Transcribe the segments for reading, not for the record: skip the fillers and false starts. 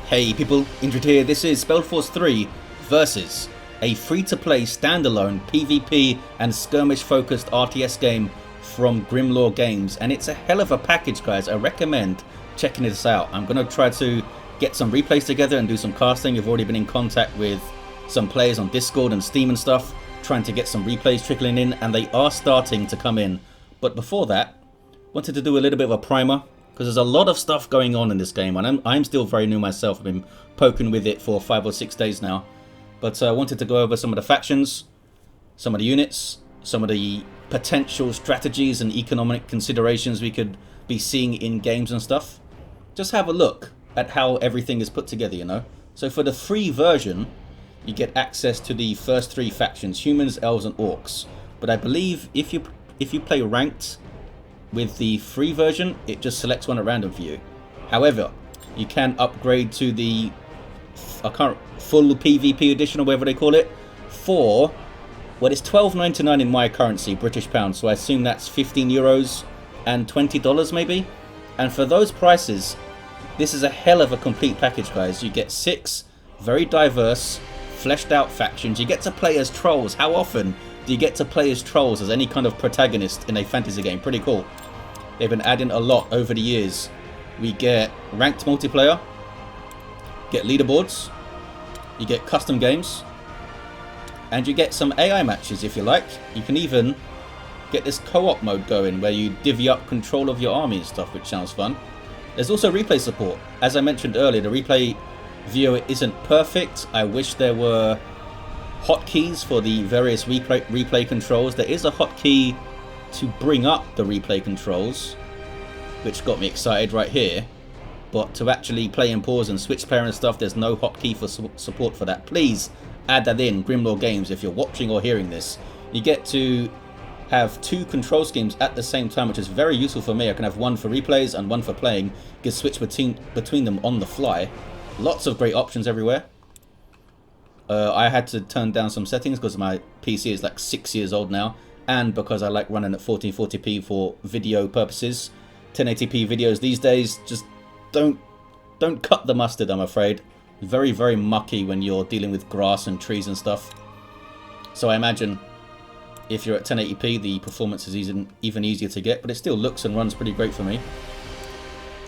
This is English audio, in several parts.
Hey people, Indrid here. This is SpellForce 3 versus a free-to-play standalone PvP and skirmish focused RTS game from Grimlore Games, and it's a hell of a package, guys. I recommend checking this out. I'm going to try to get some replays together and do some casting. I've already been in contact with some players on Discord and Steam and stuff, trying to get some replays trickling in, and they are starting to come in. But before that, wanted to do a little bit of a primer, because there's a lot of stuff going on in this game, and I'm still very new myself. I've been poking with it for 5 or 6 days now. But I wanted to go over some of the factions, some of the units, some of the potential strategies and economic considerations we could be seeing in games and stuff. Just have a look at how everything is put together, you know. So for the free version, you get access to the first 3 factions, humans, elves and orcs. But I believe if you play ranked with the free version, it just selects one at random for you. However, you can upgrade to the full PvP edition, or whatever they call it, for, well, it's $12.99 in my currency, British pounds, so I assume that's €15 and $20 maybe. And for those prices, this is a hell of a complete package, guys. You get 6 very diverse, fleshed out factions. You get to play as trolls. How often do you get to play as trolls as any kind of protagonist in a fantasy game? Pretty cool. They've been adding a lot over the years. We get ranked multiplayer, get leaderboards, you get custom games, and you get some AI matches if you like. You can even get this co-op mode going where you divvy up control of your army and stuff, which sounds fun. There's also replay support. As I mentioned earlier, the replay viewer isn't perfect. I wish there were hotkeys for the various replay controls. There is a hotkey to bring up the replay controls, which got me excited right here. But to actually play and pause and switch pair and stuff, there's no hotkey for support for that. Please add that in, Grimlore Games, if you're watching or hearing this. You get to have 2 control schemes at the same time, which is very useful for me. I can have one for replays and one for playing. You can switch between them on the fly. Lots of great options everywhere. I had to turn down some settings because my PC is like 6 years old now, and because I like running at 1440p for video purposes. 1080p videos these days just don't cut the mustard, I'm afraid. Very, very mucky when you're dealing with grass and trees and stuff. So I imagine if you're at 1080p, the performance is even easier to get, but it still looks and runs pretty great for me.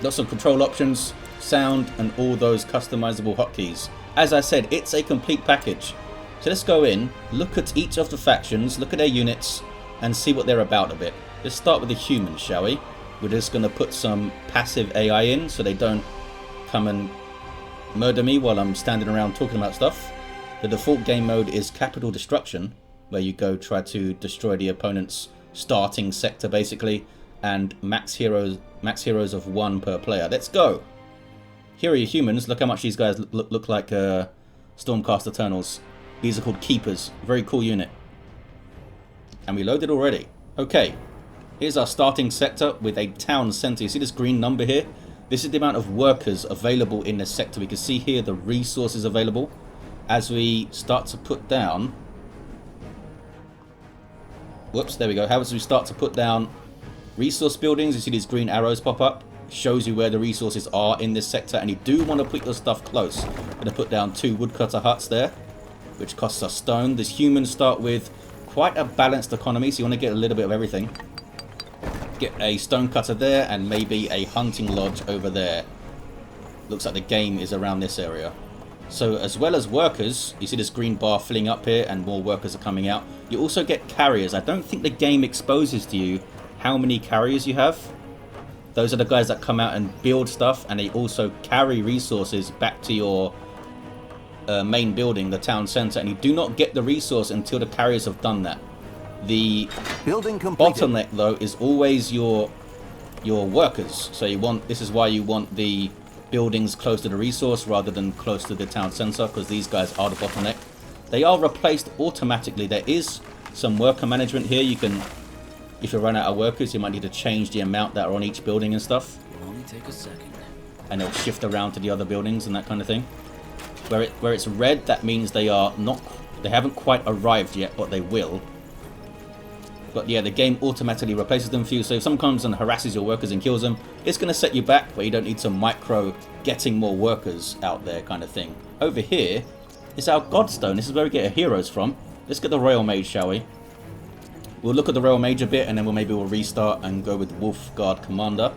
Lots of control options, sound, and all those customizable hotkeys. As I said, it's a complete package. So let's go in, look at each of the factions, look at their units, and see what they're about a bit. Let's start with the humans, shall we? We're just going to put some passive AI in so they don't come and murder me while I'm standing around talking about stuff. The default game mode is Capital Destruction, where you go try to destroy the opponent's starting sector basically, and max heroes of 1 per player. Let's go! Here are your humans. Look how much these guys look like Stormcast Eternals. These are called Keepers. Very cool unit. And we loaded already. Okay. Here's our starting sector with a town centre. You see this green number here? This is the amount of workers available in this sector. We can see here the resources available. As we start to put down... Whoops, there we go. As we start to put down resource buildings, you see these green arrows pop up. Shows you where the resources are in this sector, and you do want to put your stuff close. I'm going to put down 2 woodcutter huts there, which costs us stone. These humans start with quite a balanced economy, so you want to get a little bit of everything. Get a stone cutter there, and maybe a hunting lodge over there. Looks like the game is around this area. So as well as workers, you see this green bar filling up here, and more workers are coming out. You also get carriers. I don't think the game exposes to you how many carriers you have. Those are the guys that come out and build stuff, and they also carry resources back to your main building, the town centre, and you do not get the resource until the carriers have done that. The bottleneck, though, is always your workers. So this is why you want the buildings close to the resource rather than close to the town centre, because these guys are the bottleneck. They are replaced automatically. There is some worker management here. You can... If you run out of workers, you might need to change the amount that are on each building and stuff. It'll only take a second. And it'll shift around to the other buildings and that kind of thing. Where it's red, that means they haven't quite arrived yet, but they will. But yeah, the game automatically replaces them for you. So if someone comes and harasses your workers and kills them, it's going to set you back, but you don't need some micro getting more workers out there kind of thing. Over here is our Godstone. This is where we get our heroes from. Let's get the Royal Mage, shall we? We'll look at the Royal Mage a bit, and then we'll restart and go with Wolf Guard Commander.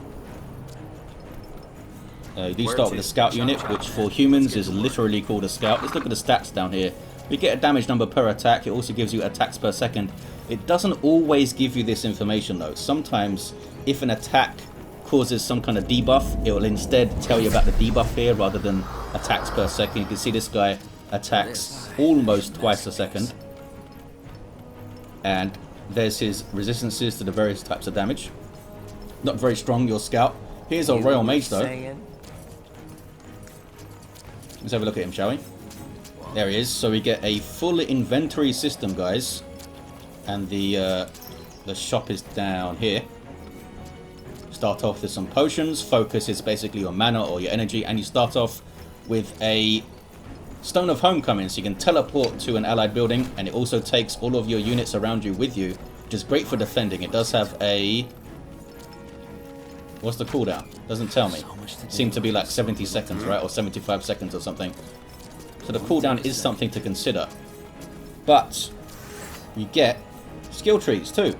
You do start with a Scout unit, which for humans is literally called a Scout. Let's look at the stats down here. We get a damage number per attack. It also gives you attacks per second. It doesn't always give you this information though. Sometimes if an attack causes some kind of debuff, it will instead tell you about the debuff here rather than attacks per second. You can see this guy attacks almost twice a second. And there's his resistances to the various types of damage. Not very strong, your Scout. Here's our Royal Mage though. Let's have a look at him, shall we? There he is. So we get a full inventory system, guys. And the shop is down here. Start off with some potions. Focus is basically your mana or your energy. And you start off with a Stone of Homecoming. So you can teleport to an allied building. And it also takes all of your units around you with you. Which is great for defending. It does have a... What's the cooldown? Doesn't tell me. Seemed to be like 70 seconds, right? Or 75 seconds or something. So the cooldown is something to consider. But you get skill trees too.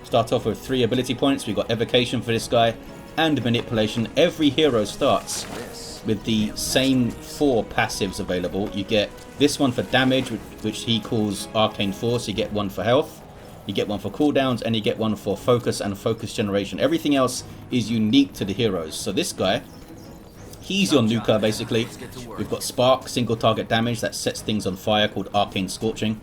Start off with 3 ability points. We've got Evocation for this guy and Manipulation. Every hero starts with the same 4 passives available. You get this one for damage, which he calls Arcane Force. You get one for health. You get one for cooldowns, and you get one for focus and focus generation. Everything else is unique to the heroes. So this guy, he's your nuker basically. We've got Spark, single target damage that sets things on fire, called Arcane Scorching.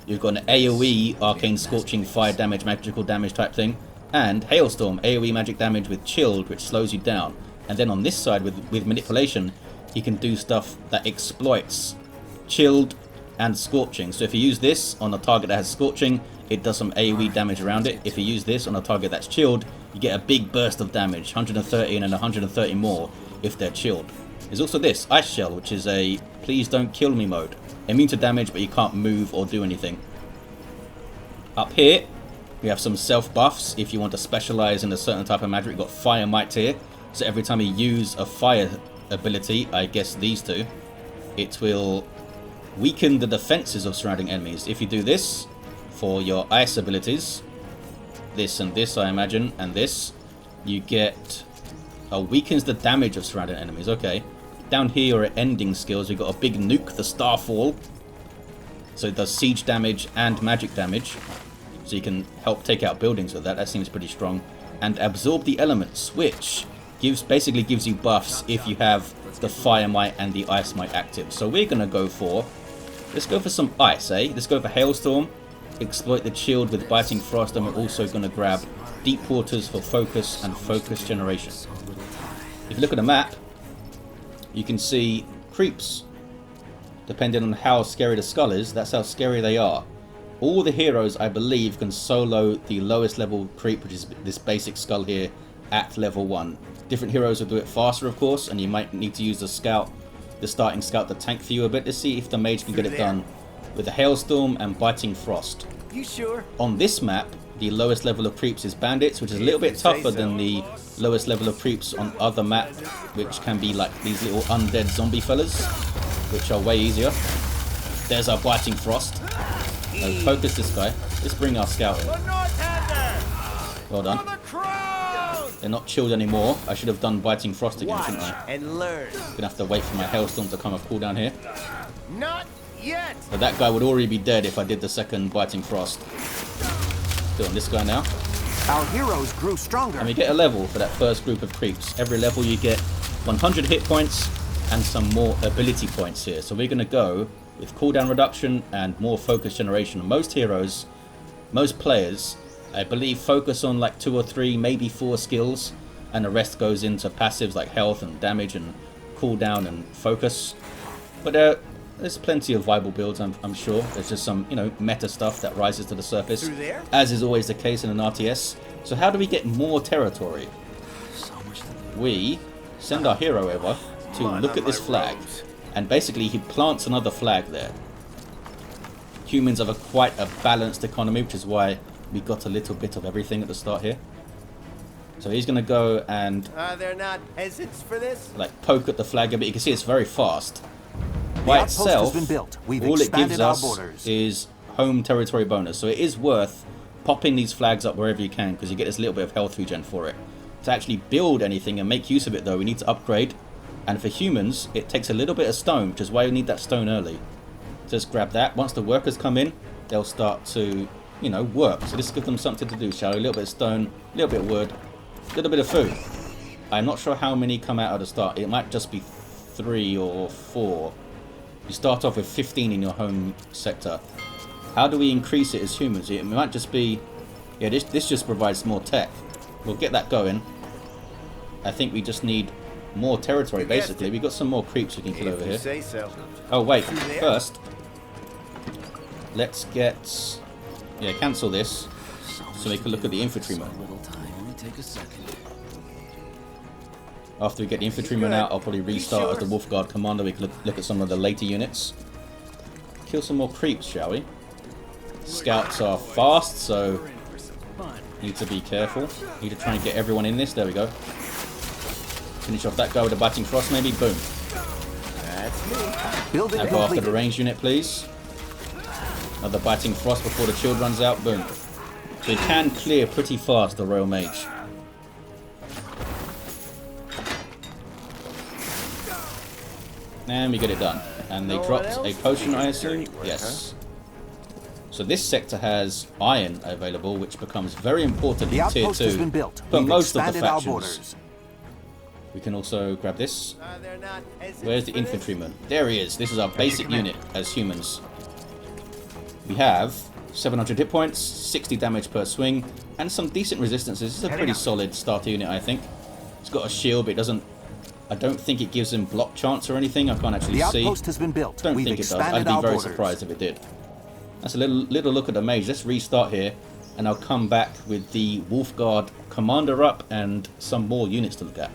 You've got an AoE, Arcane Scorching, fire damage, magical damage type thing. And Hailstorm, AoE magic damage with Chilled, which slows you down. And then on this side, with Manipulation, you can do stuff that exploits Chilled and Scorching. So if you use this on a target that has Scorching, it does some AoE damage around it. If you use this on a target that's chilled, you get a big burst of damage, 130 and then 130 more if they're chilled. There's also this, Ice Shell, which is a please don't kill me mode. Immune to damage, but you can't move or do anything. Up here, we have some self buffs. If you want to specialize in a certain type of magic, we've got Fire Might here. So every time you use a fire ability, I guess these two, it will weaken the defenses of surrounding enemies. If you do this, for your ice abilities, this and this I imagine, and this, you get weakens the damage of surrounding enemies. Okay, down here are ending skills. We've got a big nuke, the Starfall, so it does siege damage and magic damage, so you can help take out buildings with that. That seems pretty strong. And Absorb the Elements, which basically gives you buffs if you have the Fire Might and the Ice Might active. So we're gonna go for, let's go for some ice, let's go for Hailstorm. Exploit the Chilled with Biting Frost, and we're also going to grab Deep Waters for focus and focus generation. If you look at the map, you can see creeps. Depending on how scary the skull is, that's how scary they are. All the heroes, I believe, can solo the lowest level creep, which is this basic skull here, at level 1. Different heroes will do it faster, of course, and you might need to use the starting scout to tank for you a bit. Let's see if the mage can get it done with the Hailstorm and Biting Frost. You sure? On this map, the lowest level of creeps is bandits, which is a little bit tougher than the lowest level of creeps on other maps, which can be like these little undead zombie fellas, which are way easier. There's our Biting Frost. Now focus this guy. Let's bring our scout in. Well done. They're not chilled anymore. I should have done Biting Frost again, shouldn't I? And learn. Gonna have to wait for my Hailstorm to come a cooldown here. Not yet. But that guy would already be dead if I did the second Biting Frost. Doing this guy now. Our heroes grew stronger. And we get a level for that first group of creeps. Every level you get 100 hit points and some more ability points here. So we're going to go with cooldown reduction and more focus generation. Most heroes, most players, I believe, focus on like 2 or 3, maybe 4 skills. And the rest goes into passives like health and damage and cooldown and focus. But there's plenty of viable builds, I'm sure. There's just some, meta stuff that rises to the surface, as is always the case in an RTS. So how do we get more territory? We send our hero over to look at this flag, and basically he plants another flag there. Humans have quite a balanced economy, which is why we got a little bit of everything at the start here. So he's going to go and They're not peasants for this? like poke at the flag a bit. You can see it's very fast. The By outpost itself, has been built. We've all it expanded gives our us borders. is home territory bonus. So it is worth popping these flags up wherever you can, because you get this little bit of health regen for it. To actually build anything and make use of it though, we need to upgrade. And for humans, it takes a little bit of stone, which is why you need that stone early. Just grab that. Once the workers come in, they'll start to, you know, work. So this gives them something to do, shall we? A little bit of stone, a little bit of wood, a little bit of food. I'm not sure how many come out at the start. It might just be 3 or 4. You start off with 15 in your home sector. How do we increase it as humans? It might just be... Yeah, this just provides more tech. We'll get that going. I think we just need more territory, basically. We've got some more creeps we can kill over here. Say so. Oh, wait. First, let's get... Yeah, cancel this so we can look at the infantrymen. After we get the infantrymen out, I'll probably restart as the Wolf Guard commander. We can look at some of the later units. Kill some more creeps, shall we? Scouts are fast, so need to be careful. Need to try and get everyone in this. There we go. Finish off that guy with the biting frost, maybe. Boom. That's me. Building Now go after completed. the ranged unit, please. Another biting frost before the shield runs out. Boom. So you can clear pretty fast the Royal Mage. And we get it done. And they dropped a potion, I assume? Yes. So this sector has iron available, which becomes very important The in tier outpost has 2 been built. for We've most of the expanded our factions. borders. We can also grab this. They're not peasants Where's the for this? infantryman? There he is. This is our basic unit as humans. We have 700 hit points, 60 damage per swing, and some decent resistances. This is a pretty solid starter unit, I think. It's got a shield, but it doesn't... I don't think it gives him block chance or anything. I can't actually The see. outpost has been built. Don't We've think it does. expanded I'd be our very borders. surprised if it did. That's a little look at the mage. Let's restart here, and I'll come back with the Wolf Guard commander up and some more units to look at.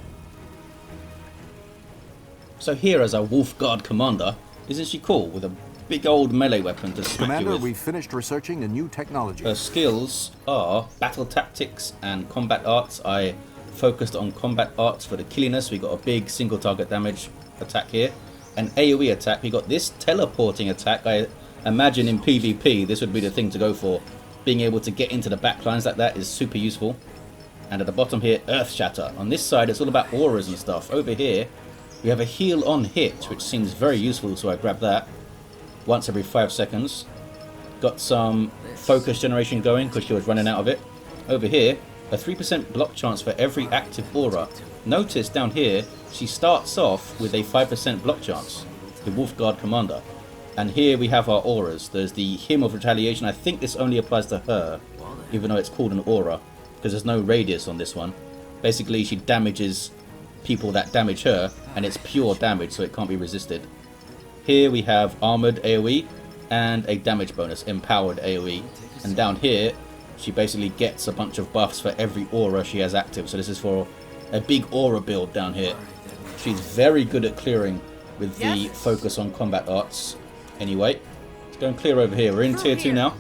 So here as our Wolf Guard commander, isn't she cool? With a big old melee weapon to smack you Commander, with. we've finished researching a new technology. Her skills are battle tactics and combat arts. I focused on combat arts for the killiness. We got a big single target damage attack here. An AoE attack. We got this teleporting attack. I imagine in PvP this would be the thing to go for. Being able to get into the backlines like that is super useful. And at the bottom here, Earth Shatter. On this side it's all about auras and stuff. Over here we have a heal on hit, which seems very useful, so I grab that once every 5 seconds. Got some focus generation going because she was running out of it. Over here, a 3% block chance for every active aura. Notice down here, she starts off with a 5% block chance, the Wolf Guard commander. And here we have our auras. There's the Hymn of Retaliation. I think this only applies to her, even though it's called an aura, because there's no radius on this one. Basically, she damages people that damage her, and it's pure damage, so it can't be resisted. Here we have armored AoE and a damage bonus, empowered AoE. And down here, she basically gets a bunch of buffs for every aura she has active. So this is for a big aura build down here. She's very good at clearing with the focus on combat arts. Anyway, let's go and clear over here. We're in tier 2 now.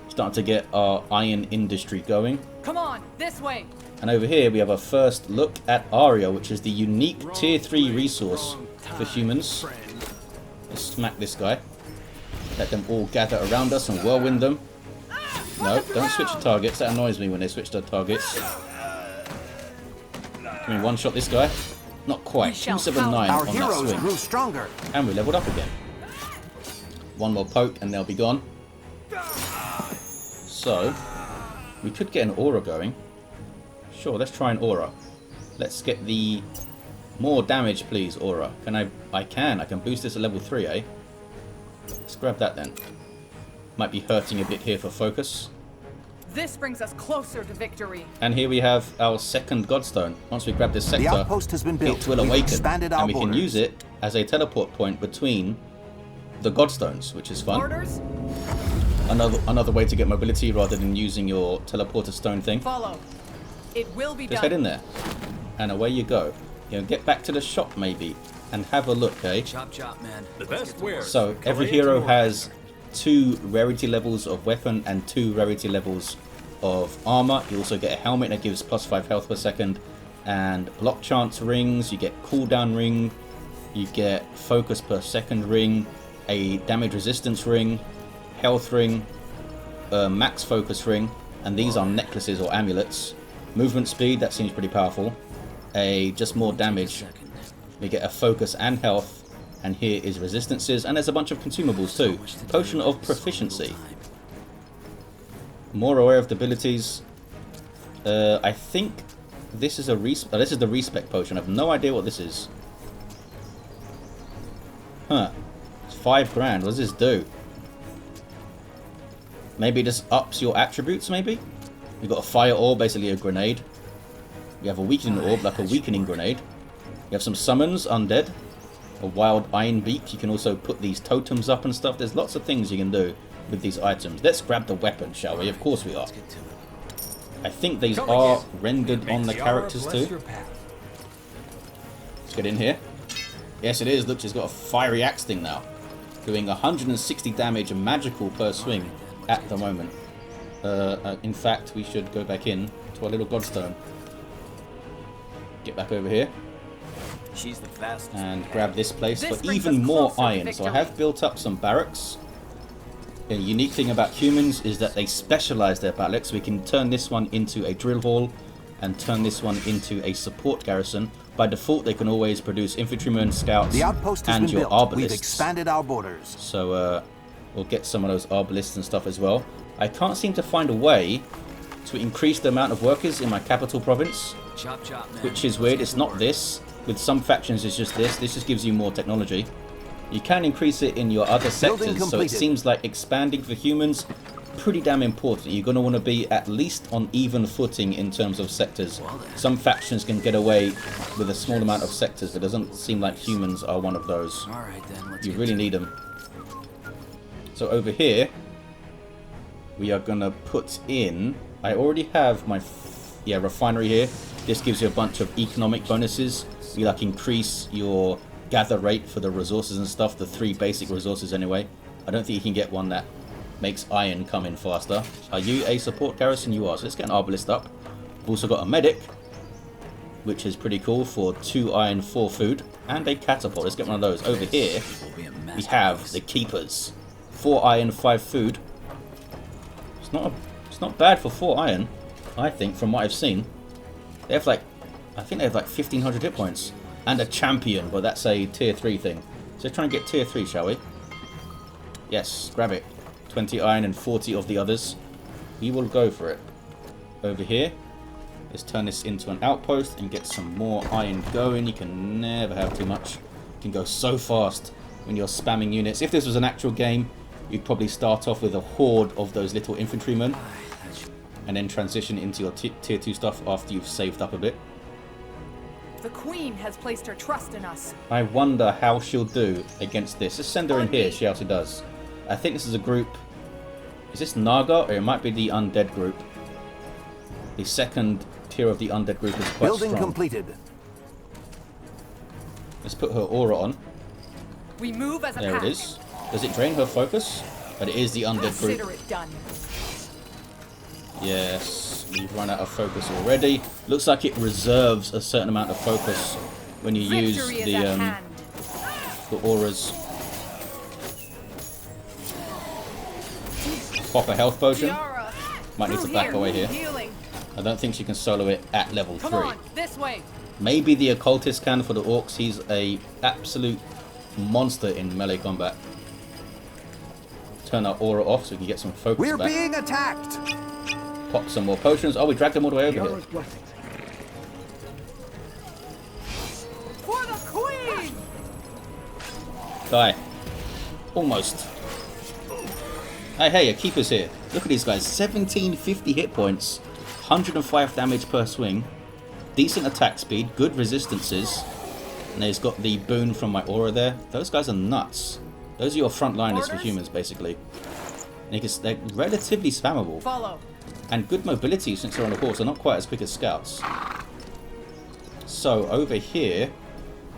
Starting to get our iron industry going. Come on, this way. And over here we have a first look at Aria, which is the unique tier 3 resource for humans. Let's smack this guy. Let them all gather around us and whirlwind them. No, don't switch the targets. That annoys me when they switch their targets. Can we one-shot this guy? Not quite. 279 Our on that heroes swing. grew stronger. And we leveled up again. One more poke and they'll be gone. So, we could get an aura going. Sure, let's try an aura. Let's get the more damage, please, aura. Can I can boost this at level 3, eh? Let's grab that then. Might be hurting a bit here for focus. This brings us closer to victory. And here we have our second Godstone. Once we grab this The sector, outpost has been built. it will We've awaken. expanded our And we can borders. use it as a teleport point between the Godstones, which is fun. Orders, Another way to get mobility rather than using your teleporter stone thing. follow. It will be Just done. head in there. And away you go. You know, get back to the shop maybe and have a look, eh? Chop chop, man. The best wares. So every hero has 2 rarity levels of weapon and 2 rarity levels of armor. You also get a helmet that gives +5 health per second, and block chance rings. You get cooldown ring. You get focus per second ring, a damage resistance ring, health ring, max focus ring, and these are necklaces or amulets. Movement speed, that seems pretty powerful. Just more damage. We get a focus and health. And here is resistances, and there's a bunch of consumables too. Potion of proficiency. More aware of the abilities. I think this is this is the respec potion. I have no idea what this is. Huh. It's 5 grand. What does this do? Maybe it just ups your attributes, maybe? You've got a fire orb, basically a grenade. You have a weakening orb, like a weakening grenade. You have some summons, undead. A wild iron beak. You can also put these totems up and stuff. There's lots of things you can do with these items. Let's grab the weapon, shall we? Of course we are. I think these are rendered on the characters too. Let's get in here. Yes, it is. Look, she's got a fiery axe thing now. Doing 160 damage and magical per swing at the moment. In fact, we should go back in to our little godstone. Get back over here. She's the fastest. And grab this place for even more iron. So I have built up some barracks. A unique thing about humans is that they specialize their barracks. We can turn this one into a drill hall and turn this one into a support garrison. By default, they can always produce infantrymen, scouts, the outpost has and been your built. arbalists. We've expanded our borders. So we'll get some of those arbalists and stuff as well. I can't seem to find a way to increase the amount of workers in my capital province, which is weird. It's not this. With some factions, it's just this. This just gives you more technology. You can increase it in your other sectors, so it seems like expanding for humans pretty damn important. You're going to want to be at least on even footing in terms of sectors. Some factions can get away with a small amount of sectors, but it doesn't seem like humans are one of those. You really need them. So over here, we are going to put in... I already have my refinery here. This gives you a bunch of economic bonuses. You like increase your gather rate for the resources and stuff, the 3 basic resources anyway. I don't think you can get one that makes iron come in faster. Are you a support garrison? You are. So let's get an arbalist up. We've also got a medic, which is pretty cool, for 2 iron, 4 food, and a catapult. Let's get one of those. Over here, we have the keepers. 4 iron, 5 food. It's not bad for 4 iron, I think, from what I've seen. They have I think they have 1,500 hit points. And a champion, but that's a tier 3 thing. So let's try and get tier 3, shall we? Yes, grab it. 20 iron and 40 of the others. We will go for it. Over here, let's turn this into an outpost and get some more iron going. You can never have too much. You can go so fast when you're spamming units. If this was an actual game, you'd probably start off with a horde of those little infantrymen and then transition into your tier 2 stuff after you've saved up a bit. The Queen has placed her trust in us. I wonder how she'll do against this. Let's send her in here, see how she does. I think this is a group... Is this Naga, or it might be the undead group? The second tier of the undead group is quite Building strong. completed. Let's put her aura on. We move as a There pack. it is. Does it drain her focus? But it is the undead group. Consider it done. Yes, we've run out of focus already. Looks like it reserves a certain amount of focus when you use the auras. Pop a health potion. Might need to back away here. I don't think she can solo it at level 3. Come on, this way. Maybe the occultist can for the orcs. He's a absolute monster in melee combat. Turn our aura off so we can get some focus We're back. being attacked. Pop some more potions. Oh, we dragged them all the way over here. For the Queen! Die. Almost. Hey, a keeper's here. Look at these guys. 1750 hit points. 105 damage per swing. Decent attack speed. Good resistances. And there's got the boon from my aura there. Those guys are nuts. Those are your frontliners for humans, basically. And they're relatively spammable. Follow. And good mobility since they're on a horse. They're not quite as quick as scouts. So, over here,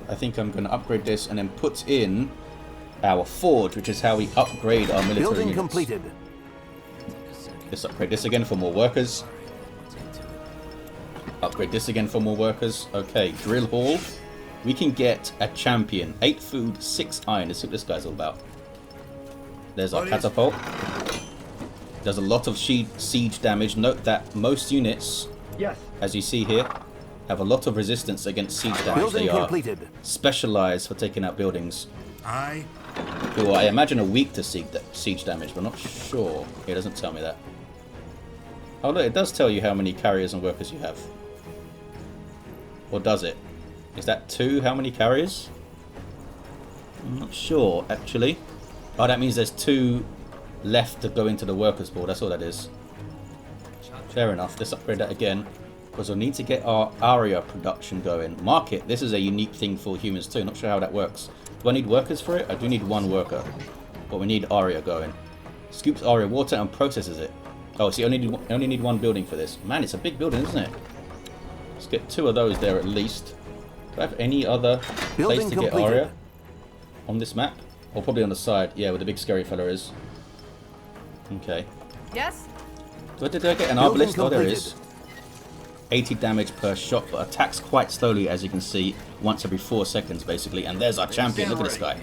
I think I'm going to upgrade this and then put in our forge, which is how we upgrade our military Building units. completed. Let's upgrade this again for more workers. Upgrade this again for more workers. Okay, drill hall. We can get a champion. 8 food, 6 iron. Let's see what this guy's all about. There's our catapult. Does a lot of siege damage. Note that most units, as you see here, have a lot of resistance against siege damage. They are specialized for taking out buildings. Who I imagine are weak to siege damage, but I'm not sure. It doesn't tell me that. Oh look, it does tell you how many carriers and workers you have. Or does it? Is that 2? How many carriers? I'm not sure, actually. Oh, that means there's 2 left to go into the workers pool. That's all that is. Fair enough. Let's upgrade that again. Because we'll need to get our aria production going. Market. This is a unique thing for humans too. Not sure how that works. Do I need workers for it? I do need 1 worker. But we need aria going. Scoops aria water and processes it. Oh, so you only need 1 building for this. Man, it's a big building, isn't it? Let's get 2 of those there at least. Do I have any other place to get aria on this map? Or probably on the side. Yeah, where the big scary fella is. Okay. Yes? Did I get an arbalist? Oh, there it is. 80 damage per shot, but attacks quite slowly, as you can see, once every 4 seconds, basically. And there's our champion. Look at this guy.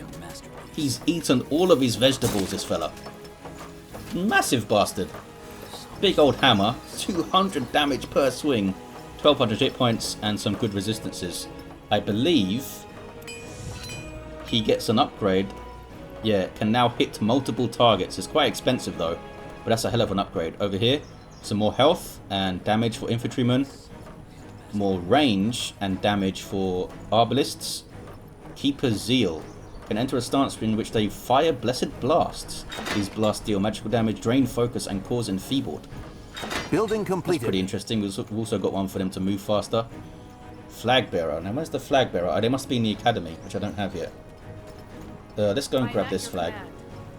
He's eaten all of his vegetables, this fella. Massive bastard. Big old hammer. 200 damage per swing. 1200 hit points and some good resistances. I believe he gets an upgrade. Yeah, can now hit multiple targets. It's quite expensive though, but that's a hell of an upgrade. Over here, some more health and damage for infantrymen. More range and damage for arbalists. Keeper's Zeal. Can enter a stance in which they fire blessed blasts. These blasts deal magical damage, drain focus, and cause enfeebled. Building completed. That's pretty interesting. We've also got one for them to move faster. Flag bearer. Now where's the flag bearer? Oh, they must be in the academy, which I don't have yet. Let's go and grab this flag.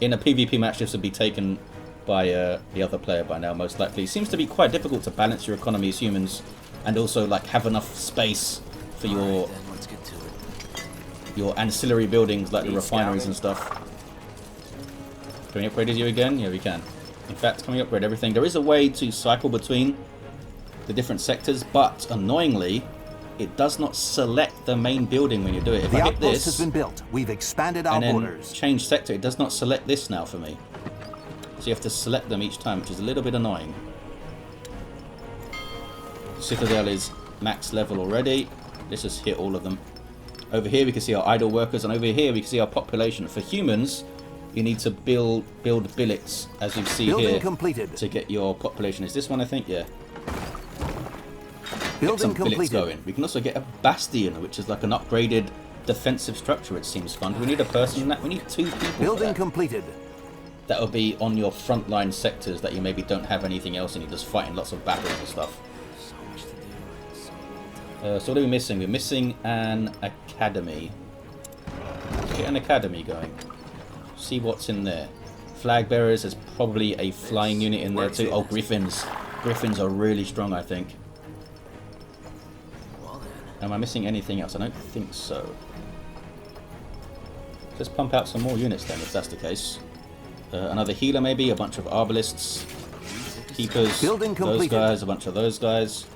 In a PvP match, this would be taken by the other player by now, most likely. It seems to be quite difficult to balance your economy as humans, and also like have enough space for your ancillary buildings like the refineries and stuff. Can we upgrade you again? Yeah, we can. In fact, can we upgrade everything? There is a way to cycle between the different sectors, but annoyingly, it does not select the main building when you do it. If I hit this has been built. We've expanded our borders. Change sector, it does not select this now for me. So you have to select them each time, which is a little bit annoying. Citadel is max level already. Let's just hit all of them. Over here we can see our idle workers, and over here we can see our population. For humans, you need to build billets, as you see here, to get your population. Is this one, I think? Yeah. Get some billets going. We can also get a bastion, which is like an upgraded defensive structure. It seems fun. Do we need a person in that? We need 2 people. Building completed. That will be on your frontline sectors that you maybe don't have anything else and you're just fighting lots of battles and stuff. So what are we missing? We're missing an academy. Let's get an academy going. See what's in there. Flag bearers, there's probably a flying unit in there too. Oh, griffins. Griffins are really strong, I think. Am I missing anything else? I don't think so. Let's pump out some more units then, if that's the case. Another healer maybe, a bunch of arbalists, keepers, those guys, a bunch of those guys.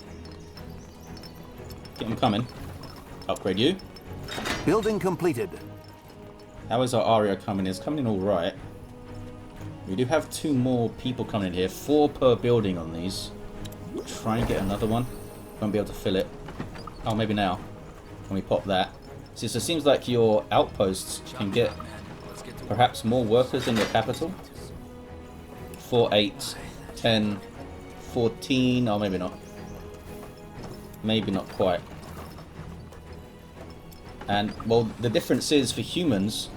Get them coming. Upgrade you. Building completed. How is our aria coming in? It's coming in alright. We do have 2 more people coming in here. 4 per building on these. We'll try and get another one. Won't be able to fill it. Oh, maybe now. Can we pop that? See, so it seems like your outposts can get perhaps more workers in your capital. 4, 8, 10, 14. Oh, maybe not. Maybe not quite. And, well, the difference is for humans,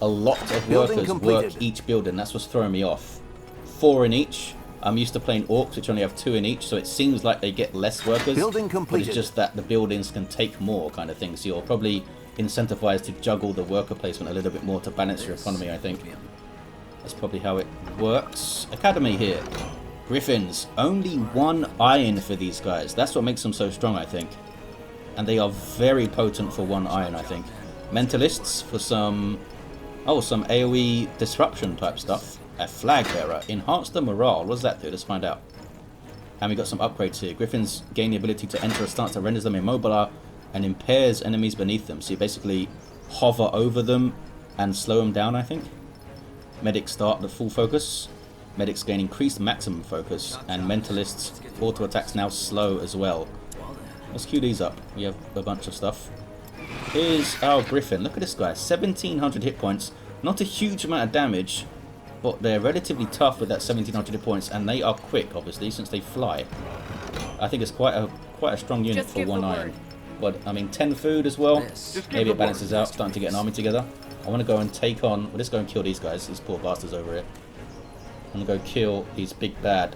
a lot of workers work each building. That's what's throwing me off. 4 in each. I'm used to playing Orcs, which only have 2 in each, so it seems like they get less workers. But it's just that the buildings can take more kind of thing. So you're probably incentivized to juggle the worker placement a little bit more to balance your economy, I think. That's probably how it works. Academy here. Griffins. Only 1 iron for these guys. That's what makes them so strong, I think. And they are very potent for 1 iron, I think. Mentalists for some... oh, some AoE disruption type stuff. a flag bearer. Enhance the morale. What does that do? Let's find out. And we got some upgrades here. Griffins gain the ability to enter a stance that renders them immobile and impairs enemies beneath them. So you basically hover over them and slow them down, I think. Medics start the full focus. Medics gain increased maximum focus. And Mentalists auto attacks now slow as well. Let's queue these up. We have a bunch of stuff. Here's our Griffin. Look at this guy. 1700 hit points. Not a huge amount of damage, but they're relatively tough with that 1700 hit points, and they are quick, obviously, since they fly. I think it's quite a strong unit for 1 iron. But I mean, 10 food as well. Maybe it balances out. Starting to get an army together. I want to go and take on. Well, let's go and kill these guys. These poor bastards over here. I'm gonna go kill these big bad,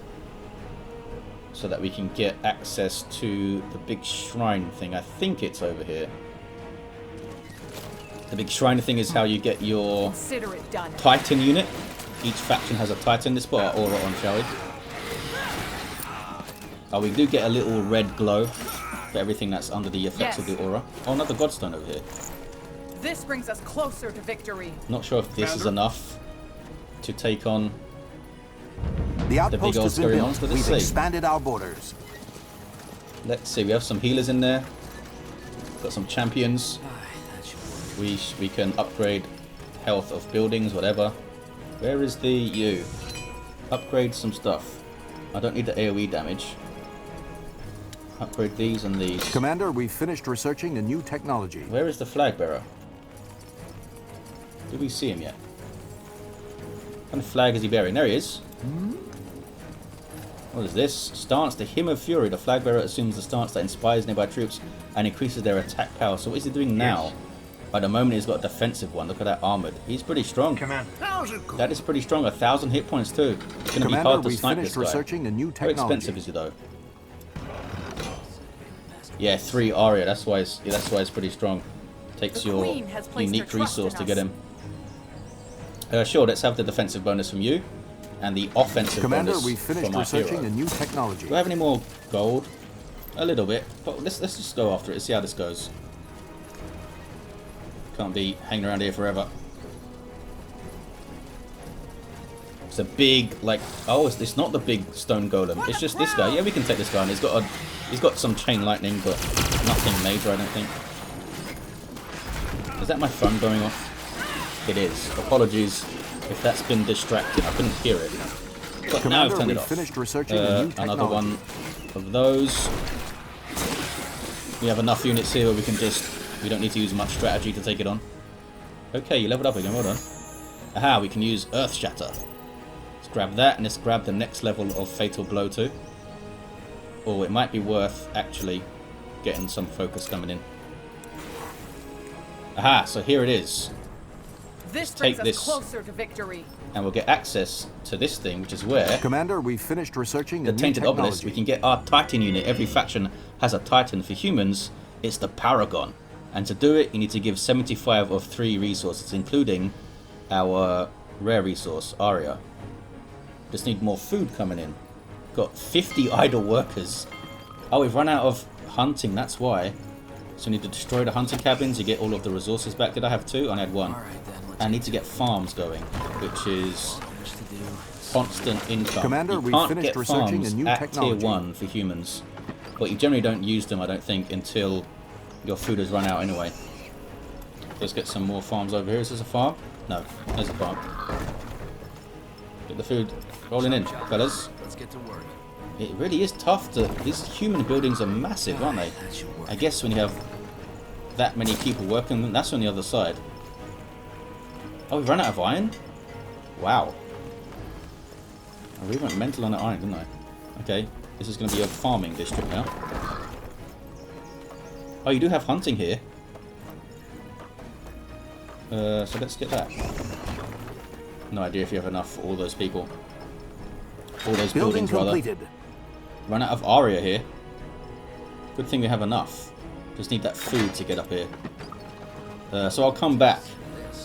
so that we can get access to the big shrine thing. I think it's over here. The big shrine thing is how you get your Titan unit. Each faction has a Titan. Let's put our aura on, shall we? Oh, we do get a little red glow for everything that's under the effects of the aura. Oh, another Godstone over here. This brings us closer to victory. Not sure if this is enough to take on the outpost big old scary monster. Let's see. We've expanded our borders. Let's see. We have some healers in there. Got some champions. We can upgrade health of buildings, whatever. Where is the U? Upgrade some stuff. I don't need the AoE damage. Upgrade these and these. Commander, we've finished researching a new technology. Where is the flag bearer? Do we see him yet? What kind of flag is he bearing? There he is. What is this? Stance, the Hymn of Fury. The flag bearer assumes the stance that inspires nearby troops and increases their attack power. So what is he doing now? At the moment, he's got a defensive one. Look at that armored. He's pretty strong. Commander. That is pretty strong. 1,000 hit points too. It's going to be hard to snipe this guy. Researching a new technology. How expensive is he though? Yeah, 3 Aria. That's why it's pretty strong. Takes your unique resource to get him. Sure, let's have the defensive bonus from you, and the offensive bonus from our hero. A new technology. Do I have any more gold? A little bit, but let's just go after it. See how this goes. Can't be hanging around here forever. It's a big, like, oh, it's not the big stone golem. It's just this guy. Yeah, we can take this guy on. He's got some chain lightning, but nothing major, I don't think. Is that my phone going off? It is. Apologies if that's been distracting. I couldn't hear it. But now I've turned it off. Finished researching a new another one of those. We have enough units here where we can just... We don't need to use much strategy to take it on. Okay, you leveled up again. Well done. Aha, we can use Earth Shatter. Let's grab that, and let's grab the next level of Fatal Blow too. Or it might be worth actually getting some focus coming in. Aha, so here it is. This brings us closer to victory. And we'll get access to this thing, which is where... Commander, we've finished researching the Tainted Obelisk. We can get our Titan unit. Every faction has a Titan. For humans, it's the Paragon. And to do it, you need to give 75 of 3 resources, including our rare resource, Aria. Just need more food coming in. Got 50 idle workers. Oh, we've run out of hunting, that's why. So we need to destroy the hunting cabins to get all of the resources back. Did I have 2? I only had 1. I need to get farms going, which is constant income. Commander, you can't get farms at tier 1 for humans. But you generally don't use them, I don't think, until your food has run out anyway. Let's get some more farms over here. Is this a farm? No, there's a farm. Get the food rolling in, fellas. Let's get to work. It really is tough to... These human buildings are massive, aren't they? I guess when you have that many people working them, that's on the other side. Oh, we've run out of iron? Wow. I really went mental on the iron, didn't I? Okay, this is going to be a farming district now. Oh, you do have hunting here. So let's get that. No idea if you have enough for all those people. All those buildings, rather. Run out of Aria here. Good thing we have enough. Just need that food to get up here. So I'll come back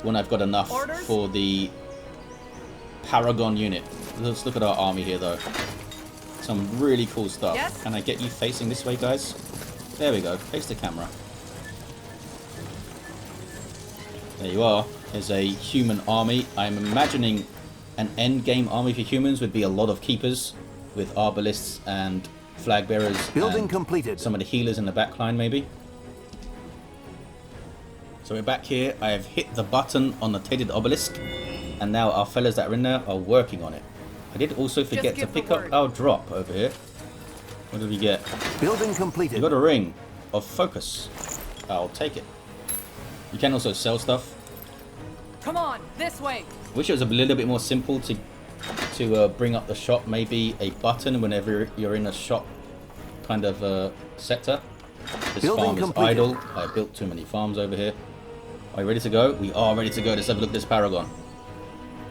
when I've got enough for the Paragon unit. Let's look at our army here, though. Some really cool stuff. Yes. Can I get you facing this way, guys? There we go. Face the camera. There you are. There's a human army. I'm imagining an end game army for humans would be a lot of keepers with arbalists and flag bearers. Building and completed. some of the healers in the back line, maybe. So we're back here. I have hit the button on the tated obelisk, and now our fellas that are in there are working on it. I did also forget to pick up our drop over here. What did we get? Building completed. We got a ring of focus. I'll take it. You can also sell stuff. Come on, this way. Wish it was a little bit more simple to bring up the shop. Maybe a button whenever you're in a shop kind of sector. This Building farm is completed. idle. I built too many farms over here. Are you ready to go? We are ready to go. Let's have a look at this paragon.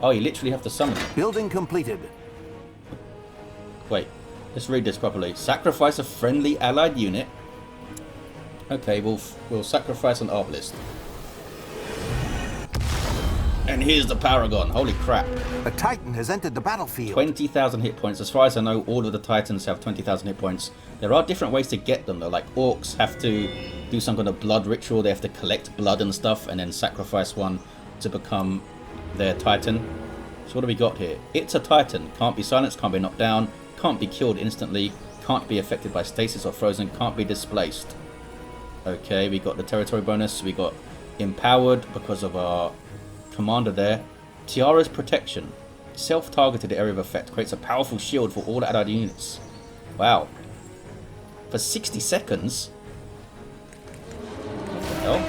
Oh, you literally have to summon it. Building completed. Wait, let's read this properly. Sacrifice a friendly allied unit. Okay, we'll sacrifice an arbalist. And here's the paragon. Holy crap. A Titan has entered the battlefield. 20,000 hit points. As far as I know, all of the Titans have 20,000 hit points. There are different ways to get them though. Like Orcs have to do some kind of blood ritual. They have to collect blood and stuff and then sacrifice one to become their Titan. So what do we got here? It's a Titan. Can't be silenced, can't be knocked down, can't be killed instantly, can't be affected by stasis or frozen, can't be displaced. Okay, we got the territory bonus. We got empowered because of our commander there. Tiara's protection. Self-targeted area of effect. Creates a powerful shield for all allied units. Wow. For 60 seconds? What the hell?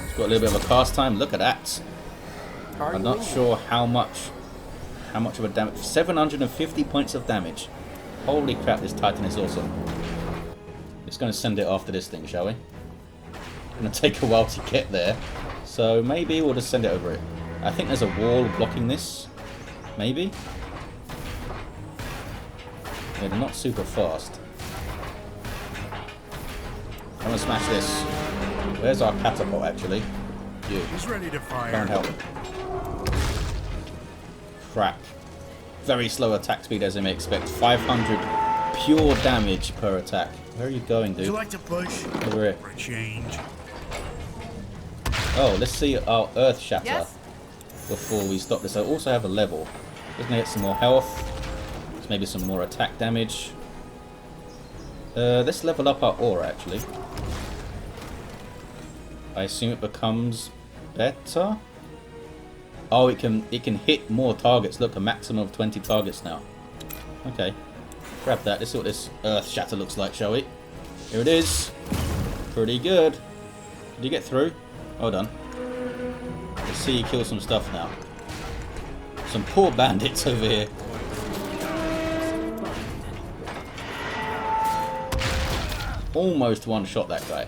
It's got a little bit of a cast time. Look at that. I'm not sure how much of a damage. 750 points of damage. Holy crap, this Titan is awesome. It's going to send it after this thing, shall we? It's going to take a while to get there. So maybe we'll just send it over it. I think there's a wall blocking this. Maybe? Yeah, they're not super fast. I'm going to smash this. Where's our catapult, actually? You. He's ready to fire. Can't help. Crap. Very slow attack speed as I may expect. 500 pure damage per attack. Where are you going, Would you dude? like to push? Over here. For a change. Oh, let's see our Earth Shatter Yes? before we stop this. I also have a level. Just gonna get some more health. Maybe some more attack damage. Let's level up our aura, actually. I assume it becomes better. Oh, it can hit more targets. Look, a maximum of 20 targets now. Okay. Grab that. Let's see what this Earth Shatter looks like, shall we? Here it is. Pretty good. Did you get through? Well done. Let's see you kill some stuff now. Some poor bandits over here. Almost one-shot that guy.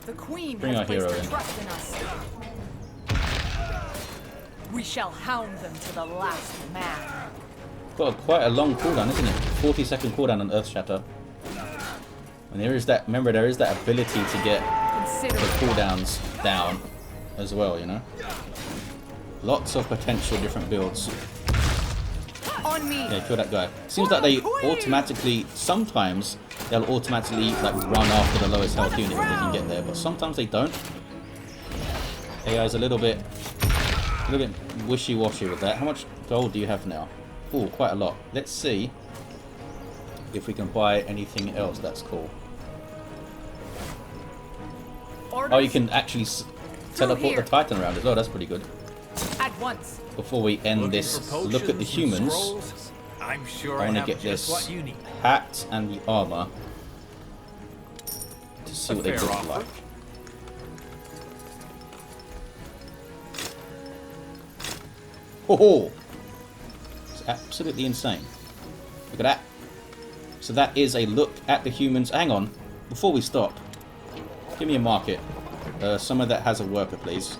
The Queen Bring has our placed hero her in. trust in us. We shall hound them to the last man. Got quite a long cooldown, isn't it? 40-second cooldown on Earth Shatter. And there is that. Remember, there is that ability to get Consider the it. cooldowns down as well. You know, lots of potential different builds. On me. Yeah, kill that guy. Seems like they automatically. Sometimes they'll automatically like run after the lowest health unit if they can get there, but sometimes they don't. AI's a little bit wishy-washy with that. How much gold do you have now? Oh, quite a lot. Let's see if we can buy anything else that's cool. Orders Oh, you can actually teleport here. the Titan around as well. That's pretty good. at once. Before we end this, look at the humans. I'm sure I want to have get just this what you need. hat and the armor to see what they fair look offer. like. Oh, it's absolutely insane. Look at that. So that is a look at the humans. Hang on, before we stop, give me a market. Somewhere that has a worker, please.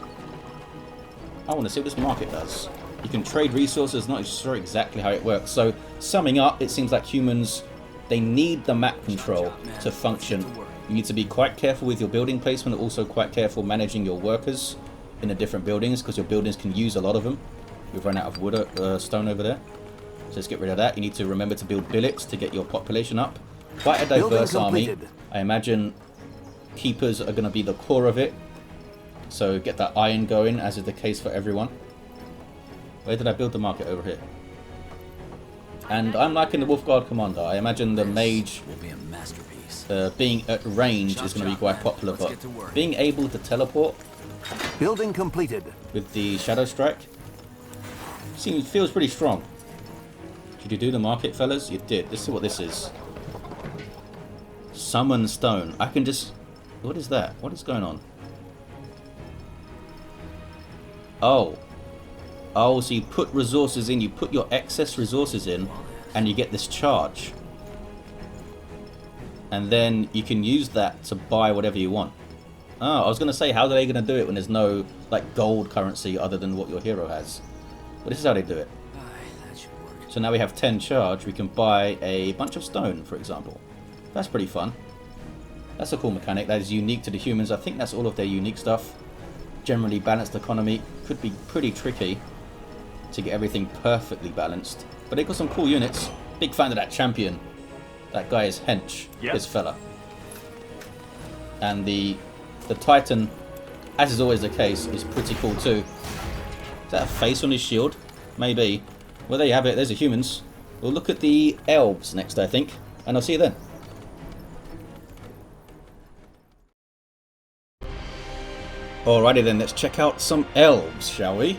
I want to see what this market does. You can trade resources, not sure exactly how it works. So, summing up, it seems like humans, they need the map control to function. You need to be quite careful with your building placement, also quite careful managing your workers in the different buildings, because your buildings can use a lot of them. We've run out of stone over there. So let's get rid of that. You need to remember to build billets to get your population up. Quite a diverse army. I imagine keepers are going to be the core of it. So get that iron going, as is the case for everyone. Where did I build the market? Over here. And I'm liking the Wolfguard Commander. I imagine the mage Will be a masterpiece. being at range is going to be quite popular, but being able to teleport Building completed. with the Shadow Strike feels pretty strong. Did you do the market, fellas? You did. This is what this is. Summon Stone. I can just... What is that? What is going on? Oh. Oh, so you put resources in, you put your excess resources in, and you get this charge. And then you can use that to buy whatever you want. Oh, I was going to say, how are they going to do it when there's no like gold currency other than what your hero has? But this is how they do it. That should work. So now we have 10 charge, we can buy a bunch of stone, for example. That's pretty fun. That's a cool mechanic. That is unique to the humans. I think that's all of their unique stuff. Generally balanced economy. Could be pretty tricky to get everything perfectly balanced. But they've got some cool units. Big fan of that champion. That guy is hench. Yep. This fella. And the Titan, as is always the case, is pretty cool too. Is that a face on his shield? Maybe. Well, there you have it. There's the humans. We'll look at the elves next, I think. And I'll see you then. Alrighty then, let's check out some elves, shall we?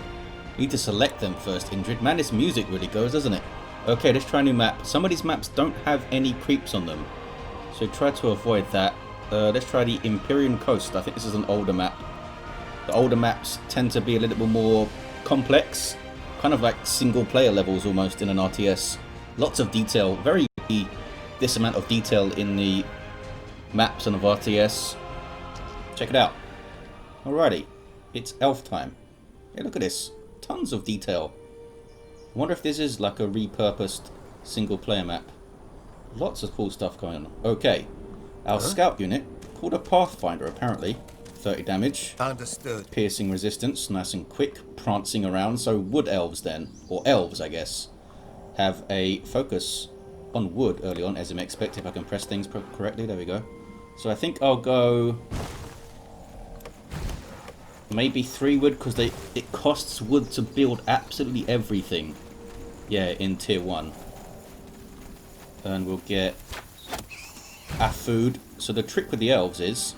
Need to select them first, Indrid. Man, this music really goes, doesn't it? Okay, let's try a new map. Some of these maps don't have any creeps on them, so try to avoid that. Let's try the Imperium Coast. I think this is an older map. The older maps tend to be a little bit more complex, kind of like single player levels almost in an RTS. Lots of detail, very this amount of detail in the maps on an RTS. Check it out. Alrighty, it's elf time. Hey, look at this. Tons of detail. I wonder if this is like a repurposed single player map. Lots of cool stuff going on. Okay, our scout unit, called a Pathfinder apparently. 30 damage. Understood. Piercing resistance, nice and quick, prancing around. So wood elves then, or elves I guess, have a focus on wood early on, as you may expect if I can press things correctly. There we go. So I think I'll go... maybe 3 wood, because it costs wood to build absolutely everything. Yeah, in tier 1. And we'll get our food. So the trick with the elves is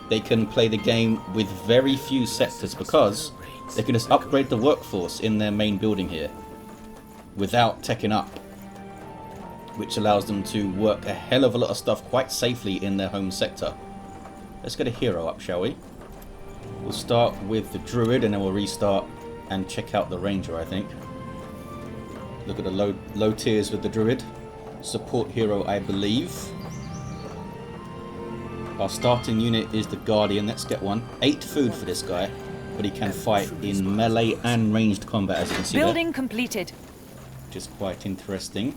they can play the game with very few sectors, because they can just upgrade the workforce in their main building here without teching up, which allows them to work a hell of a lot of stuff quite safely in their home sector. Let's get a hero up, shall we? We'll start with the druid and then we'll restart and check out the ranger, I think. Look at the low tiers with the druid. Support hero, I believe. Our starting unit is the guardian. Let's get one. 8 food for this guy, but he can fight in melee and ranged combat, as you can see. Building there, completed. which is quite interesting.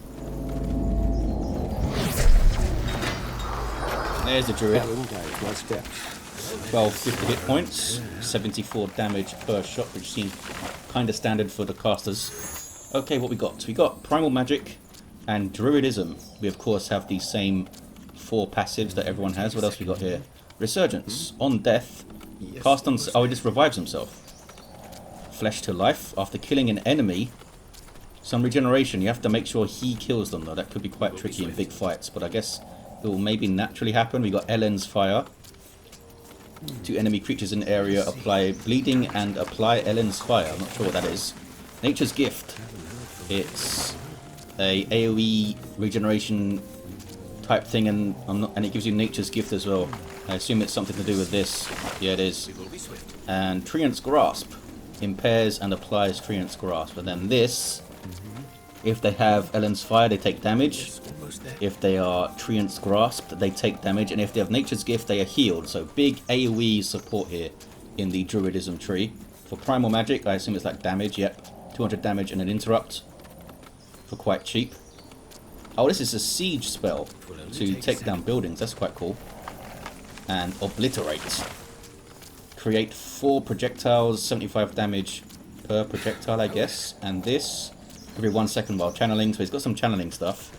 There's the druid. 1250 hit points, 74 damage per shot, which seems kind of standard for the casters. Okay, what we got? We got primal magic and druidism. We of course have the same 4 passives that everyone has. What else we got here? Resurgence. On death, cast on... oh, he just revives himself. Flesh to life. After killing an enemy, some regeneration. You have to make sure he kills them though. That could be quite tricky in big fights, but I guess it will maybe naturally happen. We got Ellen's Fire. To enemy creatures in the area, apply bleeding and apply Ellen's Fire. I'm not sure what that is. Nature's Gift. It's a AoE regeneration type thing, and it gives you Nature's Gift as well. I assume it's something to do with this. Yeah, it is. And Treant's Grasp impairs and applies Treant's Grasp. And then this, if they have Ellen's Fire, they take damage. If they are Treant's Grasp, they take damage. And if they have Nature's Gift, they are healed. So big AoE support here in the Druidism tree. For Primal Magic, I assume it's like damage. Yep, 200 damage and an interrupt for quite cheap. Oh, this is a siege spell to take down buildings. That's quite cool. And Obliterate. Create 4 projectiles, 75 damage per projectile, I guess. And this, every 1 second while channeling. So he's got some channeling stuff.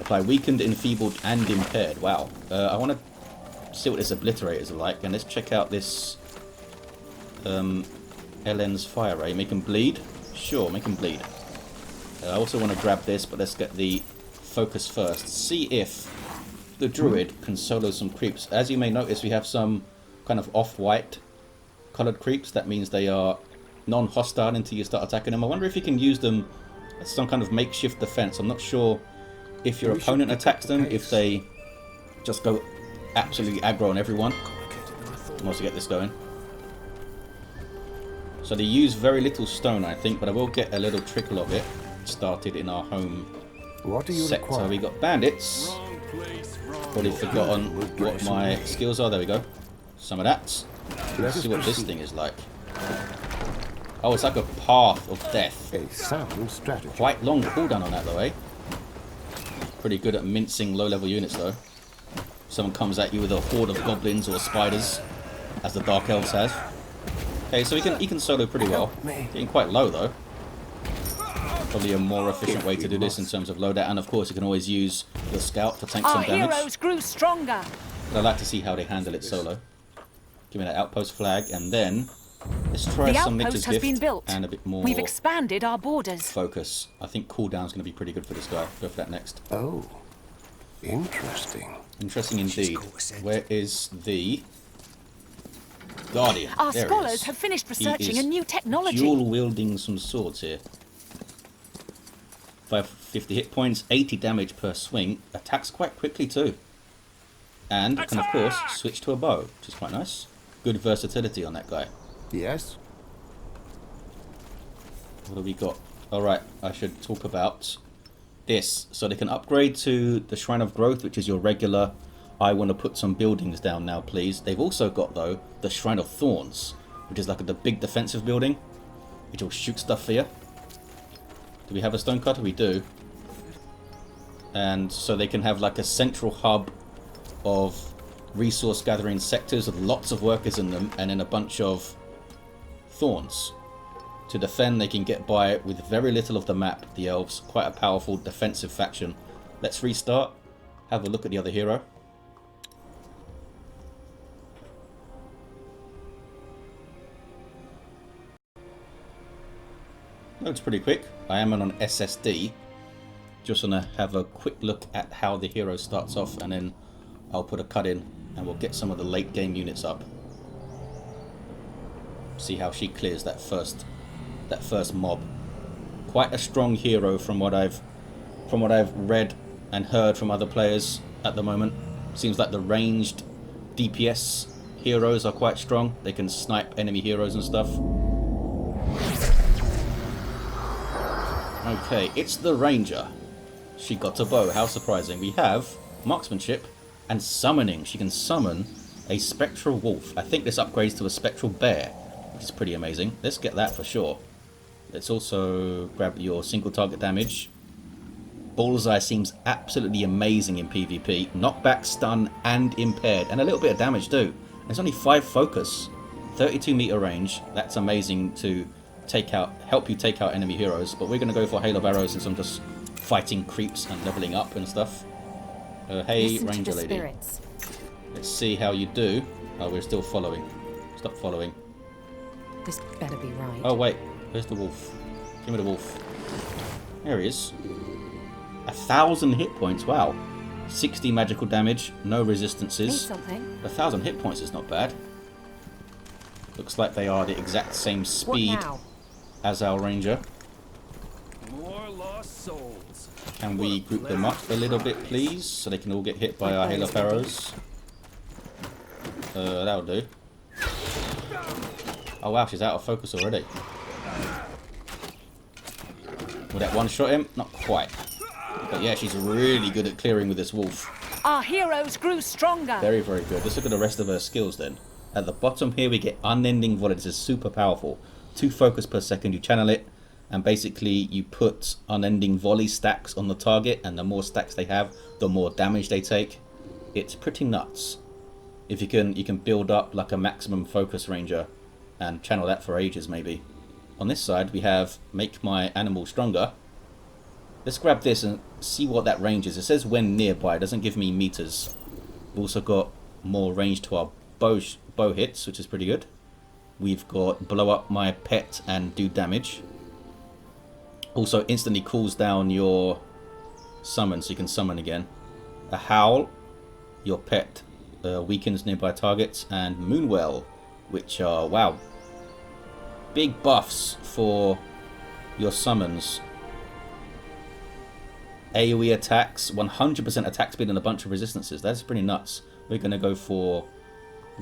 Apply weakened, enfeebled, and impaired. Wow. I want to see what this Obliterate is like. And let's check out this Ellen's Fire Ray. Make him bleed. Sure, make him bleed. I also want to grab this, but let's get the focus first. See if the druid can solo some creeps. As you may notice, we have some kind of off-white coloured creeps. That means they are non-hostile until you start attacking them. I wonder if you can use them as some kind of makeshift defense. I'm not sure if your opponent attacks them, if they just go absolutely aggro on everyone. Once we get this going. So they use very little stone, I think, but I will get a little trickle of it started in our home sector. Require? We got bandits. Probably forgotten what my skills are. There we go. Some of that. Let's see what this thing is like. Oh, it's like a path of death. A sound strategy. Quite long cooldown on that, though, eh? Pretty good at mincing low-level units, though. Someone comes at you with a horde of goblins or spiders, as the Dark Elves have. Okay, so he can solo pretty well. Getting quite low, though. Probably a more efficient way to do this in terms of loadout, and of course you can always use the scout to tank some damage. Our heroes grew stronger. But I like to see how they handle it solo. Give me that outpost flag, and then let's try The some outpost Knitter's has Gift been built. and a bit more We've expanded our borders. focus. I think cooldown's going to be pretty good for this guy. Go for that next. Oh, interesting. Interesting indeed. Where is the Guardian? Our There he scholars is. have finished He researching is a new technology. dual wielding some swords here. 550 hit points, 80 damage per swing. Attacks quite quickly too. And can of course switch to a bow, which is quite nice. Good versatility on that guy. Yes? What have we got? Alright, I should talk about this. So they can upgrade to the Shrine of Growth, which is your regular, I want to put some buildings down now, please. They've also got, though, the Shrine of Thorns, which is like the big defensive building, which will shoot stuff for you. Do we have a stone cutter? We do. And so they can have like a central hub of resource gathering sectors with lots of workers in them, and then a bunch of thorns. To defend, they can get by with very little of the map, the Elves. Quite a powerful defensive faction. Let's restart. Have a look at the other hero. Loads pretty quick. I am on SSD. Just want to have a quick look at how the hero starts off, and then I'll put a cut in and we'll get some of the late game units up. See how she clears that first mob. Quite a strong hero from what I've read and heard from other players at the moment. Seems like the ranged DPS heroes are quite strong. They can snipe enemy heroes and stuff. Okay, it's the ranger. She got a bow. How surprising. We have marksmanship and summoning. She can summon a spectral wolf. I think this upgrades to a spectral bear, which is pretty amazing. Let's get that for sure. Let's also grab your single target damage. Bullseye seems absolutely amazing in PvP. Knockback, stun, and impaired. And a little bit of damage too. There's only 5 focus. 32 meter range. That's amazing to help you take out enemy heroes. But we're going to go for Hail of Arrows since I'm just fighting creeps and leveling up and stuff. Hey, Ranger Lady. Spirits. Let's see how you do. Oh, we're still following. Stop following. This better be right. Oh, wait. Where's the wolf? Give me the wolf. There he is. 1,000 hit points. Wow. 60 magical damage. No resistances. Need something. 1,000 hit points is not bad. Looks like they are the exact same speed as our ranger. More lost souls. Can we group them up a little bit, please, so they can all get hit by our hail of arrows? That'll do. Oh wow, she's out of focus already. Will that one-shot him? Not quite. But yeah, she's really good at clearing with this wolf. Our heroes grew stronger. Very, very good. Let's look at the rest of her skills then. At the bottom here, we get Unending Volley. This is super powerful. 2 focus per second, you channel it, and basically you put Unending Volley stacks on the target, and the more stacks they have, the more damage they take. It's pretty nuts. If you can build up like a maximum focus ranger and channel that for ages maybe. On this side, we have Make My Animal Stronger. Let's grab this and see what that range is. It says when nearby, it doesn't give me meters. We've also got more range to our bow hits, which is pretty good. We've got Blow Up My Pet and do damage. Also instantly cools down your summon, so you can summon again. A Howl, your pet, weakens nearby targets. And Moonwell, which are, wow, big buffs for your summons. AoE attacks, 100% attack speed and a bunch of resistances. That's pretty nuts. We're going to go for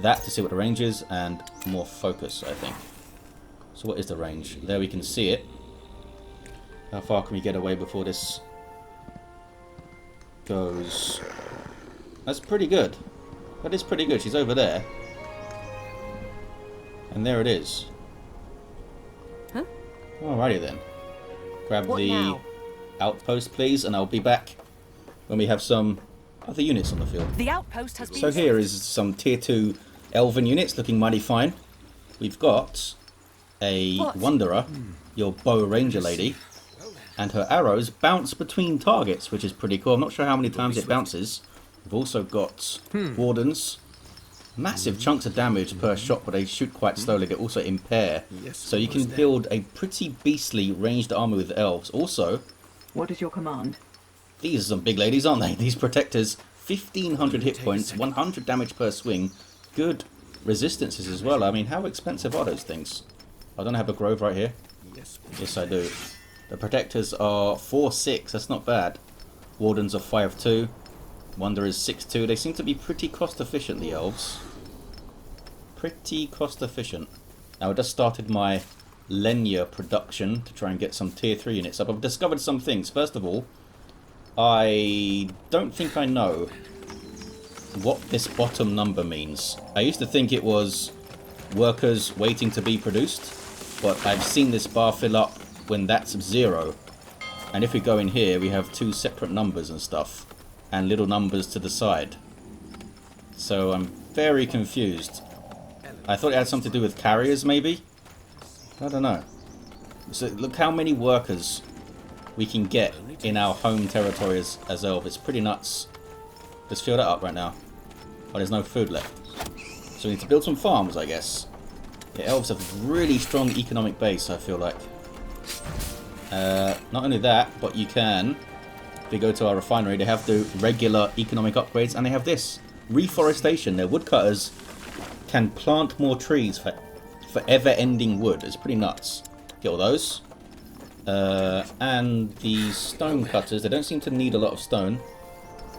that to see what the range is, and more focus, I think. So what is the range? There we can see it. How far can we get away before this goes? That's pretty good. That is pretty good. She's over there. And there it is. Huh? Alrighty then. Grab What the now? outpost, please, and I'll be back when we have some other units on the field. The outpost has been. So here is some tier 2 elven units looking mighty fine. We've got a What? Wanderer, your bow ranger lady, and her arrows bounce between targets, which is pretty cool. I'm not sure how many times it bounces. We've also got Wardens, massive chunks of damage per shot, but they shoot quite slowly. They also impair, so you can build a pretty beastly ranged armor with elves. Also, What is your command? these are some big ladies, aren't they? These protectors, 1500 hit points, 100 damage per swing, good resistances as well. I mean, how expensive are those things? I don't have a grove right here. Yes, I do. The protectors are 4/6. That's not bad. Wardens are 5/2. Wanderers 6/2. They seem to be pretty cost efficient, the elves. Pretty cost efficient. Now I just started my Lenya production to try and get some tier 3 units up. I've discovered some things. First of all, I don't think I know what this bottom number means. I used to think it was workers waiting to be produced, but I've seen this bar fill up when that's 0. And if we go in here, we have 2 separate numbers and stuff, and little numbers to the side. So I'm very confused. I thought it had something to do with carriers, maybe? I don't know. So look how many workers we can get in our home territory as Elf. It's pretty nuts. Let's fill that up right now. Oh, there's no food left. So we need to build some farms, I guess. The elves have a really strong economic base, I feel like. Not only that, but you can, if you go to our refinery, they have the regular economic upgrades, and they have this. Reforestation. Their woodcutters can plant more trees for ever-ending wood. It's pretty nuts. Get all those. And the stone cutters, they don't seem to need a lot of stone.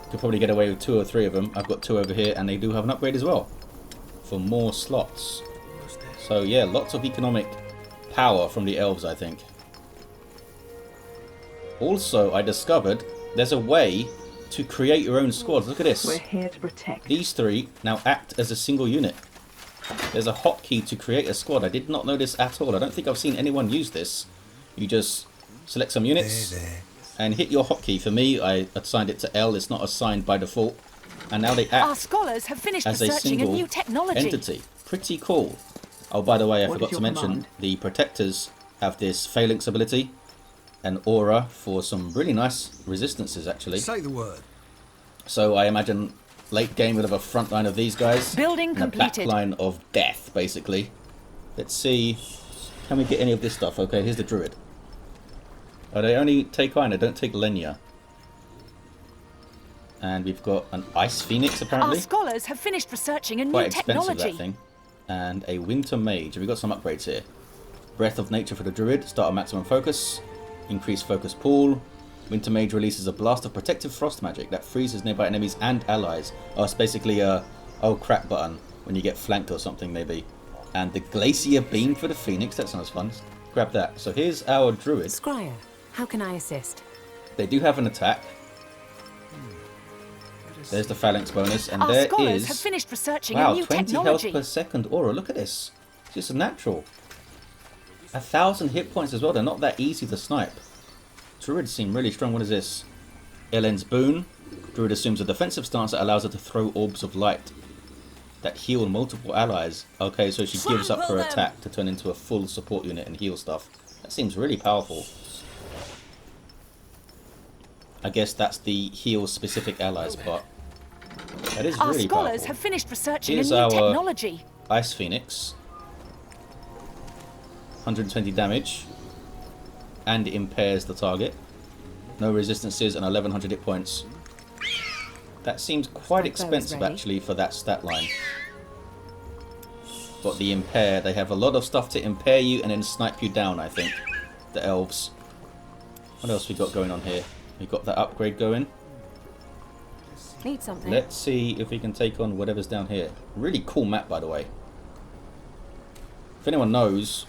Could probably get away with 2 or 3 of them. I've got 2 over here, and they do have an upgrade as well for more slots. So yeah, lots of economic power from the elves, I think. Also, I discovered there's a way to create your own squads. Look at this. We're here to protect. These 3 now act as a single unit. There's a hotkey to create a squad. I did not know this at all. I don't think I've seen anyone use this. You just select some units and hit your hotkey. For me, I assigned it to L. It's not assigned by default. And now they Our act scholars have finished as a researching a single new technology. entity. Pretty cool. Oh, by the way, I What forgot is to your mention, command? the protectors have this phalanx ability, an aura for some really nice resistances, actually. Say the word. So I imagine late game, we'll have a front line of these guys. Building and completed. a back line of death, basically. Let's see. Can we get any of this stuff? Okay, here's the druid. Oh, they only take iron, they don't take Lenya. And we've got an ice phoenix, Our apparently. scholars have finished researching a new Quite expensive, technology. that thing. And a winter mage. We've got some upgrades here. Breath of nature for the druid. Start a maximum focus. Increase focus pool. Winter mage releases a blast of protective frost magic that freezes nearby enemies and allies. Oh, it's basically a oh crap button when you get flanked or something, maybe. And the glacier beam for the phoenix. That sounds fun. Grab that. So here's our druid. Scryer, how can I assist? They do have an attack. There's the phalanx bonus, and Our there scholars is have finished researching wow, a new 20 technology. health per second aura. Look at this. It's just a natural. 1,000 hit points as well. They're not that easy to snipe. Druids seem really strong. What is this? Ellen's boon. Druid assumes a defensive stance that allows her to throw orbs of light that heal multiple allies. Okay, so she gives up her attack to turn into a full support unit and heal stuff. That seems really powerful. I guess that's the heal specific allies, but that is Our really scholars powerful. have finished researching Here's a new our technology. Ice Phoenix. 120 damage. and impairs the target. No resistances and 1100 hit points. That seems quite expensive actually for that stat line. But the impair, they have a lot of stuff to impair you and then snipe you down, I think. The elves. What else we got going on here? We got that upgrade going. Need something. Let's see if we can take on whatever's down here. Really cool map, by the way. If anyone knows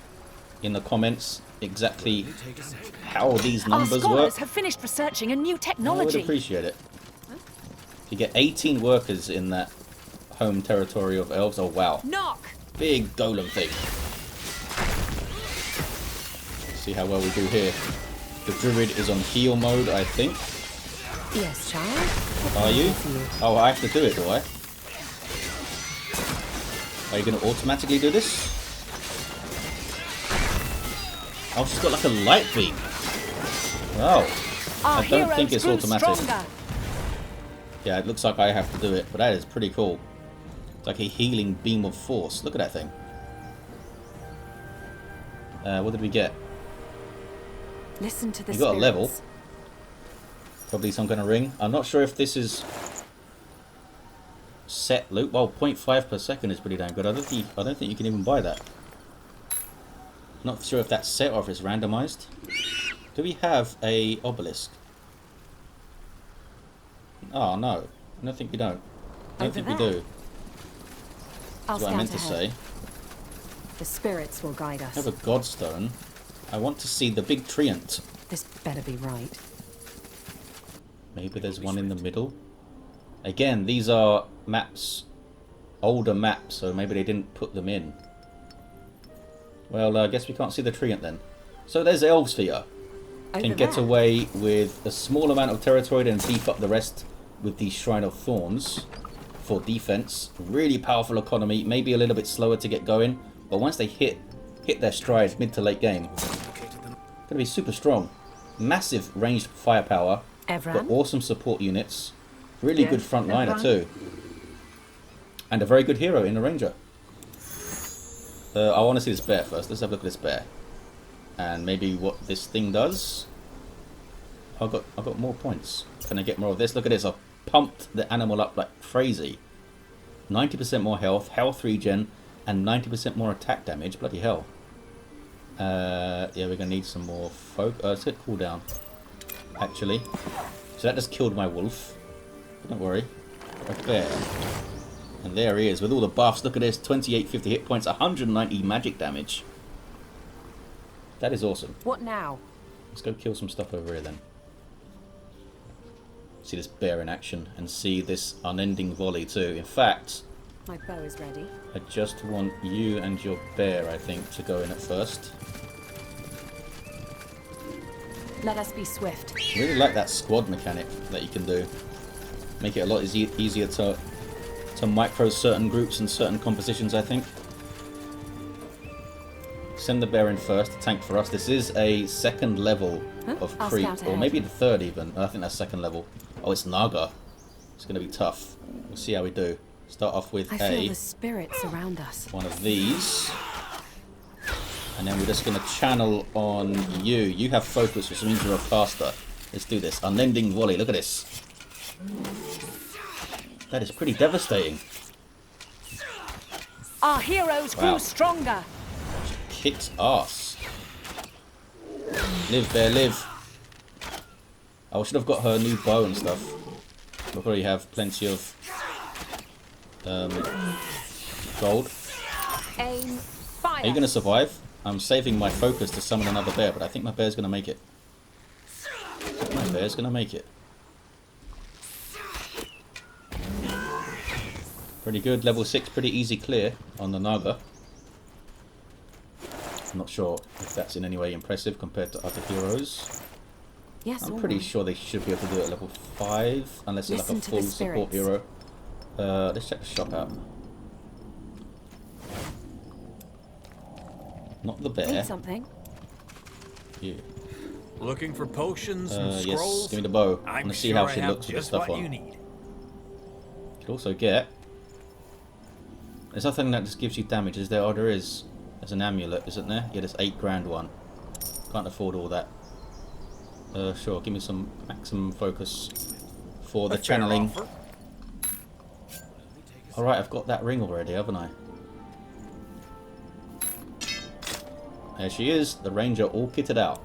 in the comments exactly how these numbers Our scholars work, have finished researching a new I would technology. appreciate it. You get 18 workers in that home territory of elves. Oh wow. Knock! Big golem thing. Let's see how well we do here. The druid is on heal mode, I think. Yes, child. Are you? Oh, I have to do it, do I? Are you going to automatically do this? Oh, she's got like a light beam. Wow. Our I don't think heroes it's grew automatic. stronger. Yeah, it looks like I have to do it, but that is pretty cool. It's like a healing beam of force. Look at that thing. What did we get? Listen to the We got a level. spirits. Probably some kind of ring. I'm not sure if this is set loot. Well, 0.5 per second is pretty damn good. I don't think you can even buy that. Not sure if that's set or if it's randomized. Do we have a obelisk? Oh no, I don't think we don't. I don't Over think we there. do. I'll That's what I meant to scout say. ahead. The spirits will guide I us. have a godstone. I want to see the big treant. This better be right. Maybe there's one in the middle. Again, these are maps, older maps, so maybe they didn't put them in. Well, I guess we can't see the treant then. So there's Elves for you. Can Over get there. away with a small amount of territory, then beef up the rest with the Shrine of Thorns for defense. Really powerful economy, maybe a little bit slower to get going, but once they hit their stride mid to late game, gonna be super strong. Massive ranged firepower, got Evran? awesome support units, really Yes, good frontliner Evran. too, and a very good hero in the Ranger. I want to see this bear first. Let's have a look at this bear. And maybe what this thing does. I've got more points. Can I get more of this? Look at this. I've pumped the animal up like crazy. 90% more health, health regen, and 90% more attack damage. Bloody hell. Yeah, we're going to need some more folk. Let's get cooldown. Actually. So that just killed my wolf. Don't worry. A bear. And there he is with all the buffs. Look at this. 2850 hit points, 190 magic damage. That is awesome. What now? Let's go kill some stuff over here then. See this bear in action and see this unending volley too. In fact, My bow is ready. I just want you and your bear, I think, to go in at first. Let us be swift. Really like that squad mechanic that you can do. Make it a lot easier to micro certain groups and certain compositions, I think. Send the bear in first, the tank for us. This is a second level of I'll creep, scout or ahead. maybe the third even. I think that's second level. Oh, it's Naga. It's going to be tough. We'll see how we do. Start off with I feel the spirits around us. one of these. And then we're just going to channel on you. You have focus, which means you're a caster. Let's do this. Unending volley. Look at this. That is pretty devastating. Our heroes Wow. grew stronger. Kicks ass. Live, bear, live. Oh, I should have got her new bow and stuff. We'll probably have plenty of gold. Aim, fire. Are you going to survive? I'm saving my focus to summon another bear, but I think my bear's going to make it. My bear's going to make it. Pretty good. Level 6, pretty easy clear on the Naga. I'm not sure if that's in any way impressive compared to other heroes. Yes, I'm all pretty right. sure they should be able to do it at level 5, unless it's like a Listen to the full support spirits. hero. Let's check the shop out. Not the bear. Need something? You. Looking for potions and Yes, scrolls? give me the bow. I I'm want to see sure how I she have looks with the just stuff what on. you need. Could also get. There's nothing that just gives you damage, is there? Oh, there is. There's an amulet, isn't there? Yeah, there's 8 grand one. Can't afford all that. Sure, give me some maximum focus for the A fair channeling. offer. Alright, I've got that ring already, haven't I? There she is, the ranger all kitted out.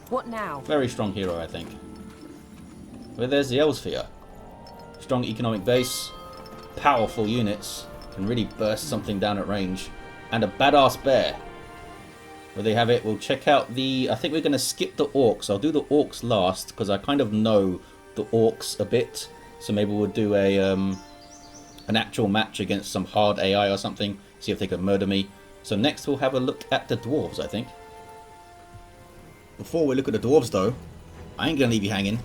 What now? Very strong hero, I think. But there's the Elves for you. Strong economic base, powerful units, can really burst something down at range, and a badass bear. Where they have it, we'll check out the... I think we're going to skip the Orcs. I'll do the Orcs last, because I kind of know the Orcs a bit. So maybe we'll do a an actual match against some hard AI or something, see if they can murder me. So next we'll have a look at the Dwarves, I think. Before we look at the Dwarves though, I ain't going to leave you hanging.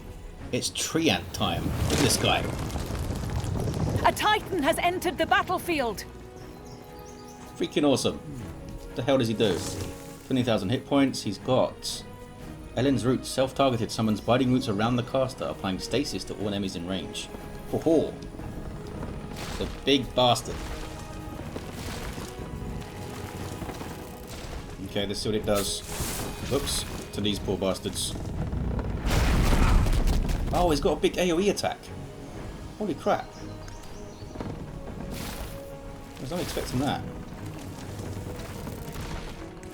It's Treant time. Look at this guy. A Titan has entered the battlefield. Freaking awesome. What the hell does he do? 20,000 hit points. He's got Ellen's Roots. Self-targeted summons biting roots around the caster, applying stasis to all enemies in range. Ho-ho. The big bastard. Okay, let's see what it does. Oops. To these poor bastards. Oh, he's got a big AoE attack. Holy crap. I was not expecting that.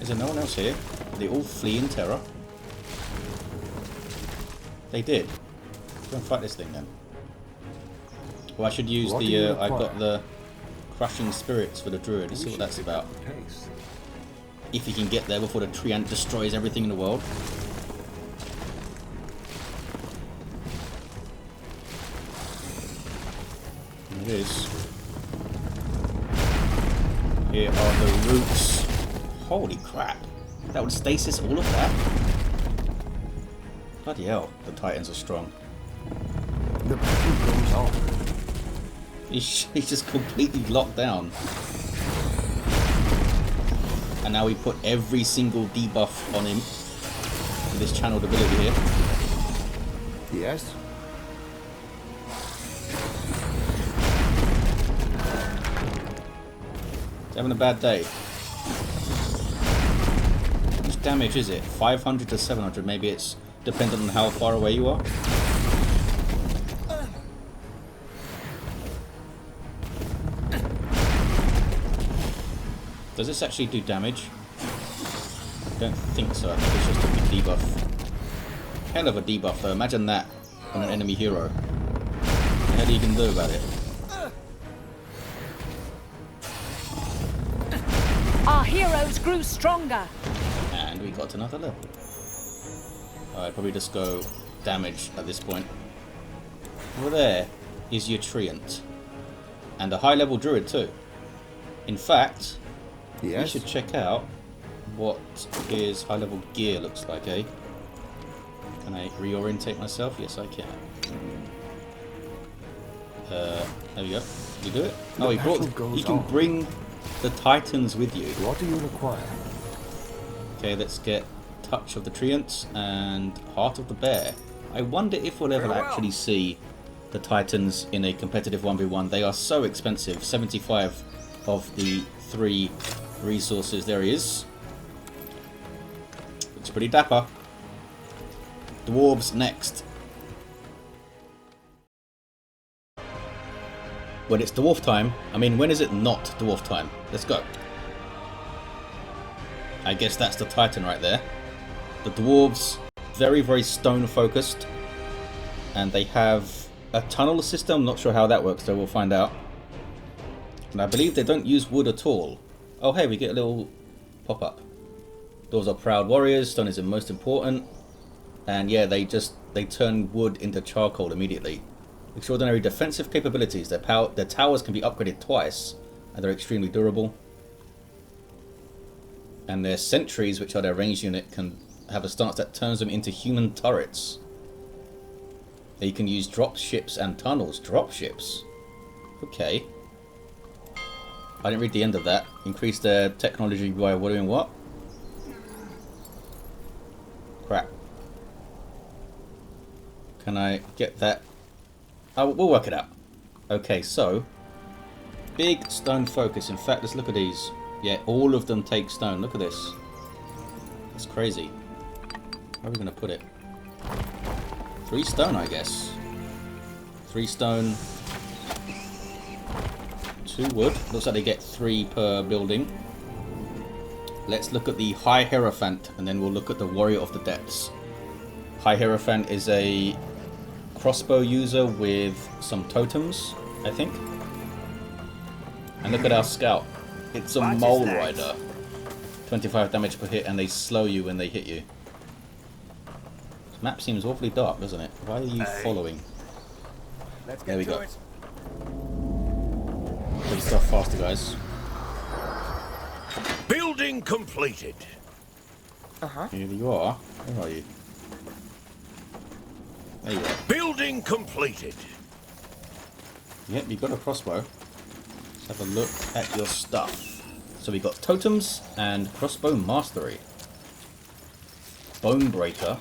Is there no one else here? They all flee in terror. They did. Go and fight this thing then. Well, I should use What do you I've got require? the crushing spirits for the druid. Let's see what that's about. If he can get there before the Treant destroys everything in the world. It is. Here are the roots. Holy crap. That would stasis all of that? Bloody hell, the Titans are strong. The battle goes on. He's just completely locked down. And now we put every single debuff on him. With this channeled ability here. Yes? He's having a bad day. How much damage is it? 500 to 700. Maybe it's dependent on how far away you are. Does this actually do damage? I don't think so. I think it's just a big debuff. Hell of a debuff though. Imagine that on an enemy hero. What the hell are you going to do about it? Our heroes grew stronger. And we got another level. I'd probably just go damage at this point. Over there is your Treant. And a high level druid too. In fact, we Yes? should check out what his high level gear looks like, eh? Can I reorientate myself? Yes, I can. There we go. Did you do it? The Oh, he battle brought. goes He can on. bring the Titans with you. What do you require? Okay, let's get Touch of the Treant and Heart of the Bear. I wonder if we'll ever Farewell. actually see the Titans in a competitive 1v1. They are so expensive. 75 of the 3 resources. There he is. Looks pretty dapper. Dwarves next. When it's dwarf time, I mean, when is it not dwarf time? Let's go. I guess that's the Titan right there. The dwarves, very, very stone focused. And they have a tunnel system. Not sure how that works, so we'll find out. And I believe they don't use wood at all. Oh, hey, we get a little pop-up. Dwarves are proud warriors. Stone is the most important. And yeah, they turn wood into charcoal immediately. Extraordinary defensive capabilities. Their towers can be upgraded twice, and they're extremely durable. And their sentries, which are their ranged unit, can have a stance that turns them into human turrets. They can use drop ships and tunnels. Drop ships. Okay. I didn't read the end of that. Increase their technology by doing what? Crap. Can I get that? Oh, we'll work it out. Okay, so big stone focus. In fact, let's look at these. Yeah, all of them take stone. Look at this. It's crazy. Where are we going to put it? 3 stone, I guess. 3 stone. 2 wood. Looks like they get 3 per building. Let's look at the High Hierophant, and then we'll look at the Warrior of the Depths. High Hierophant is a crossbow user with some totems, I think. And look at our scout. It's a mole rider. 25 damage per hit, and they slow you when they hit you. This map seems awfully dark, doesn't it? Why are you following? There we go. Please stuff faster, guys. Building completed. Here you are. Where are you? There you are. Building completed. Yep, you got a crossbow. Let's have a look at your stuff. So we got totems and crossbow mastery. Bone breaker.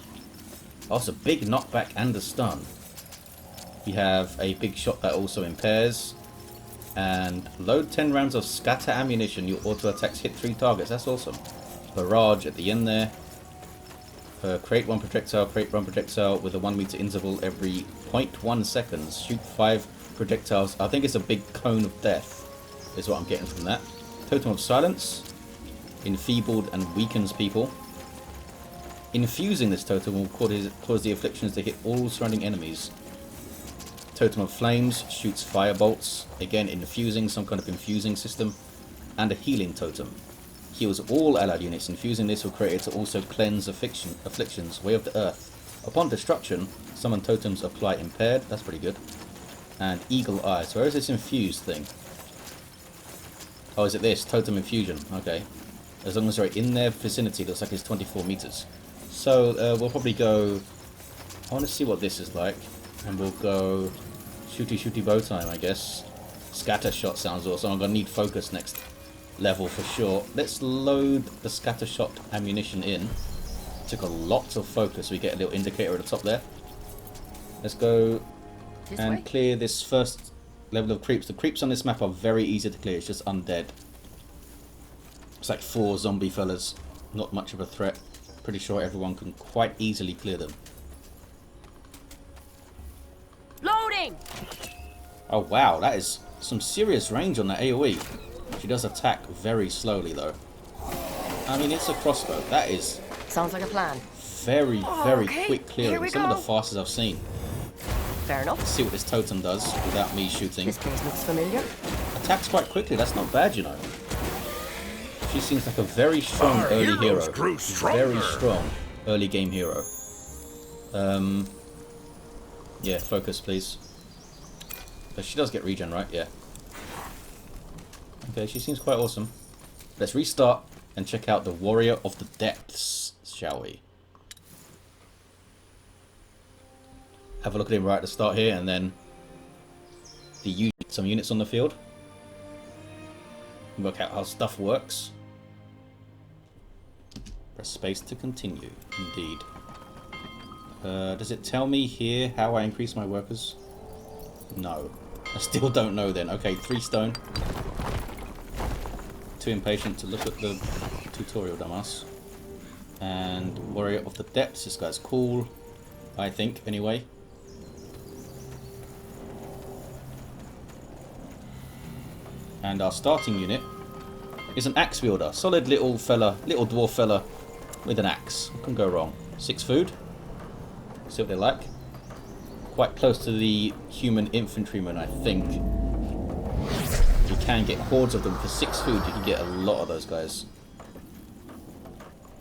Also big knockback and a stun. We have a big shot that also impairs. And load 10 rounds of scatter ammunition. Your auto attacks hit 3 targets. That's awesome. Barrage at the end there. Create 1 projectile with a 1 meter interval every 0.1 seconds. Shoot 5 projectiles. I think it's a big cone of death, is what I'm getting from that. Totem of silence. Enfeebled and weakens people. Infusing this totem will cause the afflictions to hit all surrounding enemies. Totem of flames shoots fire bolts. Again, infusing, some kind of infusing system. And a healing totem. Heals all allied units. Infusing this will create it to also cleanse afflictions. Way of the earth. Upon destruction, summon totems apply impaired. That's pretty good. And eagle eye. So where is this infused thing? Oh, is it this? Totem infusion. Okay. As long as they're in their vicinity, looks like it's 24 meters. So we'll probably go... I want to see what this is like. And we'll go shooty bow time, I guess. Scatter shot sounds awesome. I'm going to need focus next level for sure. Let's load the scatter shot ammunition in. Took a lot of focus. We get a little indicator at the top there. Let's go and clear this first level of creeps. The creeps on this map are very easy to clear. It's just undead. It's like 4 zombie fellas. Not much of a threat. Pretty sure everyone can quite easily clear them. Loading! Oh wow, that is some serious range on that AoE. She does attack very slowly though. I mean, it's a crossbow. That is... Sounds like a plan. Very quick clearing. Some of the fastest I've seen. Fair enough. Let's see what this totem does without me shooting. This place looks familiar. Attacks quite quickly. That's not bad, you know. She seems like a very strong early hero. Very strong early game hero. Yeah, focus please. But she does get regen, right? Yeah. Okay, she seems quite awesome. Let's restart and check out the Warrior of the Depths, shall we? Have a look at him right at the start here, and then some units on the field. Work out how stuff works. Press space to continue. Indeed. Does it tell me here how I increase my workers? No. I still don't know then. Okay, 3 stone. Too impatient to look at the tutorial, dumbass. And Warrior of the Depths. This guy's cool. I think, anyway. And our starting unit is an axe wielder. Solid little fella, little dwarf fella with an axe. What can go wrong? 6 food. See what they're like. Quite close to the human infantryman, I think. You can get hordes of them. For 6 food, you can get a lot of those guys.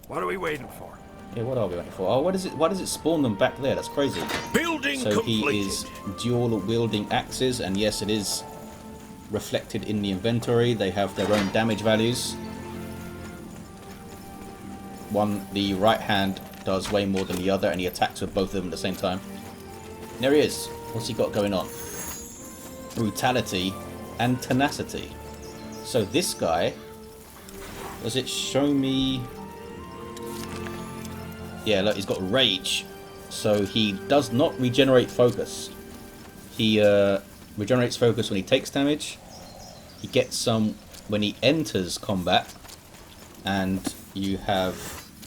What are we waiting for? Yeah, what are we waiting for? Oh, why does it spawn them back there? That's crazy. Building so completed. He is dual wielding axes, and yes, it is reflected in the inventory. They have their own damage values. The right hand does way more than the other, and he attacks with both of them at the same time. And there he is. What's he got going on? Brutality and tenacity. So this guy, does it show me? Yeah, look, he's got rage. So he does not regenerate focus. He regenerates focus when he takes damage. He gets some when he enters combat. And you have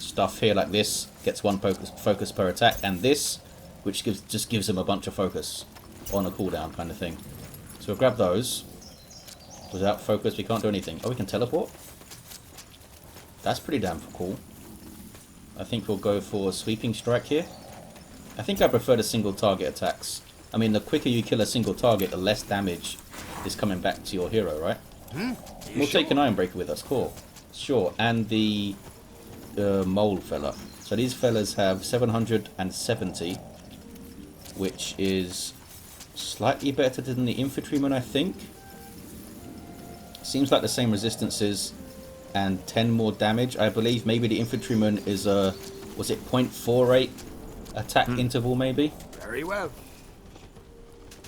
stuff here like this gets 1 focus per attack, and this, which just gives him a bunch of focus on a cooldown kind of thing. So we'll grab those. Without focus, we can't do anything. Oh, we can teleport? That's pretty damn cool. I think we'll go for sweeping strike here. I think I prefer the single target attacks. I mean, the quicker you kill a single target, the less damage is coming back to your hero, right? We'll take an Iron Breaker with us, cool. Sure, and the mole fella. So these fellas have 770, which is slightly better than the infantryman, I think. Seems like the same resistances and 10 more damage. I believe maybe the infantryman is a, was it 0.48 attack interval maybe? Very well.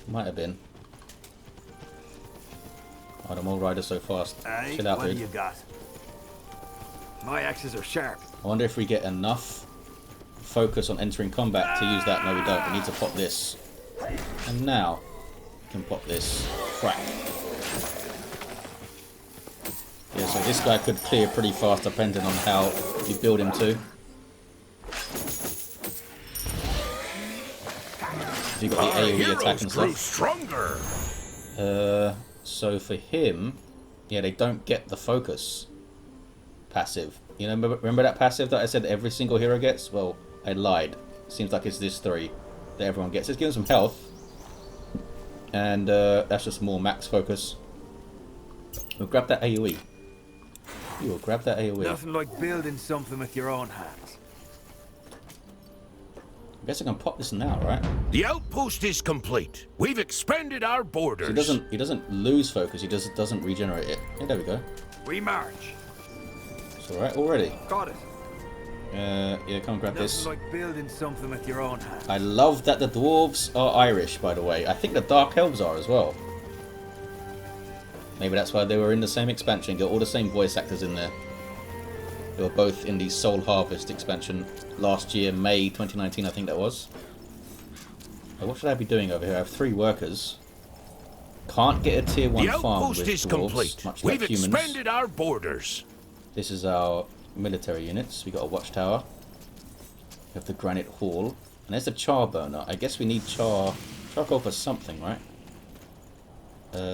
Might have been. Oh, the mole rider's so fast. Aye, Chill out, what dude. do you got? My axes are sharp. I wonder if we get enough focus on entering combat to use that. No, we don't. We need to pop this. And now, we can pop this. Crack. Yeah, so this guy could clear pretty fast depending on how you build him to. You got the AoE attack and stuff. Stronger. So for him, yeah, they don't get the focus passive. You know, remember that passive that I said every single hero gets? Well, I lied. Seems like it's this 3 that everyone gets. Let's give them some health. And that's just more max focus. We'll grab that AoE. You will grab that AoE. Nothing like building something with your own hands. I guess I can pop this now, right? The outpost is complete. We've expanded our borders. So he doesn't lose focus, he just doesn't regenerate it. Yeah, there we go. We march. It's alright already. Got it. Yeah, come and grab this. Nothing like building something with your own hands. I love that the Dwarves are Irish, by the way. I think the Dark Elves are as well. Maybe that's why they were in the same expansion. Got all the same voice actors in there. They were both in the Soul Harvest expansion last year, May 2019, I think that was. What should I be doing over here? I have 3 workers. Can't get a tier 1 farm with is Dwarves, complete. much We've like humans. expanded our borders. This is our military units. We got a watchtower. We have the granite hall. And there's the char burner. I guess we need charcoal for something, right?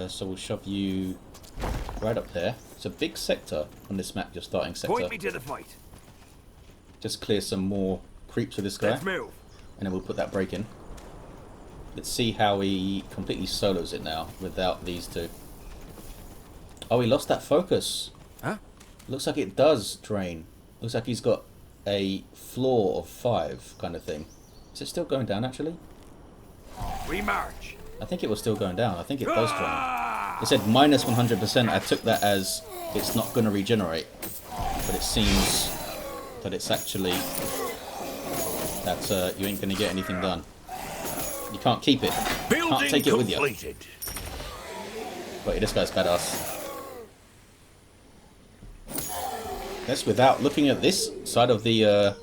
So we'll shove you right up there. It's a big sector on this map, your starting sector. Point me to the fight. Just clear some more creeps with this guy. Let's move. And then we'll put that break in. Let's see how he completely solos it now without these 2. Oh, he lost that focus. Huh? Looks like it does drain. Looks like he's got a floor of 5 kind of thing. Is it still going down actually? We march. I think it was still going down. I think it does drain. It said minus 100%. I took that as it's not going to regenerate. But it seems that it's actually that you ain't going to get anything done. You can't keep it. Building Can't take it with you. completed. Wait, this guy's badass. That's without looking at this side of the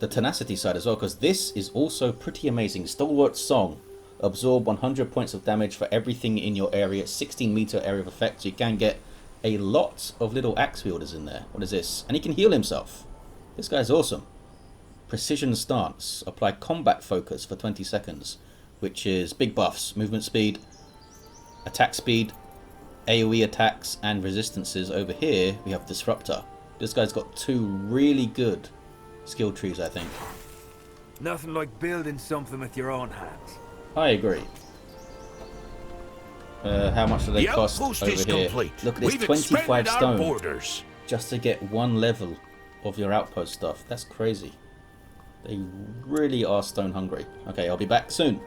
tenacity side as well, because this is also pretty amazing. Stalwart Song. Absorb 100 points of damage for everything in your area. 16-meter area of effect. So you can get a lot of little axe wielders in there. What is this? And he can heal himself. This guy's awesome. Precision Stance. Apply combat focus for 20 seconds. Which is big buffs. Movement speed. Attack speed. AoE attacks and resistances. Over here we have Disruptor. This guy's got 2 really good skill trees, I think. Nothing like building something with your own hands. I agree. How much do they cost outpost over is here? complete. Look at this, We've 25 expanded our stone borders. just to get 1 level of your outpost stuff. That's crazy. They really are stone hungry. Okay, I'll be back soon.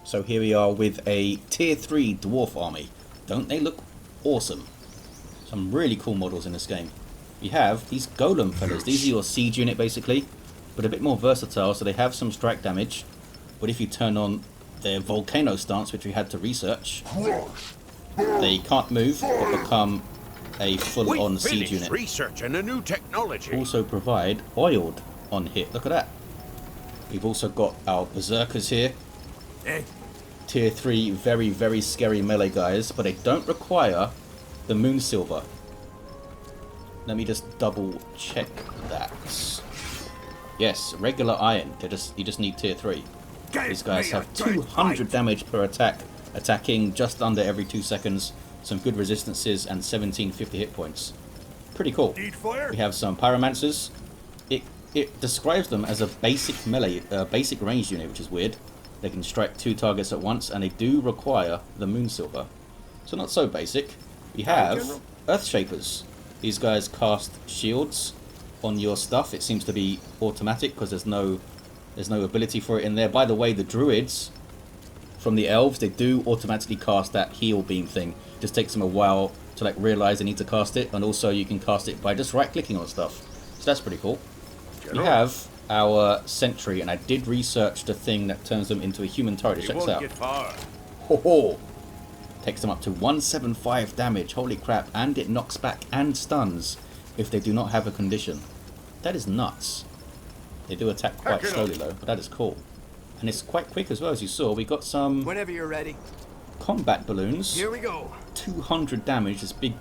So here we are with a tier 3 dwarf army. Don't they look awesome? Some really cool models in this game. You have these golem fellas. These are your siege unit basically, but a bit more versatile, so they have some strike damage. But if you turn on their volcano stance, which we had to research, they can't move but become a full-on siege unit. Research and a new technology. Also provide oiled on hit. Look at that. We've also got our berserkers here. Tier 3, very, very scary melee guys, but they don't require the moon silver. Let me just double check that. Yes, regular iron. You just need tier 3. These guys have 200 damage per attack, attacking just under every 2 seconds. Some good resistances and 1750 hit points. Pretty cool. We have some pyromancers. It describes them as a basic melee, basic ranged unit, which is weird. They can strike 2 targets at once, and they do require the Moonsilver. So not so basic. We have Earthshapers. These guys cast shields on your stuff. It seems to be automatic because there's no ability for it in there. By the way, the druids from the elves, they do automatically cast that heal beam thing. Just takes them a while to like realize they need to cast it, and also you can cast it by just right clicking on stuff. So that's pretty cool. We have our sentry, and I did research the thing that turns them into a human turret. Check this out. Ho ho! Takes them up to 175 damage. Holy crap! And it knocks back and stuns if they do not have a condition. That is nuts. They do attack quite slowly though, but that is cool. And it's quite quick as well, as you saw. We got some Whenever you're ready. combat balloons. Here we go. 200 damage. This big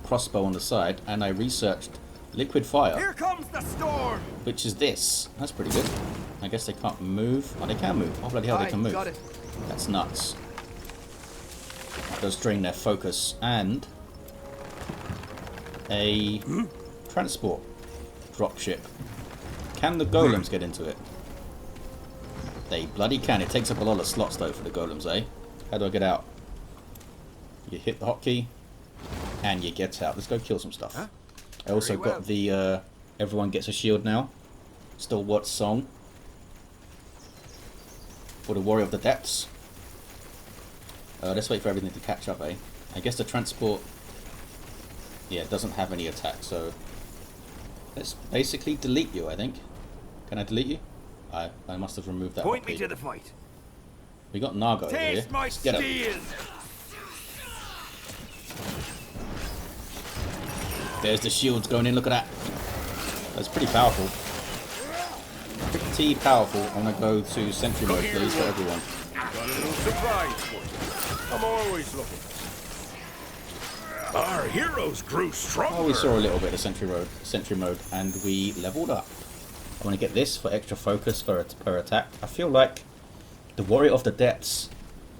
crossbow on the side, and I researched liquid fire. Here comes the storm. Which is this. That's pretty good. I guess they can't move. Oh, they can move. Oh, bloody hell, they can move. Got it. That's nuts. That does drain their focus. And a transport dropship. Can the golems get into it? They bloody can. It takes up a lot of slots though for the golems, eh? How do I get out? You hit the hotkey and you get out. Let's go kill some stuff. Huh? I also got the everyone gets a shield now. Stalwart song for the Warrior of the Depths. Let's wait for everything to catch up, eh? I guess the transport, yeah, doesn't have any attack, so let's basically delete you, I think. Can I delete you? I must have removed that. Point me to the fight. We got Naga over here. Taste my Let's get him. steel. There's the shields going in, look at that. That's pretty powerful. Pretty powerful. I'm going to go to sentry mode, please, for everyone. Got a little surprise for you. I'm always looking. Our heroes grew stronger. Oh, we saw a little bit of sentry mode, and we leveled up. I want to get this for extra focus per attack. I feel like the Warrior of the Depths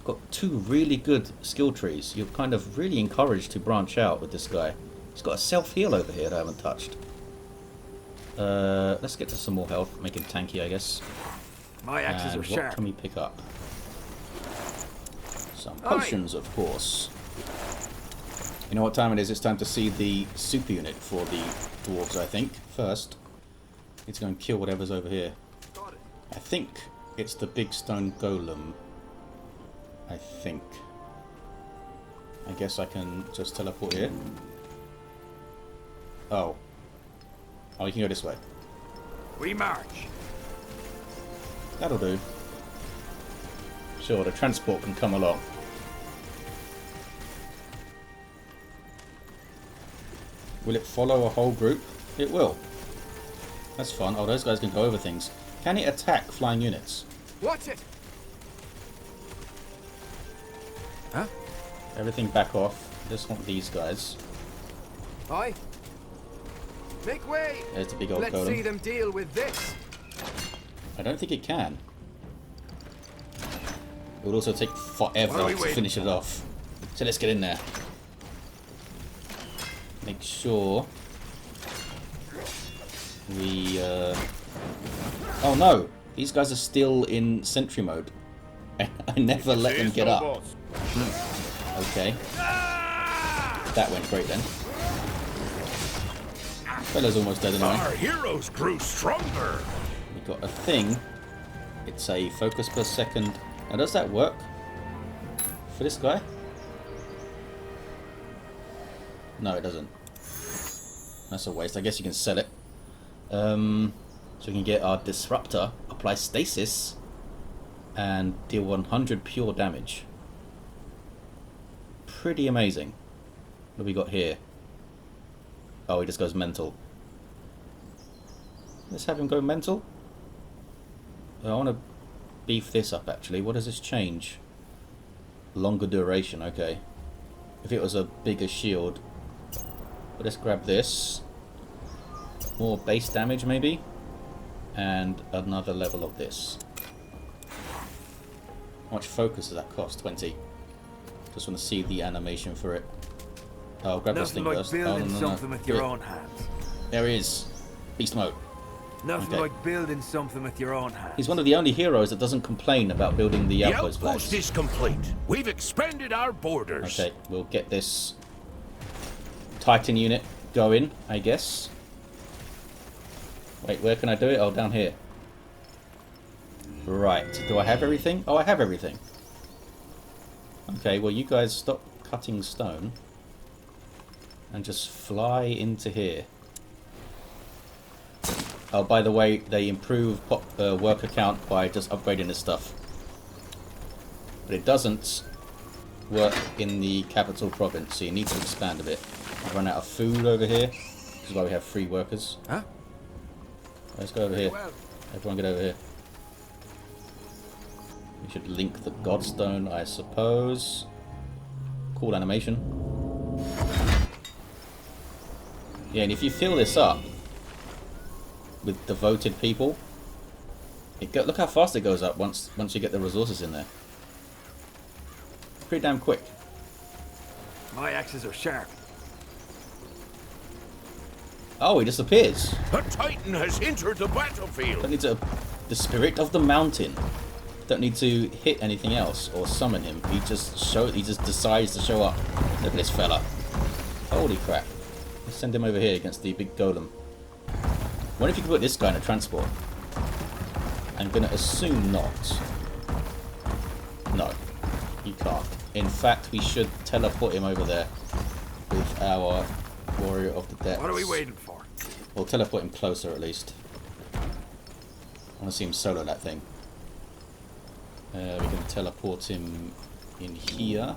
got 2 really good skill trees. You're kind of really encouraged to branch out with this guy. He's got a self-heal over here that I haven't touched. Let's get to some more health. Make him tanky, I guess. My axes And are sharp. what can we pick up? Some potions, of course. You know what time it is? It's time to see the super unit for the dwarves, I think. First, it's going to kill whatever's over here. I think it's the big stone golem. I think. I guess I can just teleport here. Oh. Oh, you can go this way. We march. That'll do. Sure, the transport can come along. Will it follow a whole group? It will. That's fun. Oh, those guys can go over things. Can it attack flying units? Watch it. Huh? Everything back off. Just want these guys. Aye. Make way. There's the big old Let's see golem. them deal with this. I don't think it can. It would also take What are forever we to waiting finish it off. So let's get in there. Make sure we... Oh no! These guys are still in sentry mode. I never let them get up. Okay. That went great then. Fella's almost dead anyway. Our heroes grew stronger. We got a thing. It's a focus per second. Now does that work for this guy? No, it doesn't. That's a waste. I guess you can sell it. So we can get our disruptor, apply stasis, and deal 100 pure damage. Pretty amazing. What do we got here? Oh, he just goes mental. Let's have him go mental. I want to beef this up actually. What does this change? Longer duration, okay. If it was a bigger shield. But let's grab this. More base damage, maybe? And another level of this. How much focus does that cost? 20. Just want to see the animation for it. I'll grab this Nothing thing like first. building no. something with your own hands. There he is. Beast mode. Nothing Okay. like building something with your own hands. He's one of the only heroes that doesn't complain about building the The outpost outpost flags. is complete. We've expanded our borders. Okay, we'll get this Titan unit going, I guess. Wait, where can I do it? Oh, down here. Right. Do I have everything? Oh, I have everything. Okay, well, you guys stop cutting stone and just fly into here. Oh, by the way, they improve worker count by just upgrading this stuff. But it doesn't work in the capital province, so you need to expand a bit. I've run out of food over here. This is why we have 3 workers. Huh? Let's go over here. Everyone get over here. We should link the Godstone, I suppose. Cool animation. Yeah, and if you fill this up with devoted people, look how fast it goes up once you get the resources in there. Pretty damn quick. My axes are sharp. Oh, he disappears. A Titan has entered the battlefield. Don't need to. The spirit of the mountain. Don't need to hit anything else or summon him. He just decides to show up. Look at this fella. Holy crap. Let's send him over here against the big golem. What if you could put this guy in a transport? I'm gonna assume not. No, you can't. In fact, we should teleport him over there with our warrior of the depths. What are we waiting for? We'll teleport him closer at least. I want to see him solo that thing. We can teleport him in here.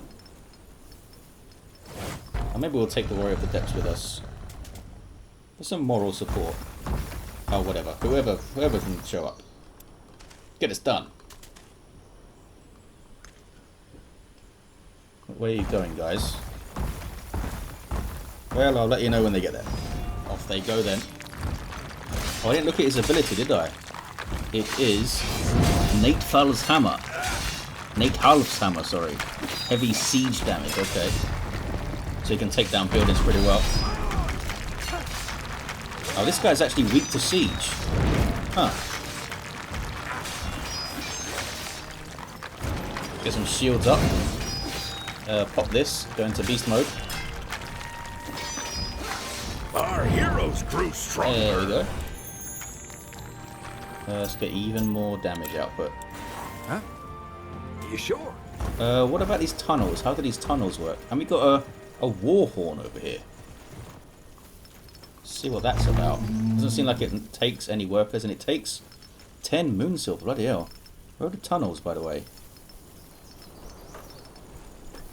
Or maybe we'll take the warrior of the depths with us. For some moral support. Oh, whatever. Whoever can show up. Get this done. Where are you going, guys? Well, I'll let you know when they get there. Off they go then. Oh, I didn't look at his ability, did I? It is Nate Hal's hammer. Nate Hal's hammer, sorry. Heavy siege damage, okay. So you can take down buildings pretty well. Oh, this guy's actually weak to siege. Huh. Get some shields up. Pop this. Go into beast mode. Our heroes grew stronger. There we go. Let's get even more damage output. Huh? Are you sure? What about these tunnels? How do these tunnels work? And we got a war horn over here. See what that's about. Doesn't seem like it takes any workers, and it takes 10 moon silver. Bloody hell. Where are the tunnels, by the way?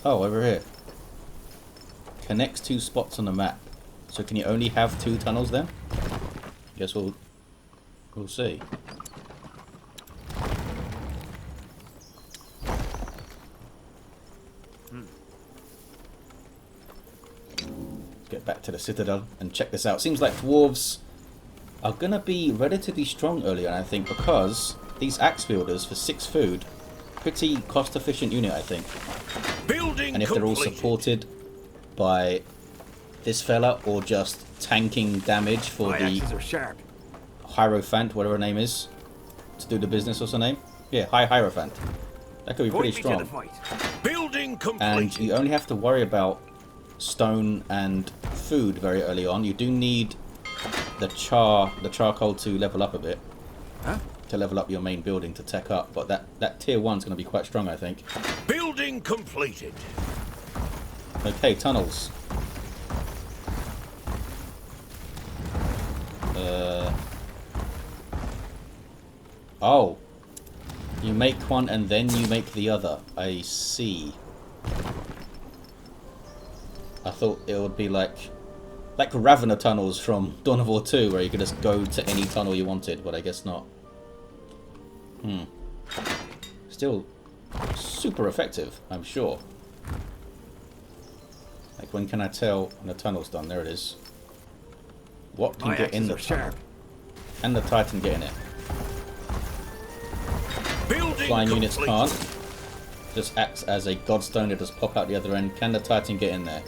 Oh, over here. Connects 2 spots on the map. So can you only have 2 tunnels then? Guess we'll see. Get back to the citadel and check this out. Seems like dwarves are gonna be relatively strong early on, I think, because these axe wielders for 6 food, pretty cost efficient unit, I think. Building And if they're all completed. supported by this fella or just tanking damage for My the axes are sharp. Hierophant, whatever her name is, to do the business, what's her name? Yeah, Hierophant. That could be pretty Point me to strong. the fight. Building And completed. you only have to worry about stone and food very early on. You do need the charcoal to level up a bit. Huh? To level up your main building to tech up, but that tier 1's going to be quite strong, I think. Building completed. Okay, tunnels. Oh. You make one and then you make the other. I see. I thought it would be like Ravener tunnels from Dawn of War 2, where you could just go to any tunnel you wanted, but I guess not. Still super effective, I'm sure. Like, when can I tell when a tunnel's done? There it is. What can My get in axes the are tunnel? sharp. Can the Titan get in it? Building Flying units complete. can't. Just acts as a godstone to just pop out the other end. Can the Titan get in there?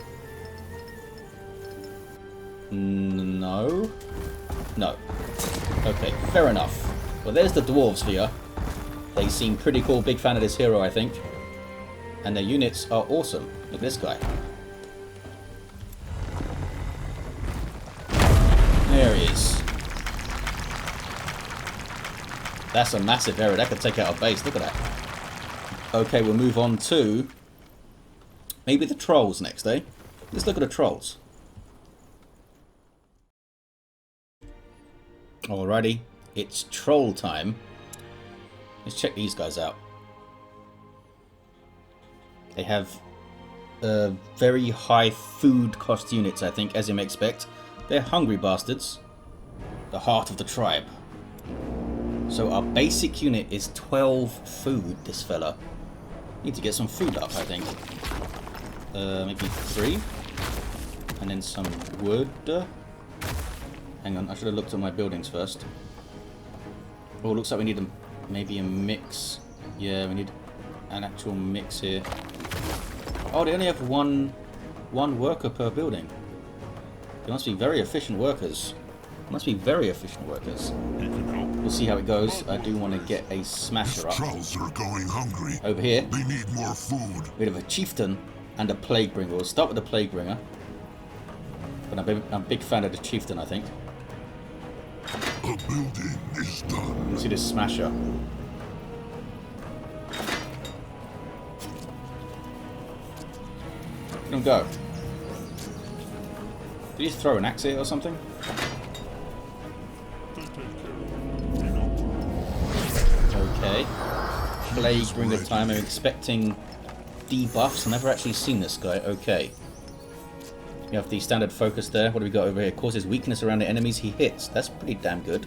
No. No. Okay, fair enough. Well, there's the Dwarves for you. They seem pretty cool. Big fan of this hero, I think. And their units are awesome. Look at this guy. There he is. That's a massive area. That could take out a base. Look at that. Okay, we'll move on to maybe the trolls next, eh? Let's look at the trolls. Alrighty, it's troll time. Let's check these guys out. They have very high food cost units, I think, as you may expect. They're hungry bastards. The heart of the tribe. So our basic unit is 12 food, this fella. Need to get some food up, I think. Maybe 3. And then some wood. Hang on, I should have looked at my buildings first. Oh, looks like we need maybe a mix. Yeah, we need an actual mix here. Oh, they only have one worker per building. They must be very efficient workers. Must be very efficient workers. We'll see how it goes. I do want to get a smasher up. Trolls are going hungry. Over here, They need more food. we have a chieftain and a plague bringer. We'll start with the plague bringer. But I'm a big fan of the chieftain, I think. A building is done. Let's see this smasher. Let him go. Did he throw an axe here or something? Okay. Plague bringer time. I'm expecting debuffs. I've never actually seen this guy. Okay. You have the standard focus there. What do we got over here? Causes weakness around the enemies he hits. That's pretty damn good.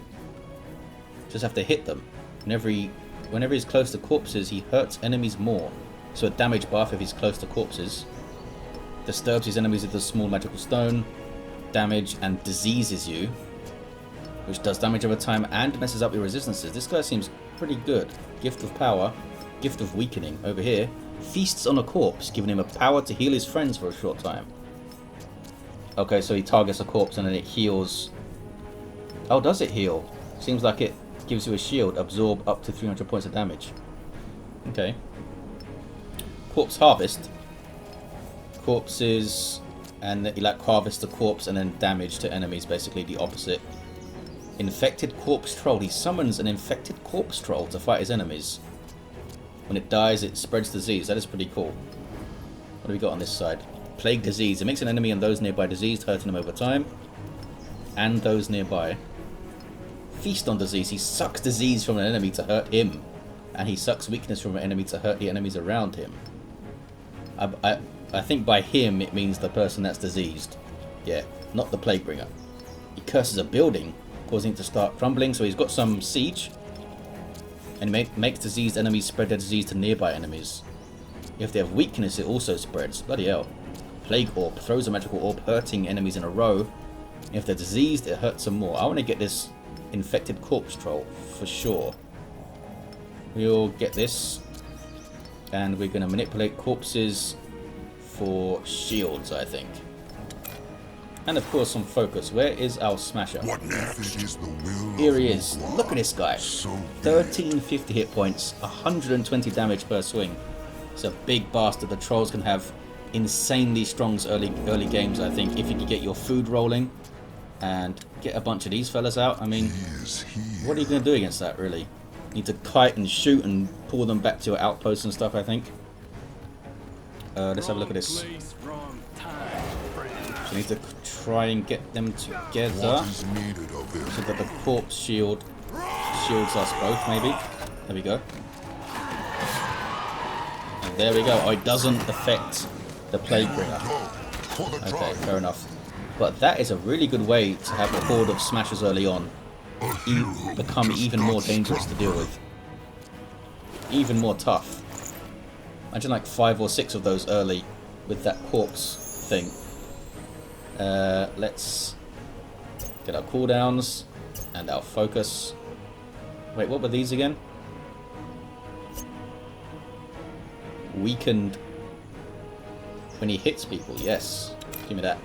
Just have to hit them. Whenever he's close to corpses, he hurts enemies more. So a damage buff if he's close to corpses. Disturbs his enemies with a small magical stone. Damage and diseases you. Which does damage over time and messes up your resistances. This guy seems pretty good. Gift of power. Gift of weakening. Over here. Feasts on a corpse, giving him a power to heal his friends for a short time. Okay, so he targets a corpse and then it heals. Oh, does it heal? Seems like it gives you a shield. Absorb up to 300 points of damage. Okay. Corpse harvest. Corpses, and you like harvest a corpse and then damage to enemies, basically the opposite. Infected corpse troll. He summons an infected corpse troll to fight his enemies. When it dies, it spreads disease. That is pretty cool. What do we got on this side? Plague disease. It makes an enemy and those nearby diseased, hurting them over time. And those nearby. Feast on disease. He sucks disease from an enemy to hurt him. And he sucks weakness from an enemy to hurt the enemies around him. I think by him it means the person that's diseased. Yeah, not the plague bringer. He curses a building, causing it to start crumbling, so he's got some siege. And makes diseased enemies spread their disease to nearby enemies. If they have weakness, it also spreads. Bloody hell. Plague orb. Throws a magical orb, hurting enemies in a row. If they're diseased, it hurts them more. I want to get this infected corpse troll, for sure. We'll get this. And we're going to manipulate corpses for shields, I think. And of course some focus. Where is our smasher? What next? Is the will Here he of is. Mugwai. Look at this guy. So 1350 hit points, 120 damage per swing. It's a big bastard. The trolls can have insanely strong early games, I think, if you can get your food rolling and get a bunch of these fellas out. I mean, what are you going to do against that, really? You need to kite and shoot and pull them back to your outposts and stuff, I think. Let's have a look at this. So we need to try and get them together What is needed of him? so that the corpse shield shields us both, maybe. There we go. And there we go. Oh, it doesn't affect the plague bringer. For the Okay, tribe. fair enough. But that is a really good way to have a horde of smashers early on become even more dangerous to deal with. Even more tough. Imagine like 5 or 6 of those early with that corpse thing. Let's Get our cooldowns and our focus. Wait, what were these again? Weakened when he hits people. Yes. Give me that.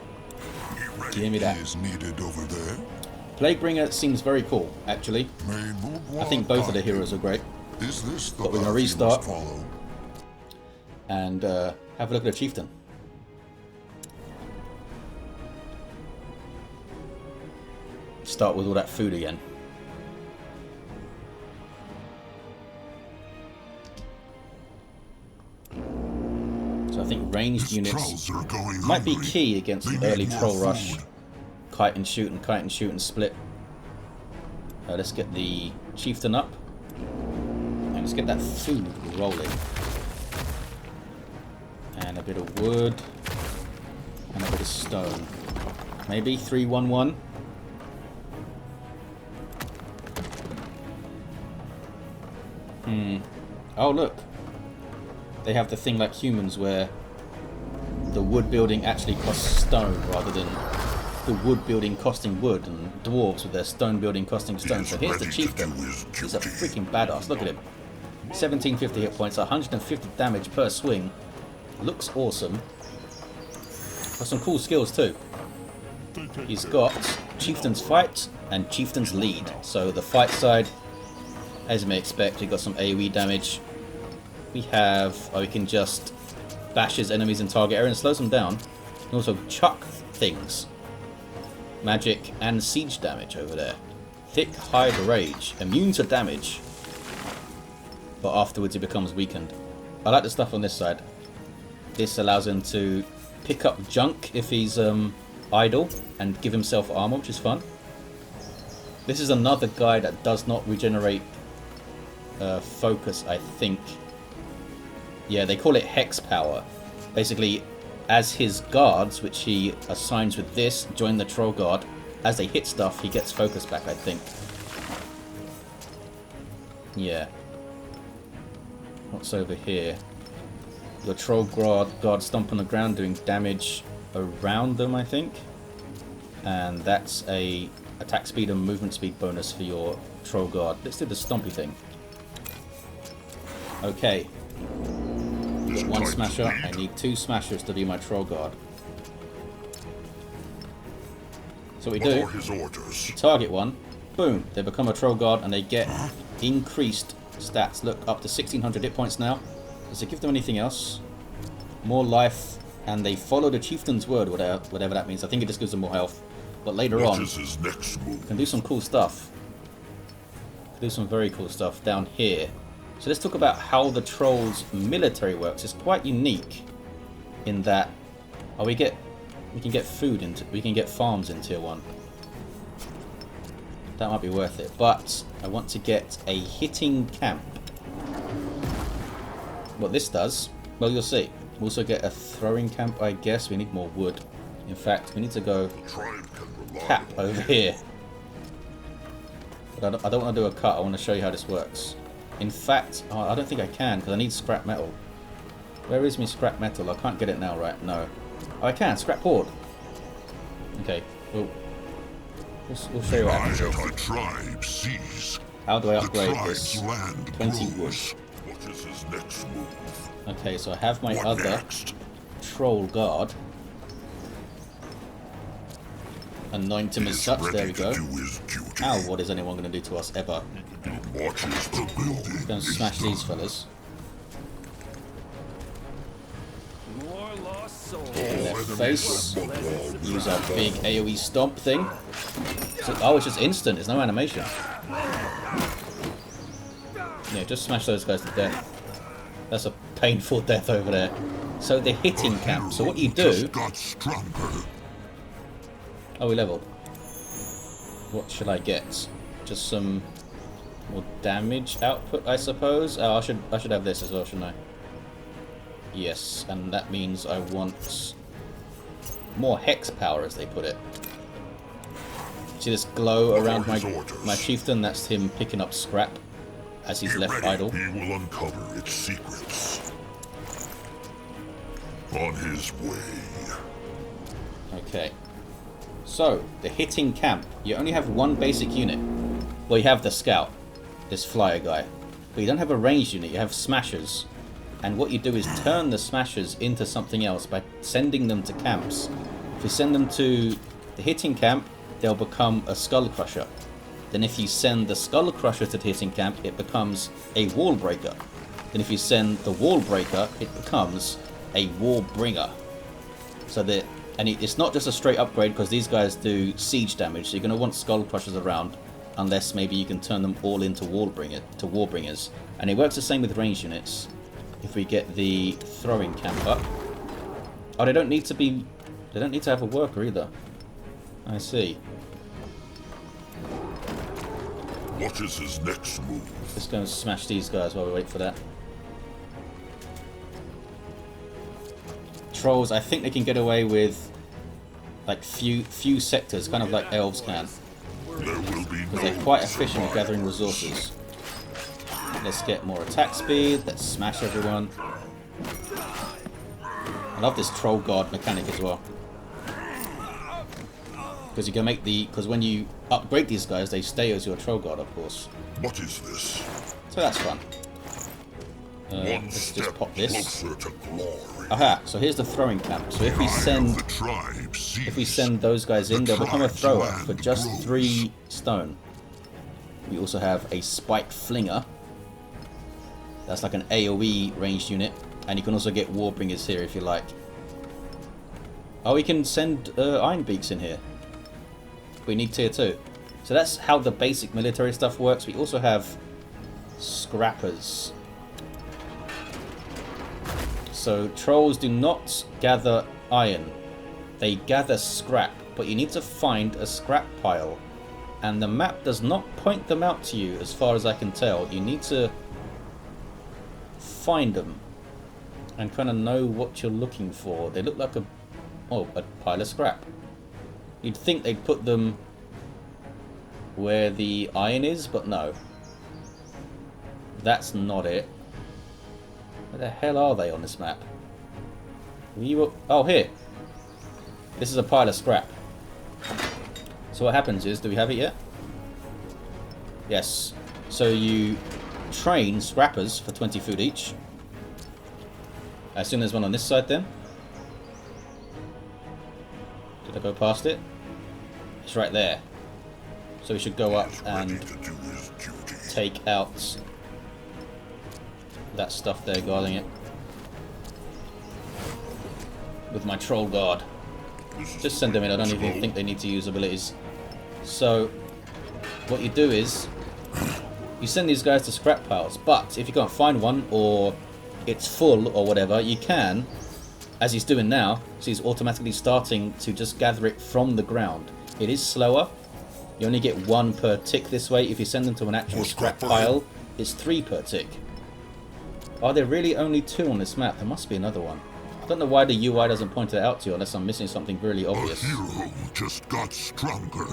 Give me that. Is needed over there. Plaguebringer seems very cool, actually. I think both of the heroes are great. Is this the But we're going to restart and have a look at the chieftain. Start with all that food again. So I think ranged units might be key against the early troll rush. Kite and shoot and split. Let's get the chieftain up. And let's get that food rolling. And a bit of wood. And a bit of stone. Maybe 3-1-1. Oh look. They have the thing like humans where the wood building actually costs stone rather than the wood building costing wood, and dwarves with their stone building costing stone. So here's the chieftain. He's a freaking badass. Look at him. 1750 hit points, 150 damage per swing. Looks awesome. Got some cool skills too. He's got Chieftain's Fight and Chieftain's Lead. So the fight side, as you may expect, we've got some AoE damage. We have, we can just bash his enemies in target area and slows them down. And also chuck things. Magic and siege damage over there. Thick Hide Rage. Immune to damage. But afterwards he becomes weakened. I like the stuff on this side. This allows him to pick up junk if he's idle and give himself armor, which is fun. This is another guy that does not regenerate focus, I think. Yeah, they call it Hex Power. Basically, as his guards, which he assigns with this, join the Troll Guard, as they hit stuff, he gets focus back, I think. Yeah. What's over here? Your Troll Guard stomp on the ground, doing damage around them, I think. And that's a attack speed and movement speed bonus for your Troll Guard. Let's do the stompy thing. Okay. Got one smasher. I need 2 smashers to be my Troll Guard. So what we do, target one, boom, they become a Troll Guard and they get increased stats. Look, up to 1600 hit points now. Does it give them anything else? More life, and they follow the Chieftain's word, whatever that means. I think it just gives them more health. But later on, can do some cool stuff. Can do some very cool stuff down here. So let's talk about how the Troll's military works. It's quite unique in that we can get food into, we can get farms in tier 1. That might be worth it. But I want to get a hitting camp. What this does, well, you'll see. We also get a throwing camp, I guess. We need more wood. In fact, we need to go cap over here. But I don't want to do a cut. I want to show you how this works. In fact, I don't think I can because I need scrap metal. Where is my scrap metal? I can't get it now, right? No. Oh, I can. Scrap hoard. Okay. We'll show you what happens here. How do I upgrade this? 20 wood. Okay, so I have my other Troll Guard. Anoint him as such. There we go. Ow, what is anyone going to do to us ever? Going to smash these fellas. In their face. Use our big AoE stomp thing. So, oh, it's just instant. There's no animation. Yeah, just smash those guys to death. That's a painful death over there. So the hitting camp. So what you do... Oh, we leveled. What should I get? Just some more damage output, I suppose. Oh, I should have this as well, shouldn't I? Yes, and that means I want more hex power, as they put it. See this glow around my chieftain? That's him picking up scrap as he's left idle. He will uncover its secrets. On his way. Okay. So, the hitting camp. You only have one basic unit. Well, you have the scout, this flyer guy. But you don't have a ranged unit, you have smashers. And what you do is turn the smashers into something else by sending them to camps. If you send them to the hitting camp, they'll become a skull crusher. Then if you send the skull crusher to the hitting camp, it becomes a wall breaker. Then if you send the wall breaker, it becomes a war bringer. So that, and it's not just a straight upgrade because these guys do siege damage, so you're going to want skull crushers around, unless maybe you can turn them all into war bringers. And it works the same with ranged units. If we get the throwing camp up. Oh, they don't need to have a worker either. I see. What is his next move? Let's go and smash these guys while we wait for that. Trolls, I think they can get away with like few sectors, kind of like elves can. Because they're quite efficient at gathering resources. Let's get more attack speed, let's smash everyone. I love this troll guard mechanic as well. Because you can make because when you upgrade these guys, they stay as your troll guard, of course. What is this? So that's fun. Let's just pop this. Closer to glory. Aha! So here's the throwing camp. So if we send those guys in, they'll become a thrower for just 3 stone. We also have a spike flinger. That's like an AoE ranged unit, and you can also get warbringers here if you like. Oh, we can send iron beaks in here. We need tier 2. So that's how the basic military stuff works. We also have scrappers. So trolls do not gather iron. They gather scrap, but you need to find a scrap pile. And the map does not point them out to you as far as I can tell. You need to find them and kind of know what you're looking for. They look like a pile of scrap. You'd think they'd put them where the iron is, but no. That's not it. Where the hell are they on this map? Oh, here. This is a pile of scrap. So what happens is, do we have it yet? Yes. So you train scrappers for 20 food each. I assume there's one on this side then. Did I go past it? It's right there. So we should go up and take out that stuff there guarding it. With my troll guard. Just send them in, I don't even think they need to use abilities. So, what you do is, you send these guys to scrap piles, but if you can't find one, or it's full, or whatever, you can, as he's doing now, so he's automatically starting to just gather it from the ground. It is slower. You only get 1 per tick this way. If you send them to an actual scrap pile, it's 3 per tick. Are there really only 2 on this map? There must be another one. I don't know why the UI doesn't point it out to you unless I'm missing something really obvious. A hero just got stronger.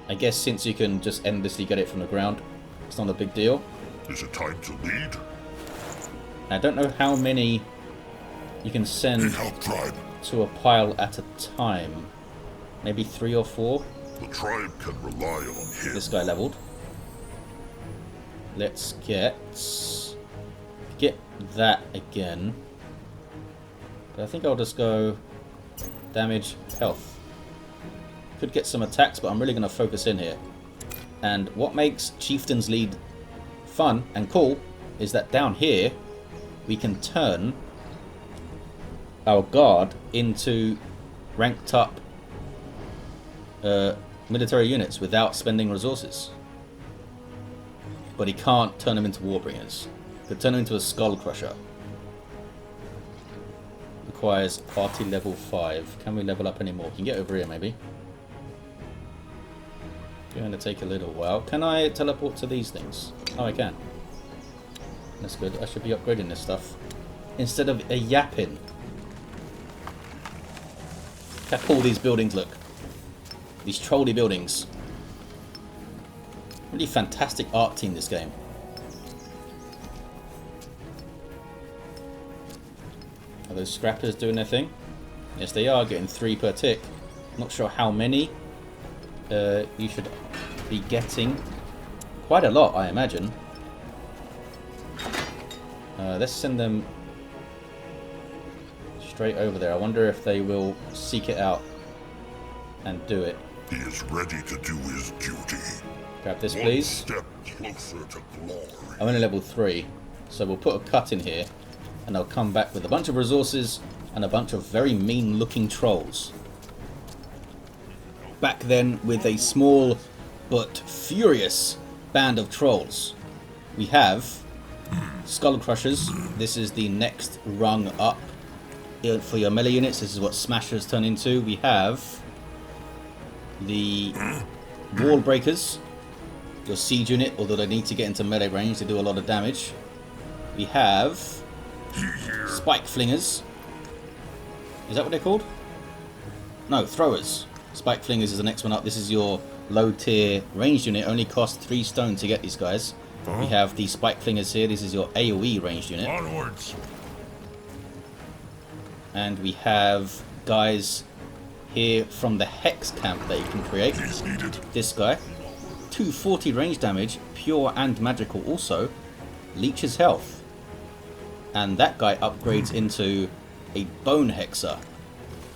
I guess since you can just endlessly get it from the ground, it's not a big deal. Is it time to lead? I don't know how many you can send to a pile at a time. Maybe 3 or 4. The tribe can rely on him. This guy leveled. Let's get that again. But I think I'll just go damage, health. Could get some attacks, but I'm really going to focus in here. And what makes Chieftain's Lead fun and cool is that down here we can turn our guard into ranked up military units without spending resources. But he can't turn them into warbringers. He could turn them into a skull crusher. Requires party level 5. Can we level up any more? Can you get over here maybe? Going to take a little while. Can I teleport to these things? Oh, I can. That's good. I should be upgrading this stuff. Instead of a yapping. Look how cool these buildings look. These trolly buildings. Really fantastic art team, this game. Are those scrappers doing their thing? Yes, they are, getting 3 per tick. Not sure how many, you should be getting quite a lot, I imagine. Let's send them straight over there. I wonder if they will seek it out and do it. He is ready to do his duty. Grab this, please. One step closer to glory. I'm only level 3, so we'll put a cut in here, and I'll come back with a bunch of resources and a bunch of very mean-looking trolls. Back then, with a small but furious band of trolls, we have Skull Crushers. This is the next rung up for your melee units. This is what Smashers turn into. We have the Wall Breakers, your siege unit, although they need to get into melee range to do a lot of damage. We have Spike Flingers. Is that what they're called? No, Throwers. Spike Flingers is the next one up. This is your low tier ranged unit. Only costs 3 stone to get these guys. We have the Spike Flingers here. This is your AoE ranged unit. Onwards. And we have guys here from the Hex camp that you can create. This guy. 240 range damage, pure and magical also. Leeches health. And that guy upgrades into a Bone Hexer.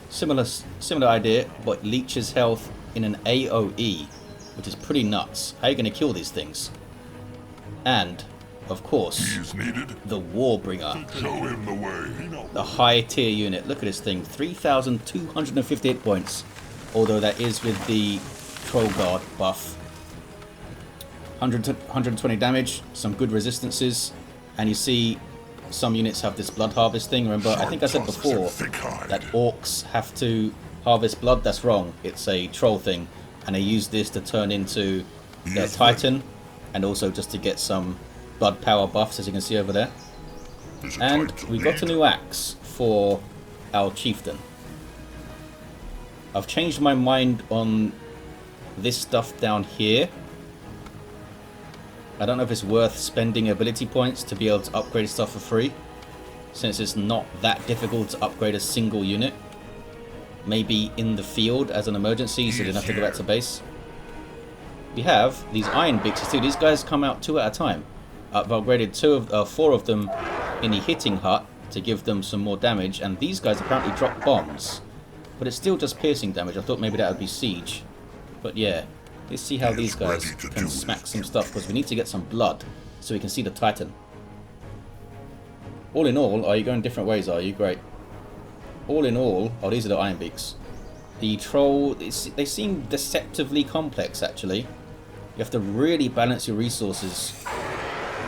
Similar idea, but leeches health in an AoE, which is pretty nuts. How are you going to kill these things? And, of course, the Warbringer. Show him the way. The high tier unit. Look at this thing. 3,258 points. Although that is with the Troll Guard buff. 120 damage, some good resistances. And you see some units have this blood harvest thing. Remember, I think I said before that orcs have to harvest blood. That's wrong. It's a troll thing. And they use this to turn into their Titan. And also just to get some blood power buffs, as you can see over there. And we got a new axe for our chieftain. I've changed my mind on this stuff down here. I don't know if it's worth spending ability points to be able to upgrade stuff for free, since it's not that difficult to upgrade a single unit. Maybe in the field as an emergency, so you don't have to go back to base. We have these Iron Beaks too. These guys come out 2 at a time. I've upgraded 4 of them in the hitting hut to give them some more damage, and these guys apparently drop bombs. But it's still just piercing damage. I thought maybe that would be siege. But yeah, let's see how these guys can smack some stuff, because we need to get some blood so we can see the Titan. All in all, are you going different ways, are you? Great. All in all, oh, these are the Iron Beaks. The troll, they seem deceptively complex, actually. You have to really balance your resources.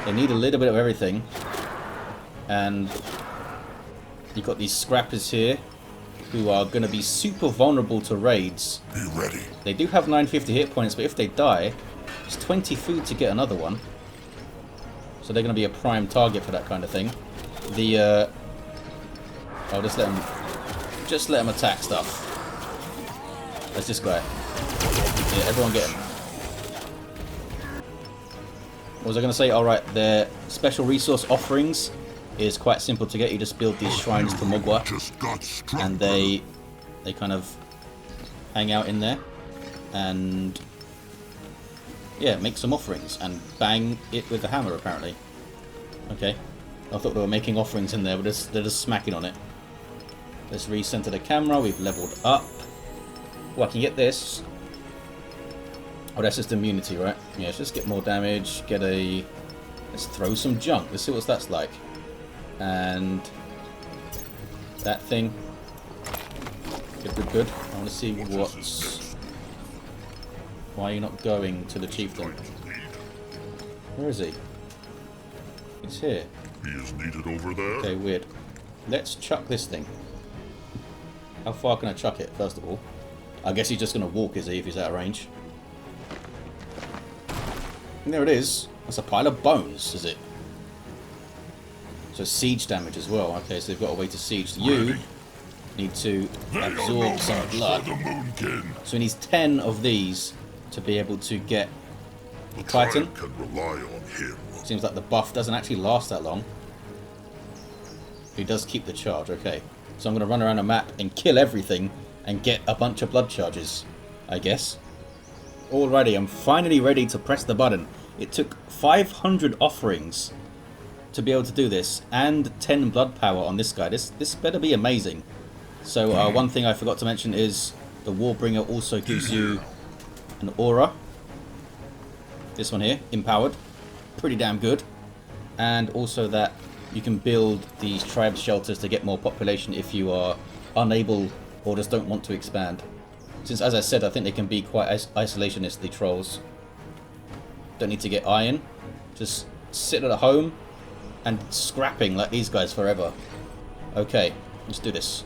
They need a little bit of everything. And you've got these scrappers here, who are going to be super vulnerable to raids. Be ready. They do have 950 hit points, but if they die, it's 20 food to get another one. So they're going to be a prime target for that kind of thing. I'll just let them attack stuff. That's this guy. Yeah, everyone get him. What was I going to say? Alright, their special resource offerings is quite simple to get. You just build these shrines to Mogwa, and they kind of hang out in there, and yeah, make some offerings and bang it with the hammer, apparently. Okay, I thought they were making offerings in there, but they're just smacking on it. Let's recenter the camera. We've leveled up. Oh, I can get this. Oh, that's just immunity, right? Yeah, let's just get more damage. Let's throw some junk. Let's see what that's like. And that thing. Good. I want to see what's... Why are you not going to the chieftain? Where is he? He's here. He is needed over there. Okay, weird. Let's chuck this thing. How far can I chuck it, first of all? I guess he's just going to walk, is he, if he's out of range? And there it is. That's a pile of bones, is it? So siege damage as well. Okay, so they've got a way to siege. You need to absorb some blood. So he needs 10 of these to be able to get the Titan. Can rely on him. Seems like the buff doesn't actually last that long. He does keep the charge, okay. So I'm going to run around a map and kill everything and get a bunch of blood charges, I guess. Alrighty, I'm finally ready to press the button. It took 500 offerings to be able to do this, and 10 blood power on this guy. This better be amazing. So one thing I forgot to mention is the Warbringer also gives you an aura. This one here, empowered. Pretty damn good. And also that you can build these tribe shelters to get more population if you are unable or just don't want to expand. Since, as I said, I think they can be quite isolationist, the trolls. Don't need to get iron. Just sit at home and scrapping like these guys forever. Okay, let's do this.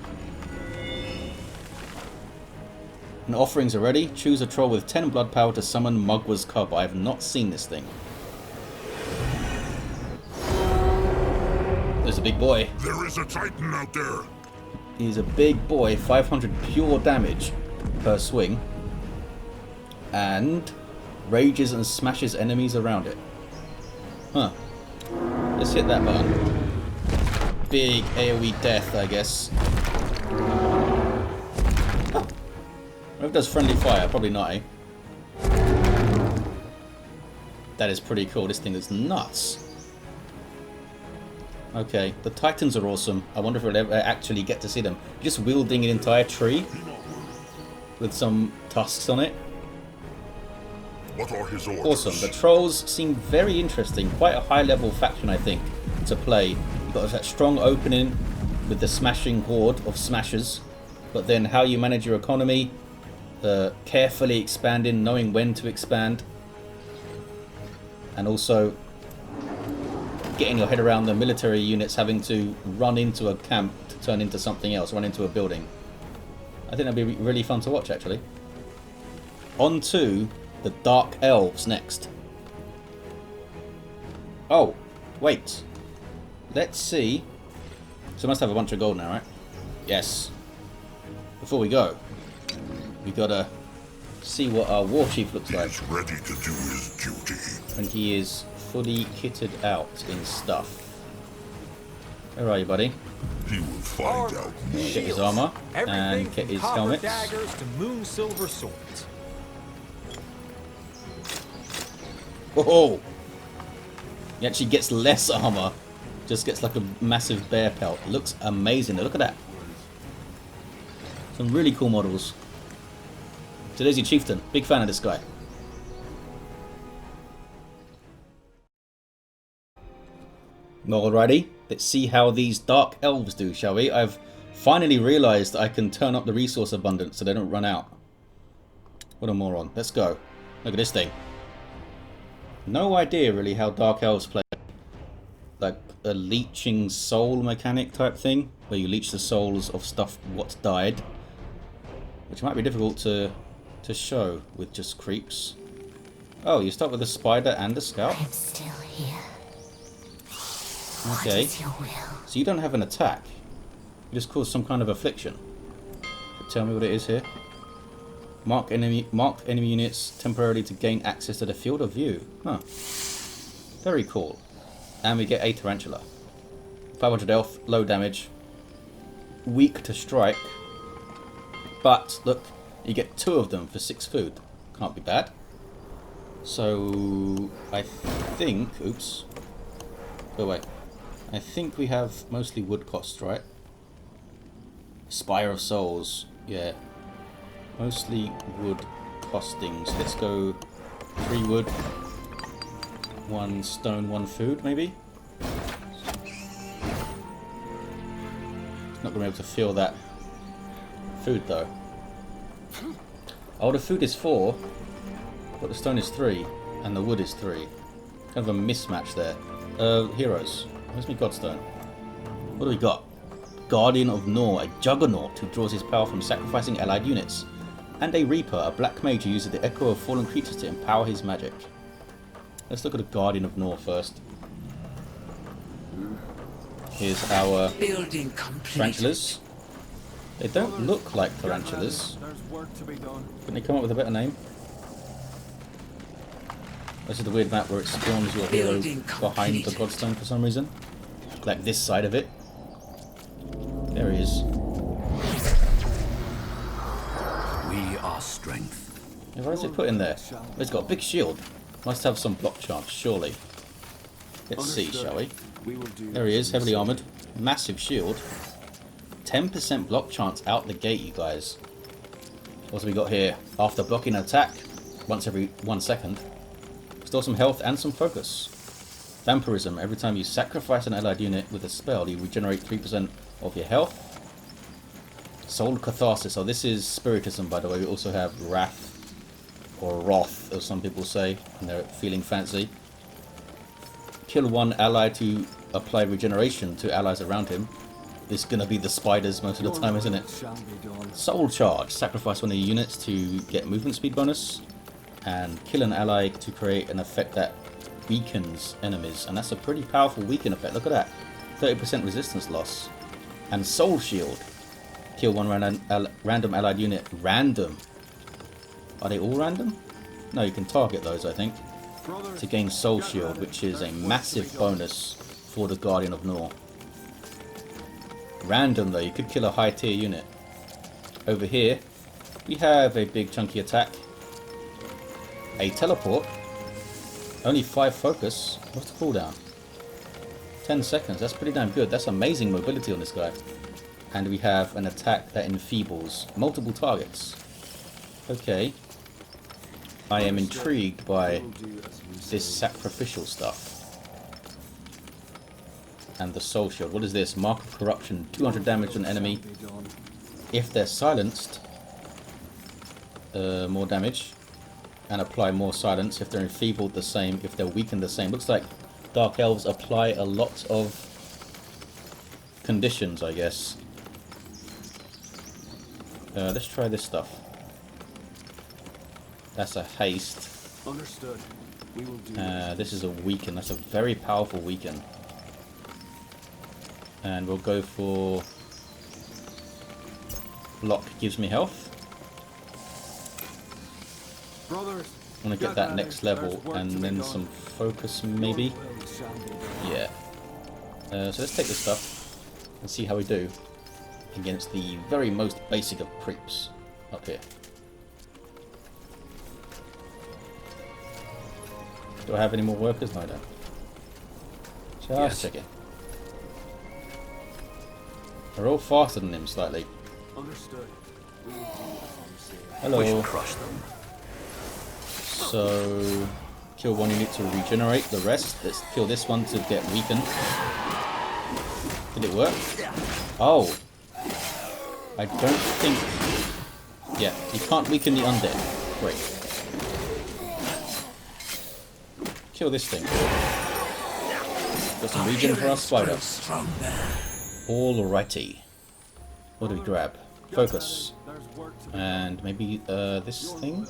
And offerings are ready. Choose a troll with 10 blood power to summon Mugwa's Cub. I have not seen this thing. There's a big boy. There is a Titan out there. He's a big boy, 500 pure damage per swing. And rages and smashes enemies around it. Huh. Let's hit that button. Big AoE death, I guess. If it does friendly fire, probably not, eh? That is pretty cool. This thing is nuts. Okay, the Titans are awesome. I wonder if we'll ever actually get to see them. Just wielding an entire tree with some tusks on it. What are his orders? Awesome. The Trolls seem very interesting. Quite a high-level faction, I think, to play. You've got that strong opening with the smashing horde of smashers. But then how you manage your economy, carefully expanding, knowing when to expand. And also getting your head around the military units having to run into a camp to turn into something else, run into a building. I think that'd be really fun to watch, actually. On to the Dark Elves next. Oh, wait. Let's see. So I must have a bunch of gold now, right? Yes. Before we go, we gotta see what our war chief looks like. He's ready to do his duty. When he is fully kitted out in stuff. Where are you, buddy? He will find out more. Get his armor Everything and get from his copper helmets. daggers to moon silver swords. Whoa! He actually gets less armor. Just gets like a massive bear pelt. Looks amazing. Look at that. Some really cool models. So there's your chieftain. Big fan of this guy. Alrighty, let's see how these Dark Elves do, shall we? I've finally realised I can turn up the resource abundance so they don't run out. What a moron. Let's go. Look at this thing. No idea really how Dark Elves play. Like a leeching soul mechanic type thing, where you leech the souls of stuff what's died. Which might be difficult to show with just creeps. Oh, you start with a spider and a scout? I'm still here. Okay. What is your will? So you don't have an attack. You just cause some kind of affliction. So tell me what it is here. Mark enemy units temporarily to gain access to the field of view. Huh. Very cool. And we get a tarantula. 500 health, low damage. Weak to strike. But look, you get 2 of them for 6 food. Can't be bad. So I think, oops. Go away. I think we have mostly wood costs, right? Spire of Souls, yeah. Mostly wood costings. Let's go 3 wood, 1 stone, 1 food, maybe? Not gonna be able to fill that food though. Oh, the food is 4, but the stone is 3, and the wood is 3. Kind of a mismatch there. Heroes. Where's my Godstone? What do we got? Guardian of Nor, a juggernaut who draws his power from sacrificing allied units. And a Reaper, a black mage who uses the echo of fallen creatures to empower his magic. Let's look at the Guardian of Nor first. Here's our tarantulas. They don't look like tarantulas. There's work to be done. Couldn't they come up with a better name? This is the weird map where it spawns your hero behind the Godstone for some reason. Like this side of it. There he is. We are strength. What is it put in there? Oh, it's got a big shield. Must have some block chance, surely. Let's see, shall we? There he is, heavily armoured. Massive shield. 10% block chance out the gate, you guys. What have we got here? After blocking an attack, once every 1 second, restore some health and some focus. Vampirism. Every time you sacrifice an allied unit with a spell, you regenerate 3% of your health. Soul Catharsis. So this is Spiritism, by the way. We also have Wrath, or Wrath, as some people say, and they're feeling fancy. Kill one ally to apply regeneration to allies around him. This is going to be the spiders most of the time, isn't it? Soul Charge. Sacrifice one of your units to get movement speed bonus. And kill an ally to create an effect that weakens enemies. And that's a pretty powerful weaken effect. Look at that. 30% resistance loss. And Soul Shield. Kill one random allied unit. Random. Are they all random? No, you can target those, I think. To gain Soul Shield, which is a massive bonus for the Guardian of Nor. Random though, you could kill a high tier unit. Over here, we have a big chunky attack. A teleport. Only 5 focus. What's the cooldown? 10 seconds. That's pretty damn good. That's amazing mobility on this guy. And we have an attack that enfeebles multiple targets. Okay. I am intrigued by this sacrificial stuff. And the Soul Shield. What is this? Mark of Corruption. 200 damage on enemy. If they're silenced, more damage. And apply more silence. If they're enfeebled, the same. If they're weakened, the same. Looks like Dark Elves apply a lot of conditions, I guess. Let's try this stuff. That's a haste. Understood. We will do this is a weaken. That's a very powerful weaken. And we'll go for block gives me health. Brothers, I want to get that next level and then some focus maybe. Yeah. So let's take this stuff and see how we do against the very most basic of creeps up here. Do I have any more workers? No, I don't. Just checking. They're all faster than him slightly. Understood. Hello. We should crush them. So kill one unit to regenerate the rest. Let's kill this one to get weakened. Did it work? Oh. I don't think... Yeah, you can't weaken the undead. Great. Kill this thing. Got some regen for our spider. Alrighty. What do we grab? Focus. And maybe this thing?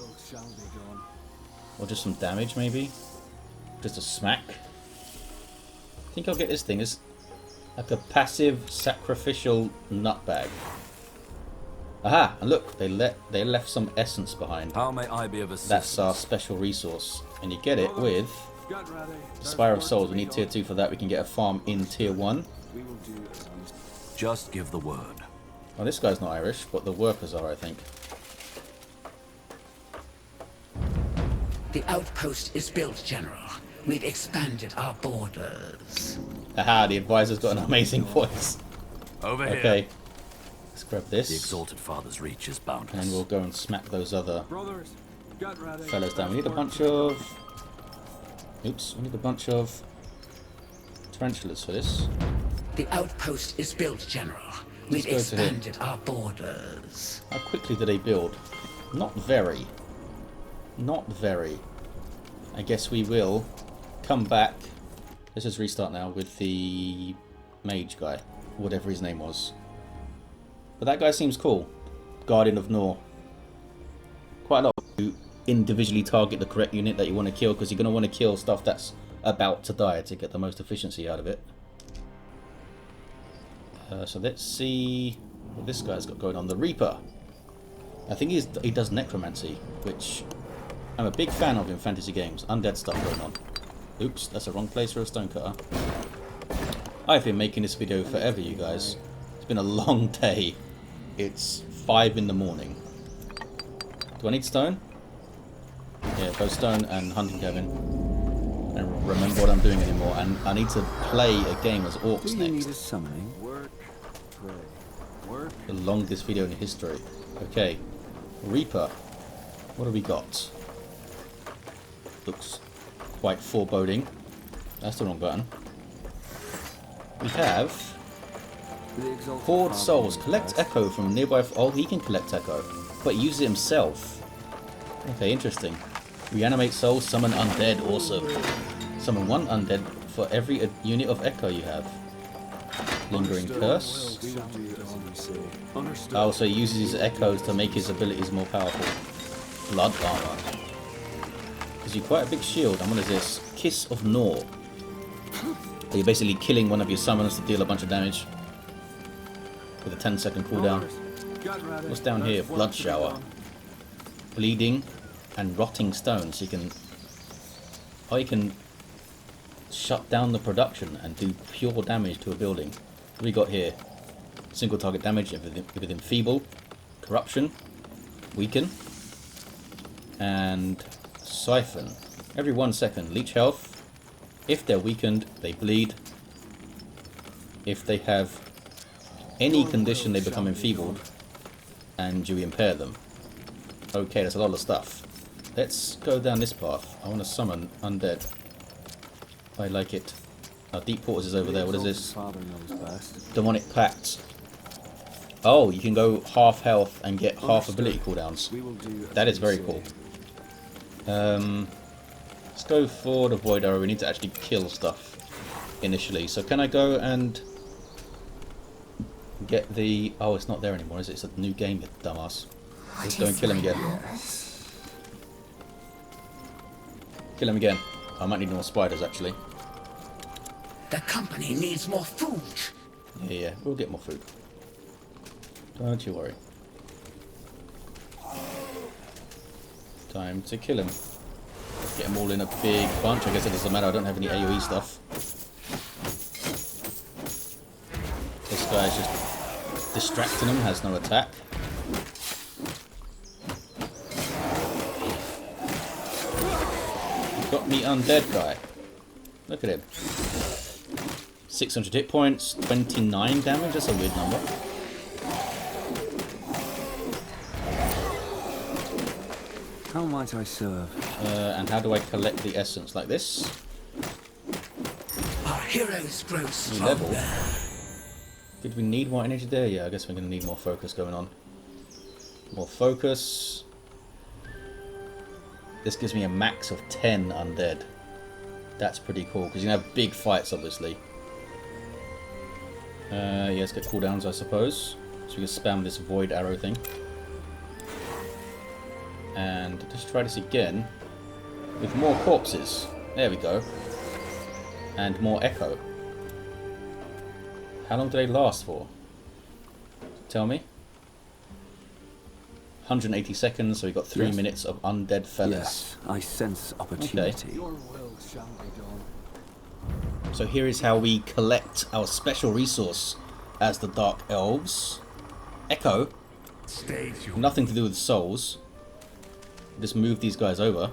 Or just some damage maybe? Just a smack? I think I'll get this thing. It's like a passive sacrificial nutbag. Aha! And look, they left some essence behind. How may I be of assistance? That's our special resource. And you get it with the Spire of Souls. We need tier 2 for that. We can get a farm in tier 1. Just give the word. Oh, this guy's not Irish, but the workers are, I think. The outpost is built, General. We've expanded our borders. Aha, the advisor's got an amazing voice. Over here. Okay. Let's grab this. The Exalted Father's reach is boundless. And we'll go and smack those other Brothers, get ready. fellas down. We need a bunch of... Oops, we need a bunch of tarantulas for this. The outpost is built, General. We've Let's go to him. expanded our borders. How quickly do they build? Not very. Not very. I guess we will come back. Let's just restart now with the mage guy. Whatever his name was. But that guy seems cool. Guardian of Nor. Quite a lot of you individually target the correct unit that you want to kill, because you're going to want to kill stuff that's about to die to get the most efficiency out of it. So let's see what this guy's got going on. The Reaper. I think he does necromancy, which I'm a big fan of in fantasy games. Undead stuff going on. Oops, that's the wrong place for a stonecutter. I've been making this video forever, you guys. It's been a long day. It's 5 in the morning. Do I need stone? Yeah, both stone and hunting cabin. And remember what I'm doing anymore. And I need to play a game as orcs next. Summoning. Work, pray, work. The longest video in history. Okay. Reaper. What have we got? Looks quite foreboding. That's the wrong button. We have Hoard Souls. Collect Echo from nearby... Oh, he can collect Echo. But he uses it himself. Okay, interesting. Reanimate Souls, summon Undead. Awesome. Summon 1 Undead for every unit of Echo you have. Lingering Curse. Oh, so he uses his Echoes to make his abilities more powerful. Blood Armor. Gives you quite a big shield. And what is this? Kiss of Nor. So you're basically killing one of your summons to deal a bunch of damage. With a 10-second cooldown. What's down here? Blood Shower. Bleeding and Rotting Stone. So you can... Oh, you can shut down the production and do pure damage to a building. What do we got here? Single target damage with Enfeeble. Corruption. Weaken. And Siphon. Every 1 second. Leech health. If they're weakened, they bleed. If they have any condition, they become enfeebled. And you impair them. Okay, that's a lot of stuff. Let's go down this path. I want to summon Undead. I like it. Our Deep Portals is over there. What is this? Demonic Pact. Oh, you can go half health and get half ability cooldowns. That is very cool. Let's go for the Void Arrow. We need to actually kill stuff initially. So can I go and get the... Oh, it's not there anymore, is it? It's a new game, you dumbass. Let's go and kill him again. Kill him again. I might need more spiders, actually. The company needs more food. Yeah, we'll get more food. Don't you worry. Time to kill him. Get them all in a big bunch. I guess it doesn't matter. I don't have any AoE stuff. This guy's just distracting him. Has no attack. Got me undead guy. Look at him. 600 hit points, 29 damage. That's a weird number. How might I serve? And how do I collect the essence? Like this? Our heroes grow New stronger. level. Did we need more energy there? Yeah, I guess we're going to need more focus going on. More focus. This gives me a max of 10 undead. That's pretty cool, because you can have big fights, obviously. Yeah, let's get cooldowns, I suppose. So we can spam this Void Arrow thing. And just try this again. With more corpses. There we go. And more Echo. How long do they last for? Tell me. 180 seconds, so we've got 3 minutes of undead fellas. Yes, I sense opportunity. Okay. Your will shall be done. So here is how we collect our special resource as the Dark Elves. Echo. Nothing to do with souls. Just move these guys over.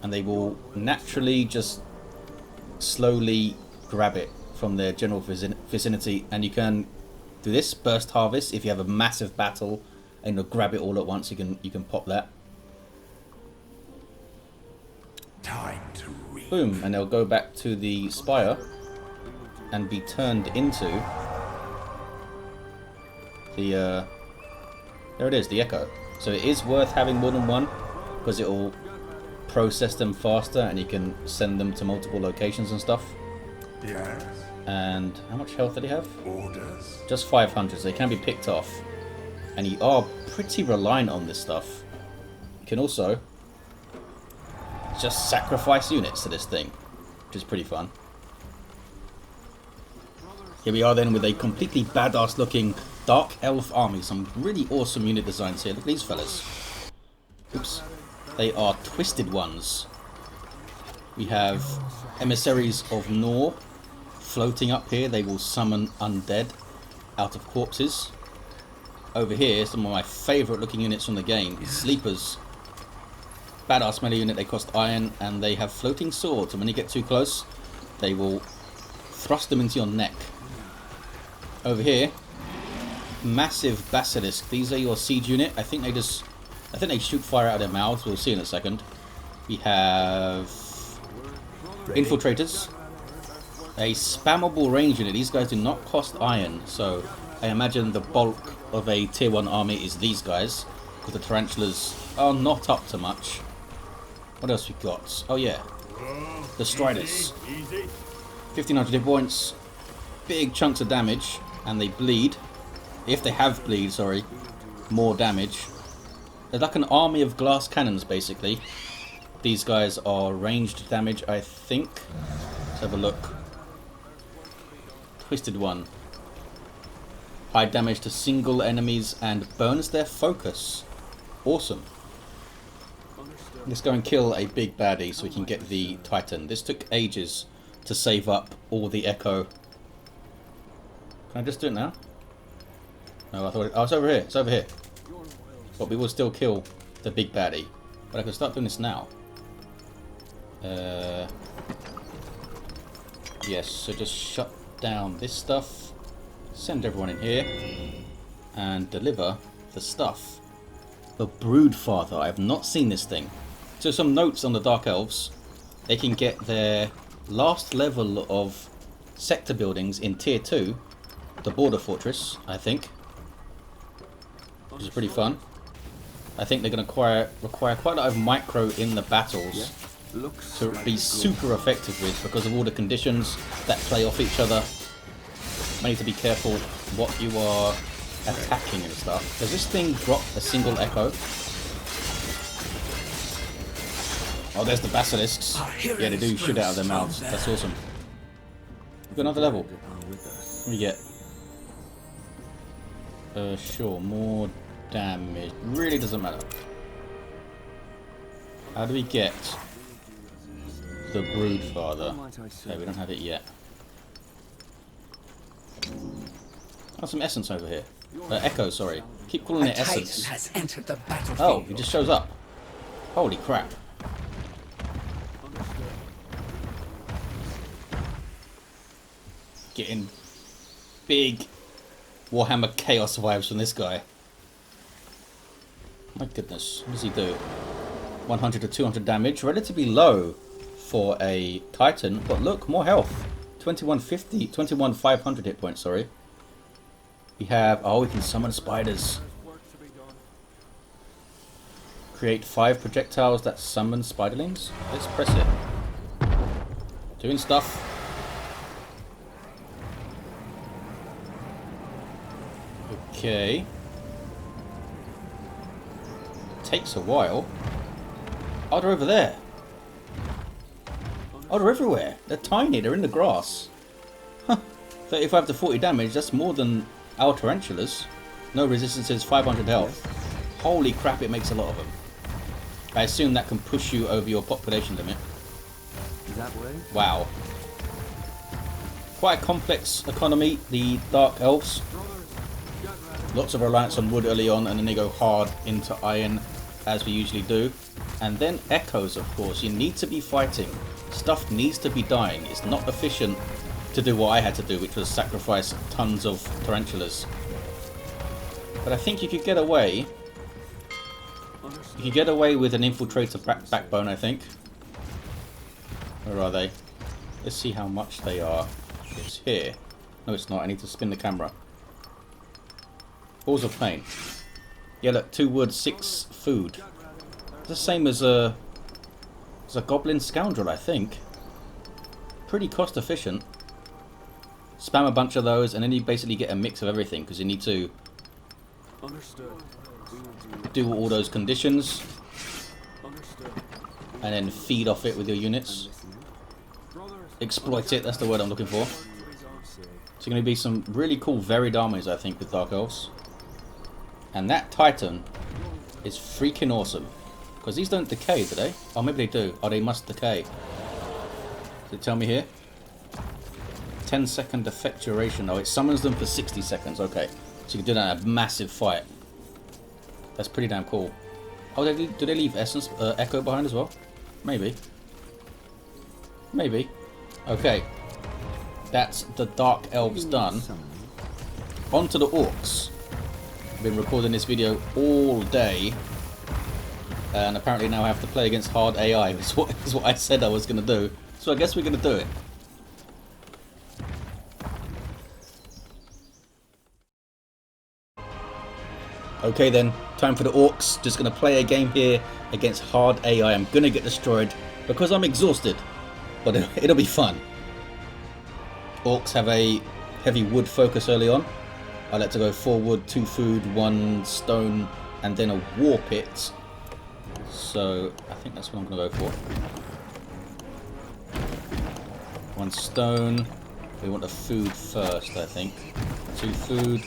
And they will naturally just slowly grab it from their general vicinity. And you can do this, Burst Harvest, if you have a massive battle. And you'll grab it all at once. You can pop that. Time to reap. Boom, and they'll go back to the spire and be turned into the there it is, the Echo. So it is worth having more than one because it will process them faster and you can send them to multiple locations and stuff. Yes. And how much health did he have? Orders. Just 500, so they can be picked off. And you are pretty reliant on this stuff. You can also just sacrifice units to this thing, which is pretty fun. Here we are then with a completely badass looking Dark Elf army. Some really awesome unit designs here. Look at these fellas. Oops. They are Twisted Ones. We have Emissaries of Nor floating up here. They will summon undead out of corpses. Over here, some of my favourite looking units from the game, Sleepers. badass melee unit. They cost iron and they have floating swords. And when you get too close, they will thrust them into your neck. Over here, massive basilisk. These are your siege unit. I think they shoot fire out of their mouths. We'll see in a second. We have infiltrators. A spammable range unit. These guys do not cost iron, so I imagine the bulk of a tier 1 army is these guys, because the tarantulas are not up to much. What else we got? Oh yeah, the striders. 1500 hit points, big chunks of damage, and they bleed. If they have bleed, sorry, more damage. They're like an army of glass cannons, basically. These guys are ranged damage, I think. Let's have a look. Twisted one. High damage to single enemies and burns their focus. Awesome. Let's go and kill a big baddie so we can get the Titan. This took ages to save up all the echo. Can I just do it now? No, I thought it's over here. It's over here. But we will still kill the big baddie. But I can start doing this now. Yes, so just shut down this stuff. Send everyone in here. And deliver the stuff. The Broodfather. I have not seen this thing. So some notes on the Dark Elves. They can get their last level of sector buildings in tier 2. The Border Fortress, I think. Which is pretty fun. I think they're going to require quite a lot of micro in the battles to be super effective with, because of all the conditions that play off each other. I need to be careful what you are attacking and stuff. Does this thing drop a single echo? Oh, there's the basilisks. Yeah, they do shoot out of their mouths. That's awesome. We've got another level. What do we get? Sure, more damage. Really doesn't matter. How do we get the Broodfather? Okay, we don't have it yet. Oh, some essence over here. Echo, sorry. Keep calling it essence. Has entered the battlefield. Oh, he just shows up. Holy crap. Getting big Warhammer Chaos vibes from this guy. My goodness, what does he do? 100 to 200 damage, relatively low for a Titan, but look, more health. 21,500 hit points, sorry. We have, oh, we can summon spiders. Create 5 projectiles that summon spiderlings. Let's press it. Doing stuff. Okay. Takes a while. Oh, they're over there. Oh, they're everywhere. They're tiny. They're in the grass. Huh. 35 to 40 damage. That's more than our tarantulas. No resistances, 500 health. Holy crap, it makes a lot of them. I assume that can push you over your population limit. Wow. Quite a complex economy, the Dark Elves. Lots of reliance on wood early on, and then they go hard into iron, as we usually do. And then echoes, of course. You need to be fighting. Stuff needs to be dying. It's not efficient to do what I had to do, which was sacrifice tons of tarantulas. But I think you could get away. You can get away with an infiltrator backbone, I think. Where are they? Let's see how much they are. It's here. No, it's not. I need to spin the camera. Balls of pain. Yeah, look, 2 wood, 6 food. It's the same as a goblin scoundrel, I think. Pretty cost efficient. Spam a bunch of those, and then you basically get a mix of everything, because you need to do all those conditions, and then feed off it with your units. Exploit it, that's the word I'm looking for. So going to be some really cool varied armies, I think, with Dark Elves. And that Titan is freaking awesome. Because these don't decay, do they? Oh, maybe they do. Oh, they must decay. Does it tell me here? 10-second effect duration. Oh, it summons them for 60 seconds. Okay. So you can do that in a massive fight. That's pretty damn cool. Oh, do they leave essence echo behind as well? Maybe. Maybe. Okay. That's the Dark Elves done. On to the Orcs. I've been recording this video all day. And apparently now I have to play against hard AI. Is what I said I was going to do. So I guess we're going to do it. Okay then, time for the Orcs. Just going to play a game here against hard AI. I'm going to get destroyed because I'm exhausted. But it'll be fun. Orcs have a heavy wood focus early on. I like to go 4 wood, 2 food, 1 stone, and then a war pit. So I think that's what I'm going to go for. 1 stone. We want the food first, I think. 2 food,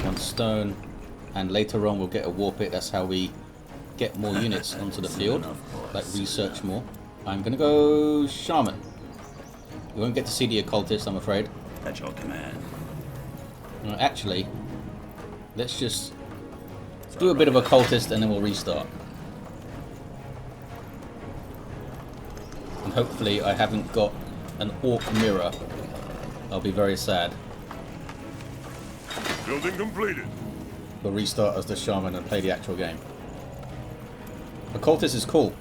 1 stone, and later on we'll get a war pit. That's how we get more units onto the field, like research more. I'm going to go shaman. We won't get to see the occultist, I'm afraid. At your command. Actually, let's just do a bit of occultist and then we'll restart. And hopefully I haven't got an orc mirror. I'll be very sad. Building completed. We'll restart as the shaman and play the actual game. Occultist is cool.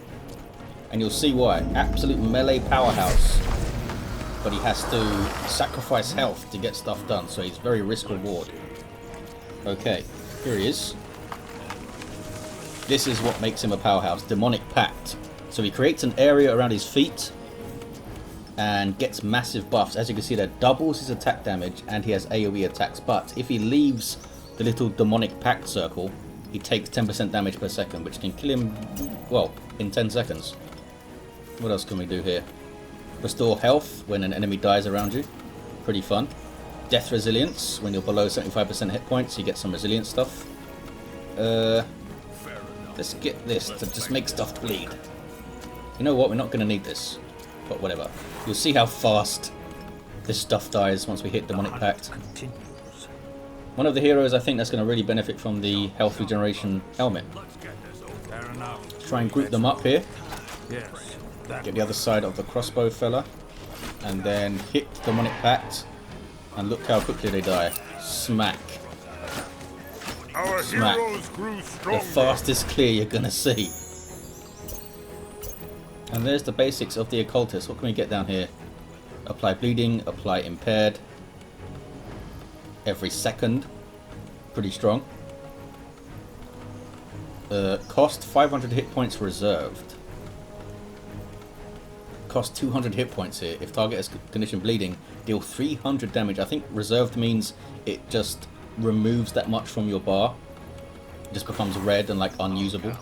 And you'll see why. Absolute melee powerhouse. But he has to sacrifice health to get stuff done, so he's very risk reward. Okay, here he is. This is what makes him a powerhouse. Demonic Pact. So he creates an area around his feet and gets massive buffs. As you can see, that doubles his attack damage and he has AoE attacks. But if he leaves the little Demonic Pact circle, he takes 10% damage per second, which can kill him, well, in 10 seconds. What else can we do here? Restore health when an enemy dies around you. Pretty fun. Death resilience. When you're below 75% hit points, you get some resilient stuff. Let's get this to just make stuff bleed. You know what? We're not going to need this. But whatever. You'll see how fast this stuff dies once we hit Demonic Pact. One of the heroes I think that's going to really benefit from the health regeneration helmet. Try and group them up here. Get the other side of the crossbow fella. And then hit Demonic Pact. And look how quickly they die. Smack. Our Smack. heroes grew stronger. The fastest clear you're going to see. And there's the basics of the occultist. What can we get down here? Apply bleeding, apply impaired. Every second. Pretty strong. Cost 500 hit points reserved. Cost 200 hit points here. If target has condition bleeding, deal 300 damage. I think reserved means it just removes that much from your bar. It just becomes red and like unusable.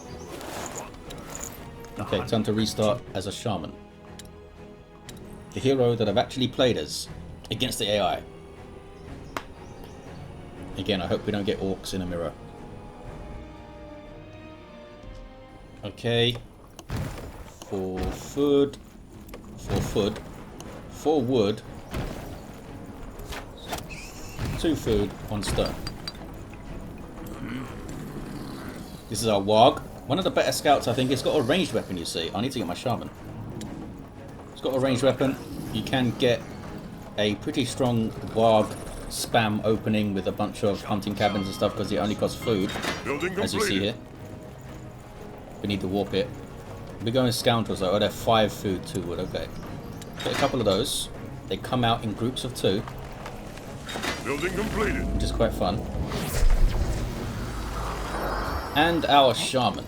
Okay, time to restart as a shaman. The hero that I've actually played as against the AI. Again, I hope we don't get orcs in a mirror. Okay. 4 food. 4 food. 4 wood. 2 food, 1 stone. This is our warg. One of the better scouts, I think. It's got a ranged weapon, you see. I need to get my shaman. It's got a ranged weapon. You can get a pretty strong warg spam opening with a bunch of hunting cabins and stuff because it only costs food, as you see here. We need the war pit. We're going scoundrels though. Oh, they're 5 food, 2 wood. Okay. Get a couple of those. They come out in groups of 2. Building completed. Which is quite fun. And our shaman.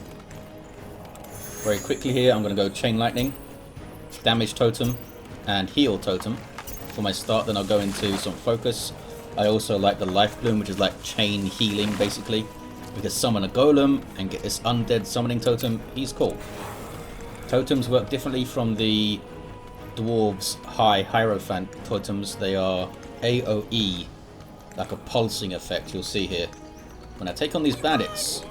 Very quickly here, I'm going to go chain lightning, damage totem, and heal totem for my start. Then I'll go into some focus. I also like the life bloom, which is like chain healing basically. We can summon a golem and get this undead summoning totem. He's cool. Totems work differently from the Dwarves high hierophant totems. They are AoE, like a pulsing effect you'll see here. When I take on these bandits,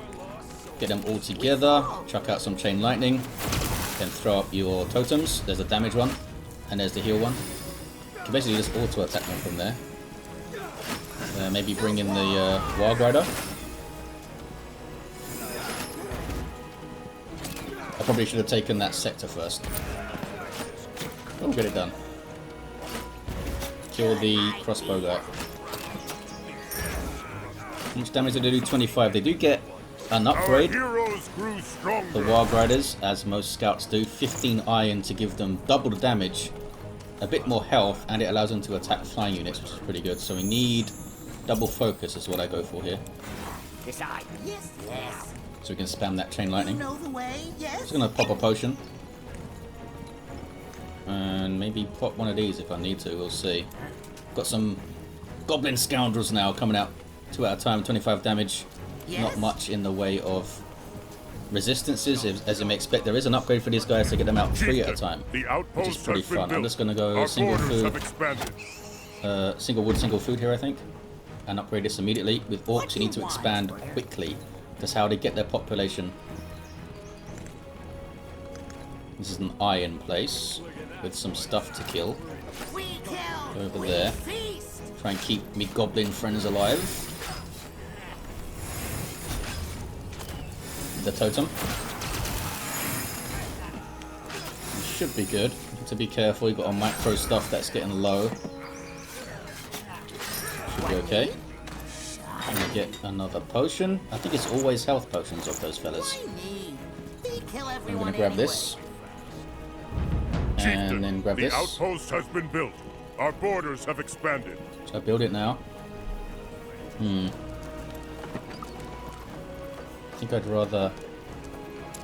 get them all together, chuck out some chain lightning, then throw up your totems. There's a damage one, and there's the heal one. You can basically just auto attack them from there. Maybe bring in the Warg Rider. probably should have taken that sector first. Oh, get it done. Kill the crossbow guy. How much damage do they do? 25. They do get an upgrade. The Wild Riders, as most scouts do. 15 iron to give them double the damage, a bit more health, and it allows them to attack flying units, which is pretty good. So we need double focus is what I go for here. So we can spam that chain lightning. Just gonna pop a potion. And maybe pop one of these if I need to, we'll see. Got some goblin scoundrels now coming out 2 at a time, 25 damage. Not much in the way of resistances, as you may expect. There is an upgrade for these guys to get them out 3 at a time, which is pretty fun. I'm just gonna go single food, single wood, single food here, I think, and upgrade this immediately. With orcs, you need to expand quickly. That's how they get their population. This is an iron place with some stuff to kill. Go over there. Try and keep me goblin friends alive. The totem. It should be good. You have to be careful. You've got a micro stuff that's getting low. Should be okay. I'm gonna get another potion. I think it's always health potions of those fellas. I'm gonna grab this. And then grab this. The outpost has been built. Our borders have expanded. Should I build it now? I think I'd rather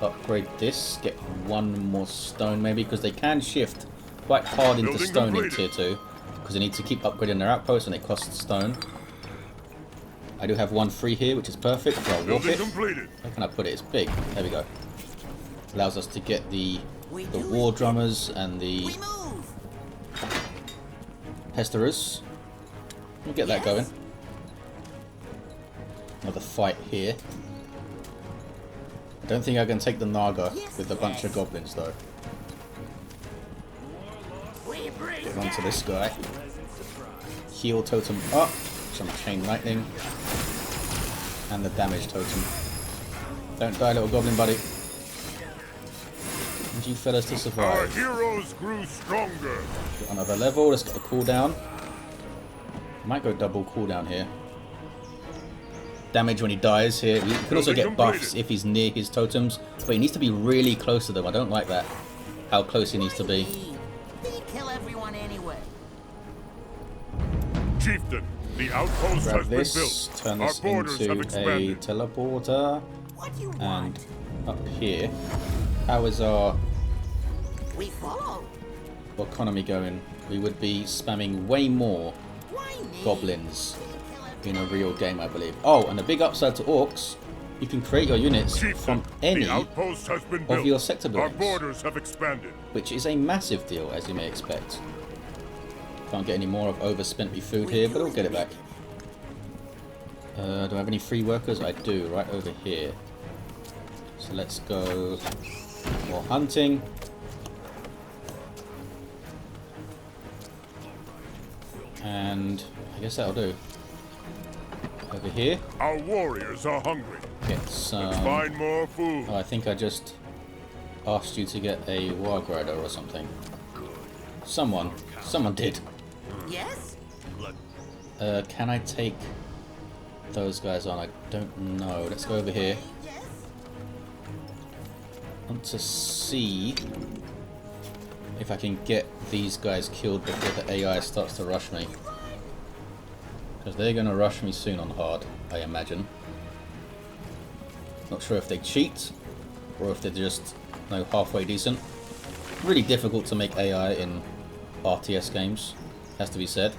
upgrade this, get one more stone maybe, because they can shift quite hard into stone in tier 2, because they need to keep upgrading their outposts and it costs stone. I do have one free here, which is perfect, so I'll warp it. Where can I put it? It's big. There we go. Allows us to get the war drummers and the pesterers. We'll get that going. Another fight here. I don't think I can take the Naga with a bunch of goblins though. Get onto this guy. Heal totem up. Some chain lightning. And the damage totem. Don't die, little goblin buddy. Need you fellas to survive. Our heroes grew stronger. Get another level. Let's get a cooldown. Might go double cooldown here. Damage when he dies here. You can also get buffs if he's near his totems, but he needs to be really close to them. I don't like that. How close he needs to be. Kill everyone anyway. Chieftain, the outpost Grab has this, been built. turn this into a teleporter, and up here. How is our economy going? We would be spamming way more goblins in a real game, I believe. Oh, and a big upside to orcs, you can create your units from any of your sector buildings. Our borders have expanded, which is a massive deal, as you may expect. Can't get any more. I've overspent my food here, but I'll get it back. Do I have any free workers? I do, right over here. So let's go more hunting. And I guess that'll do. Over here. Our warriors are hungry. Get some. Let's find more food. Oh, I think I just asked you to get a Wild Rider or something. Someone did. Yes? Can I take those guys on? I don't know. Let's go over here. I want to see if I can get these guys killed before the AI starts to rush me. Because they're going to rush me soon on hard, I imagine. Not sure if they cheat or if they're just halfway decent. Really difficult to make AI in RTS games, has to be said.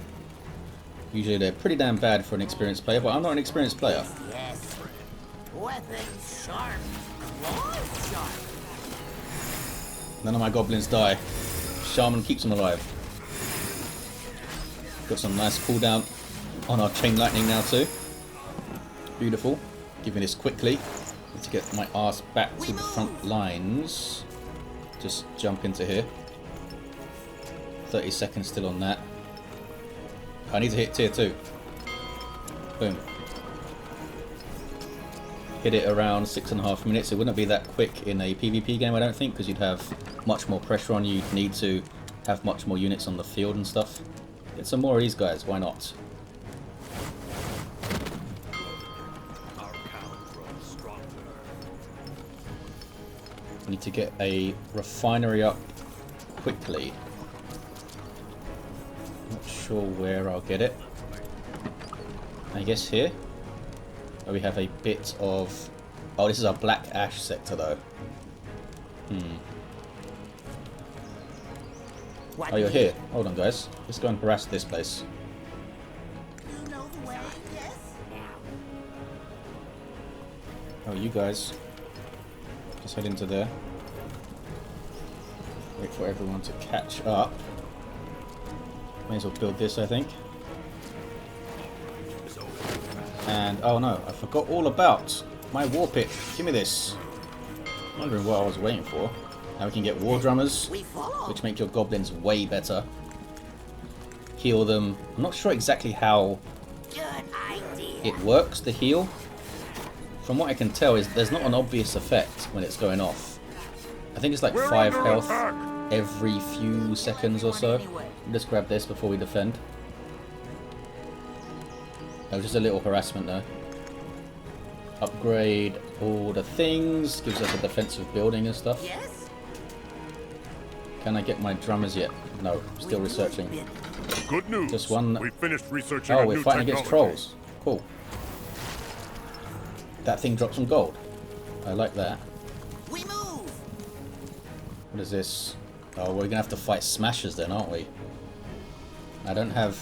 Usually they're pretty damn bad for an experienced player, but I'm not an experienced player. Yes. Weapons sharp. Claws sharp. None of my goblins die. Shaman keeps them alive. Got some nice cooldown on our chain lightning now too. Beautiful. Giving this quickly. Need to get my ass back to the front lines. Just jump into here. 30 seconds still on that. I need to hit tier 2. Boom. hit it around 6.5 minutes. It wouldn't be that quick in a PvP game, I don't think, because you'd have much more pressure on you. You'd need to have much more units on the field and stuff. Get some more of these guys, why not? Need to get a refinery up quickly. Not sure where I'll get it. I guess here. Oh, we have a bit of... Oh, this is our Black Ash sector though. Oh, you're here. Hold on, guys. Let's go and harass this place. Oh, you guys. Just head into there. Wait for everyone to catch up. May as well build this, I think. And, oh no, I forgot all about my war pit. Give me this. Wondering what I was waiting for. Now we can get war drummers, which make your goblins way better. Heal them. I'm not sure exactly how it works, the heal. From what I can tell, is there's not an obvious effect when it's going off. I think it's like 5 health every few seconds or so. Let's grab this before we defend. That was just a little harassment there. Upgrade all the things. Gives us a defensive building and stuff. Can I get my drummers yet? No, still researching. Good news. Just one. We finished researching. Oh, we're fighting against trolls. Cool. That thing dropped some gold. I like that. We move. What is this? Oh, we're gonna have to fight smashers then, aren't we? I don't have...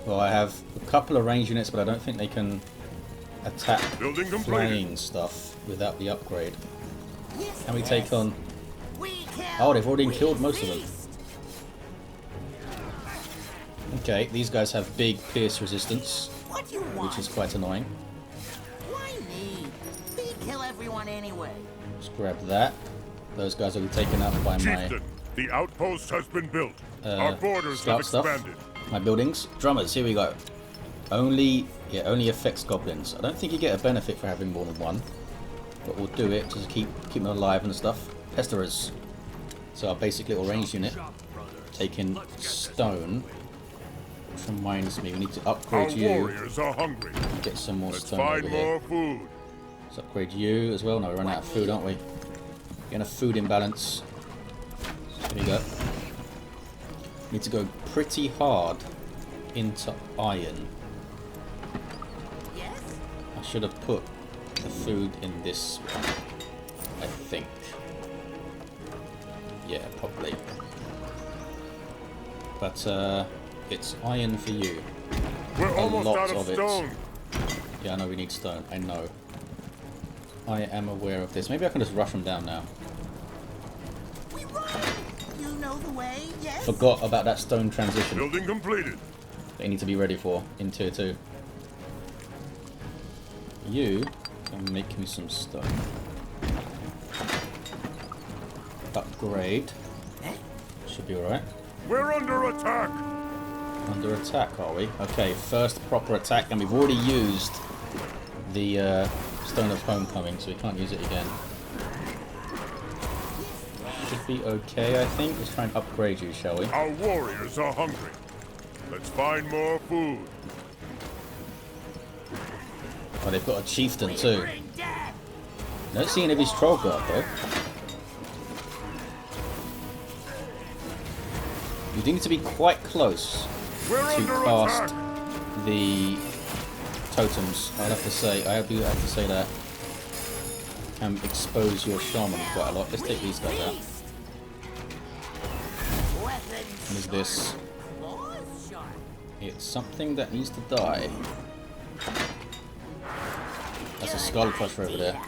Well, I have a couple of range units, but I don't think they can attack flying stuff without the upgrade. Can we take on... Oh, they've already killed most of them. Okay, these guys have big pierce resistance, which is quite annoying. Kill everyone anyway. Let's grab that. Those guys will be taken out by Chieftain, the outpost has been built. Our borders have expanded. My buildings. Drummers, here we go. Only affects goblins. I don't think you get a benefit for having more than one. But we'll do it just to keep them alive and stuff. Pesterers. So our basic little ranged unit. Taking stone. Which reminds me, we need to upgrade you. Our warriors are hungry. Get some more stone find over here. more food. Let's upgrade you as well. No, we're running out of food, aren't we? Getting a food imbalance. There we go. Need to go pretty hard into iron. I should have put the food in this one, I think. Yeah, probably. But it's iron for you. We're almost out of stone. Yeah, I know we need stone. I know. I am aware of this. Maybe I can just rush them down now. You know the way, yes? Forgot about that stone transition. Building completed. They need to be ready for in tier 2. You can make me some stone. Upgrade. Should be alright. We're under attack. Under attack, are we? Okay, first proper attack, and we've already used the Stone of Homecoming, so we can't use it again. Should be okay, I think. Let's try and upgrade you, shall we? Our warriors are hungry. Let's find more food. Oh, they've got a chieftain too. Don't see any of his troll guard though. You do need to be quite close to cast the totems. I'd have to say, I do have to say that. Can expose your shaman quite a lot. Let's take these guys out. What is this? It's something that needs to die. That's a skull crusher over there.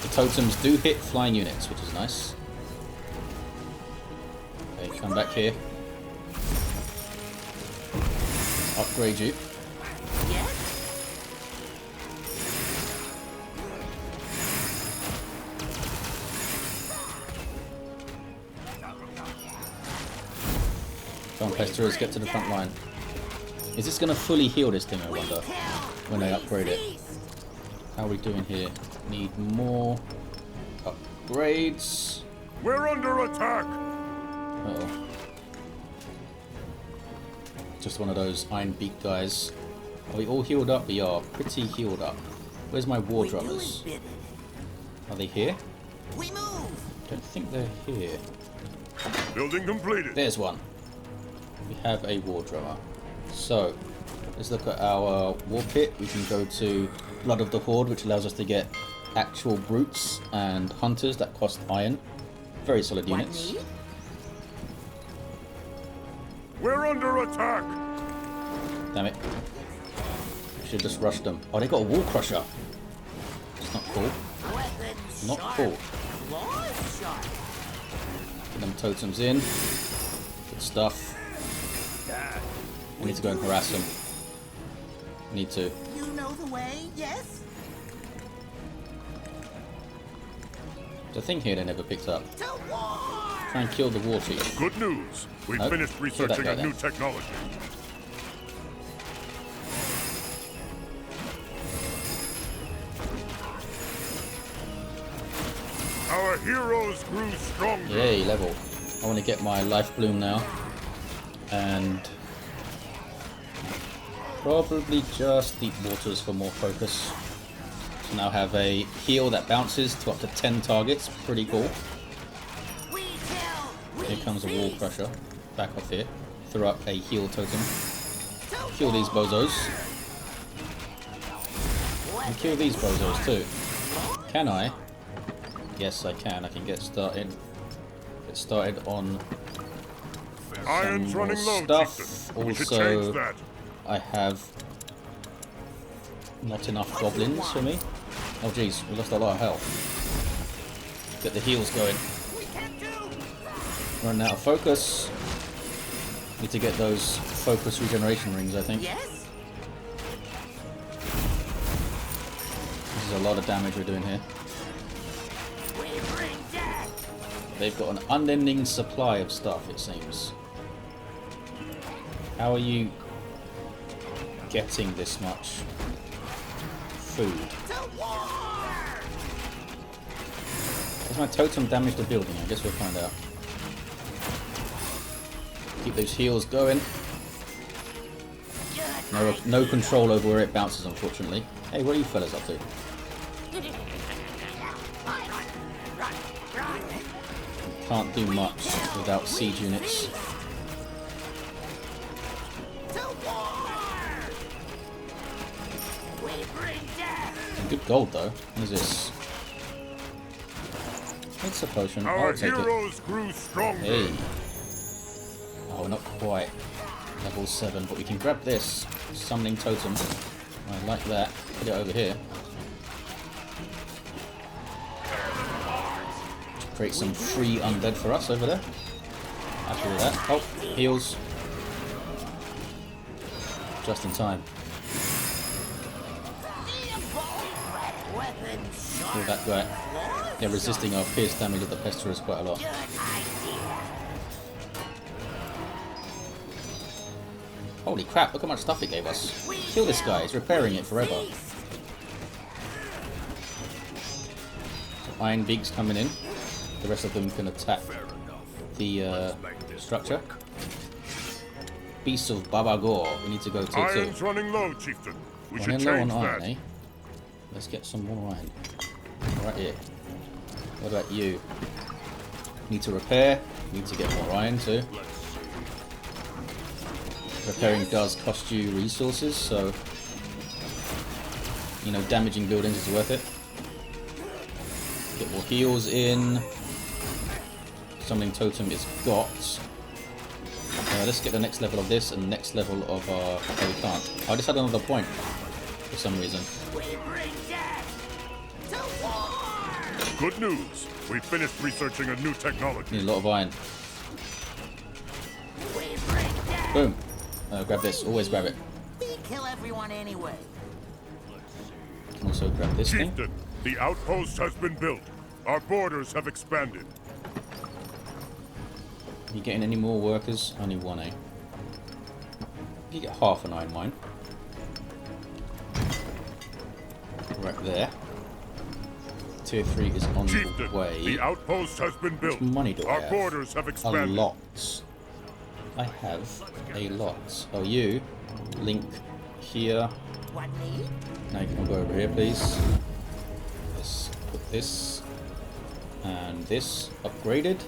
The totems do hit flying units, which is nice. Okay, come back here. Upgrade you. Come on, Pesterers, get to the front line. Is this going to fully heal this thing, I wonder, when they upgrade it? How are we doing here? Need more upgrades. We're under attack! Uh-oh. Just one of those Iron Beak guys. Are we all healed up? We are pretty healed up. Where's my war drummers? Are they here? We move. Don't think they're here. Building completed. There's one. We have a war drummer. So, let's look at our war pit. We can go to Blood of the Horde, which allows us to get actual brutes and hunters that cost iron. Very solid units. We're under attack! Damn it. Should have just rushed them. Oh, they got a wall crusher. It's not cool. Not cool. Get them totems in. Good stuff. I need to go and harass them. I need to. You know the way, yes? There's a thing here they never picked up. Try and kill the war chief. Good news. We've Nope. finished researching a new then. technology. Our heroes grew stronger. Yay, level. I want to get my life bloom now. And probably just deep waters for more focus. So now have a heal that bounces to up to 10 targets. Pretty cool. Here comes a wall crusher. Back off here. Throw up a heal totem. Kill these bozos. And kill these bozos too. Can I? Yes, I can. I can get started. Get started on Iron's some more running low, stuff. Chieftain. We should change Also, that. I have not enough goblins for me. Oh jeez, we lost a lot of health. Get the heals going. Running out of focus. Need to get those focus regeneration rings, I think. Yes? This is a lot of damage we're doing here. They've got an unending supply of stuff, it seems. How are you getting this much food? Does my totem damage the building? I guess we'll find out. Keep those heals going. No control over where it bounces, unfortunately. Hey, what are you fellas up to? Can't do much without siege units. Some good gold though. What is this? It's a potion. Our I'll take heroes it. grew stronger. Hey. Oh, not quite. Level 7, but we can grab this. Summoning totem. I like that. Put it over here. Create some free undead for us over there. Happy with that. Oh, heals. Just in time. Kill that guy. Yeah, resisting our pierce damage of the Pesteras quite a lot. Holy crap, look how much stuff it gave us. Kill this guy, he's repairing it forever. So Iron Beak's coming in. The rest of them can attack the structure. Beasts of Babagor, we need to go to Iron's too. running low, Chieftain. We should Running low on change iron, that. eh? Let's get some more iron. Right here. What about you? Need to repair. Need to get more iron too. Repairing does cost you resources, so you know, damaging buildings is worth it. Get more heals in. Summoning totem is got. Let's get the next level of this and the next level of oh, we can't. I just had another point for some reason. Good news. We've finished researching a new technology. Need a lot of iron. Boom. Grab this. Always grab it. We kill everyone anyway. Can also grab this thing. Chieftain, the outpost has been built. Our borders have expanded. You getting any more workers? Only one, eh? You get half an iron mine. Right there. Tier 3 is on Chieftain, the way. the outpost has been built. How much money do I have? Our borders have expanded. A lot. I have a lot. Oh, you link here. Now you can go over here, please. Let's put this and this upgraded.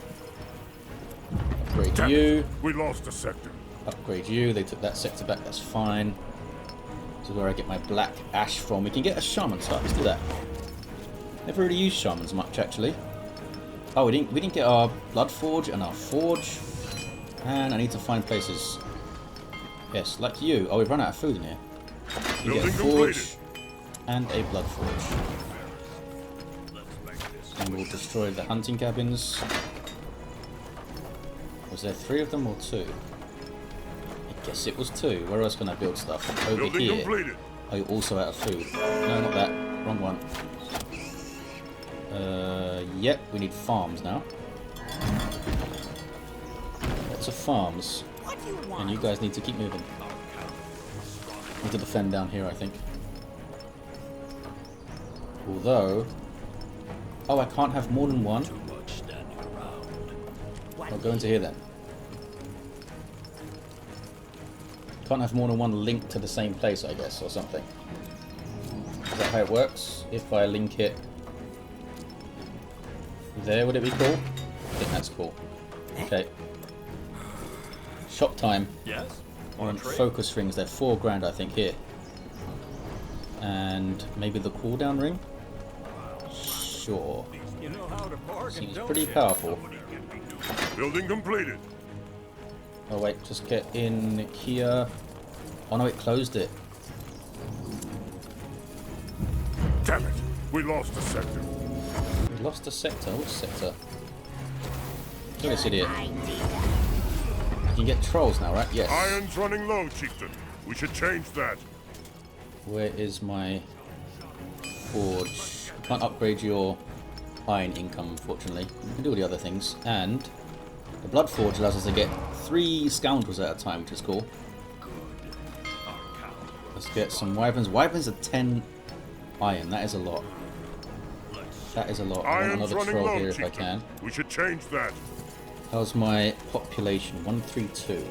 Upgrade you. We lost a sector. Upgrade you. They took that sector back. That's fine. This is where I get my black ash from. We can get a shaman's hut. Let's do that. Never really used shamans much, actually. Oh, we didn't get our blood forge and our forge. And I need to find places. Yes, like you. Oh, we've run out of food in here. You get a forge and a blood forge. And we'll destroy the hunting cabins. Was there 3 of them or 2? I guess it was 2. Where else can I build stuff? Over here. Are you also out of food? No, not that. Wrong one. Yep, we need farms now. Lots of farms. And you guys need to keep moving. Need to defend down here, I think. Although... Oh, I can't have more than one. I'll go into here then. Can't have more than one linked to the same place, I guess, or something. Is that how it works? If I link it there, would it be cool? I think that's cool. Okay. Shop time. Yes. I want focus rings. They're 4 grand, I think, here. And maybe the cooldown ring? Sure. You know how to bargain, Seems don't pretty you? powerful. Building completed. Oh wait, just get in here. Oh no, it closed it. Damn it! We lost a sector. We lost a sector. Which sector? Look at this idiot. You can get trolls now, right? Yes. Iron's running low, Chieftain. We should change that. Where is my forge? Can't upgrade your iron income, unfortunately. You can do all the other things. And the blood forge allows us to get 3 scoundrels at a time, which is cool. Let's get some wyverns. Wyverns are 10 iron. That is a lot. That is a lot. I want another troll here if I can. We should change that. How's my population? 132.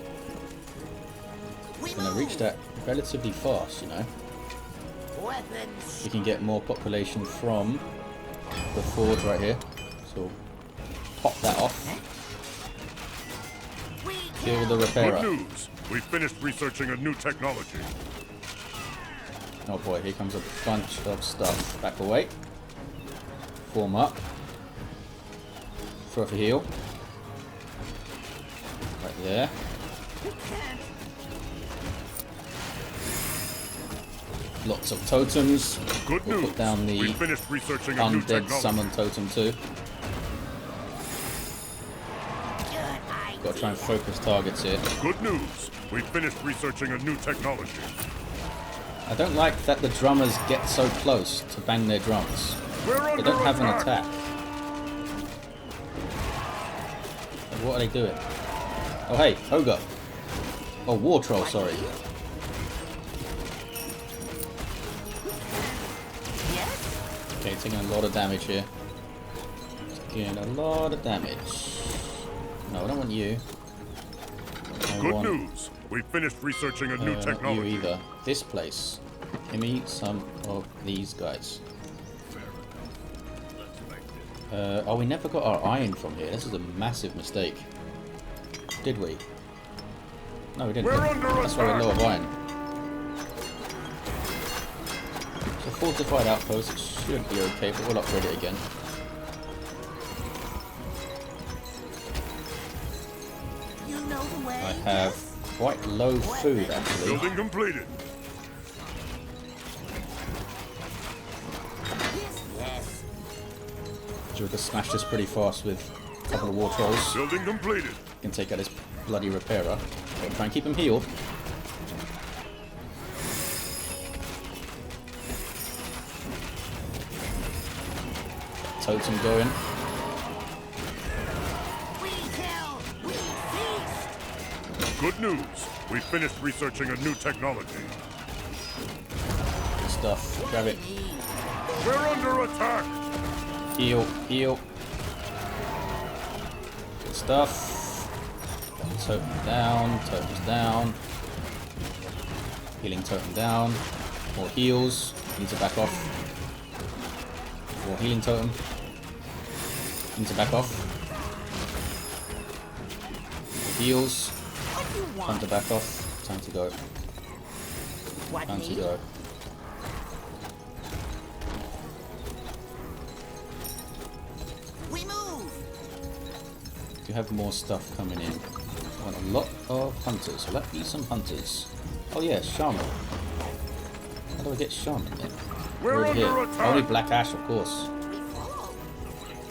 Gonna reach that relatively fast, you know. You can get more population from the forge right here. So pop that off. Kill the repairer. Good news. We finished researching a new technology. Oh boy, here comes a bunch of stuff. Back away. Form up. Throw for heal. Right there. Lots of totems. Good we'll news. Put down the we finished researching a new undead technology. summon totem too. Got to try and focus targets here. Good news. We finished researching a new technology. I don't like that the drummers get so close to bang their drums. They don't have an attack. What are they doing? Oh hey, Ogre. Oh, War Troll, sorry. Okay, taking a lot of damage here. Taking a lot of damage. No, I don't want you. Good news. We finished researching a new technology. Not you either. This place. Give me some of these guys. Oh, we never got our iron from here. This is a massive mistake. Did we? No, we didn't. That's why we're low of iron. So fortified outpost, it should be okay, but we'll upgrade it again. I have quite low food actually. Building completed. We'll just smash this pretty fast with a couple of war trolls. Building completed. Can take out this bloody repairer. But try and keep him healed. Totem going. Good news. We finished researching a new technology. Good stuff. Grab it. We're under attack! Heal, heal. Good stuff. Totem down, totem's down. Healing totem down. More heals. Need to back off. More healing totem. Need to back off. More heals. Time to back off. Time to go. Time to go. We move. Do have more stuff coming in. I want a lot of hunters. Will that be some hunters? Oh yeah, shaman. How do I get shaman then? We're Over here. under attack. Only black ash, of course.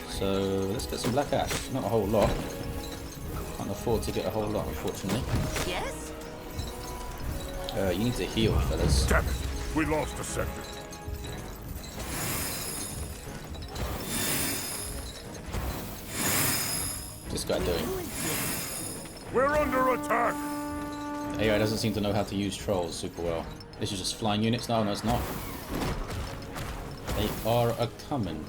So let's get some black ash. Not a whole lot. Can't afford to get a whole lot, unfortunately. Yes? You need to heal, fellas. Damn it! We lost a sector. What's this guy doing? We're under attack! The AI doesn't seem to know how to use trolls super well. This is just flying units now? No, it's not. They are a-coming.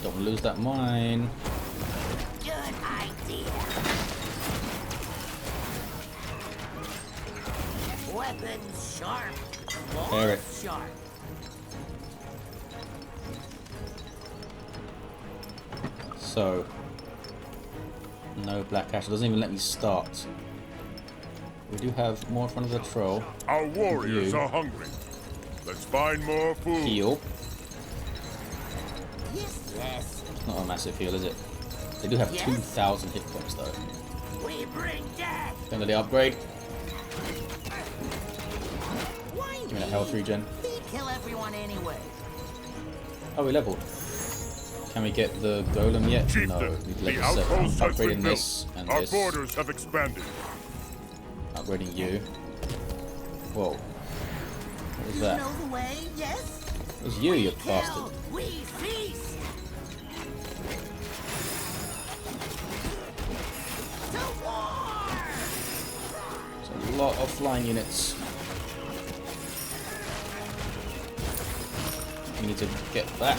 Don't lose that mine. Good idea. Weapon sharp. There it. Sharp. So, no black ash. It doesn't even let me start. We do have more in front of the troll. Our warriors You. are hungry. Let's find more food. Heal. Yes, yes. It's not a massive heal, is it? They do have Yes. 2,000 hit points though. We bring death. Don't let the upgrade. Why Give me that health regen. we kill everyone anyway? Oh, we leveled. Can we get the golem yet? Chieftain, No, we need the level 7. outpost has been Upgrading built. this and Our this. borders have expanded. Upgrading you. Whoa. What was You that? know the way, yes? It was you, you Kill, bastard. we feast. To war! It's a lot of flying units. We need to get back.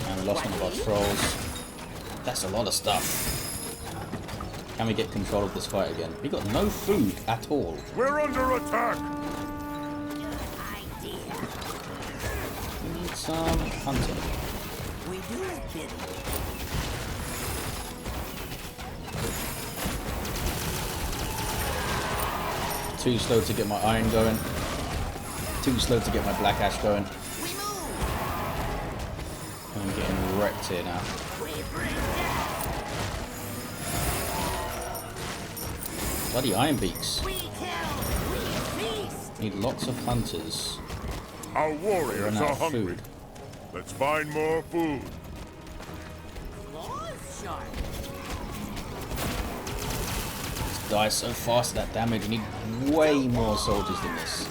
And we lost one of our trolls. That's a lot of stuff. Can we get control of this fight again? We got no food at all. We're under attack! Good idea. We need some hunting. We do as bidden. Too slow to get my iron going. Too slow to get my black ash going. We move. I'm getting wrecked here now. We bring death. Bloody iron beaks. We kill. We feast. Need lots of hunters. Our Run warriors out are of hungry. food. Let's find more food. Claws sharp. Die so fast at that damage. You need way more soldiers than this.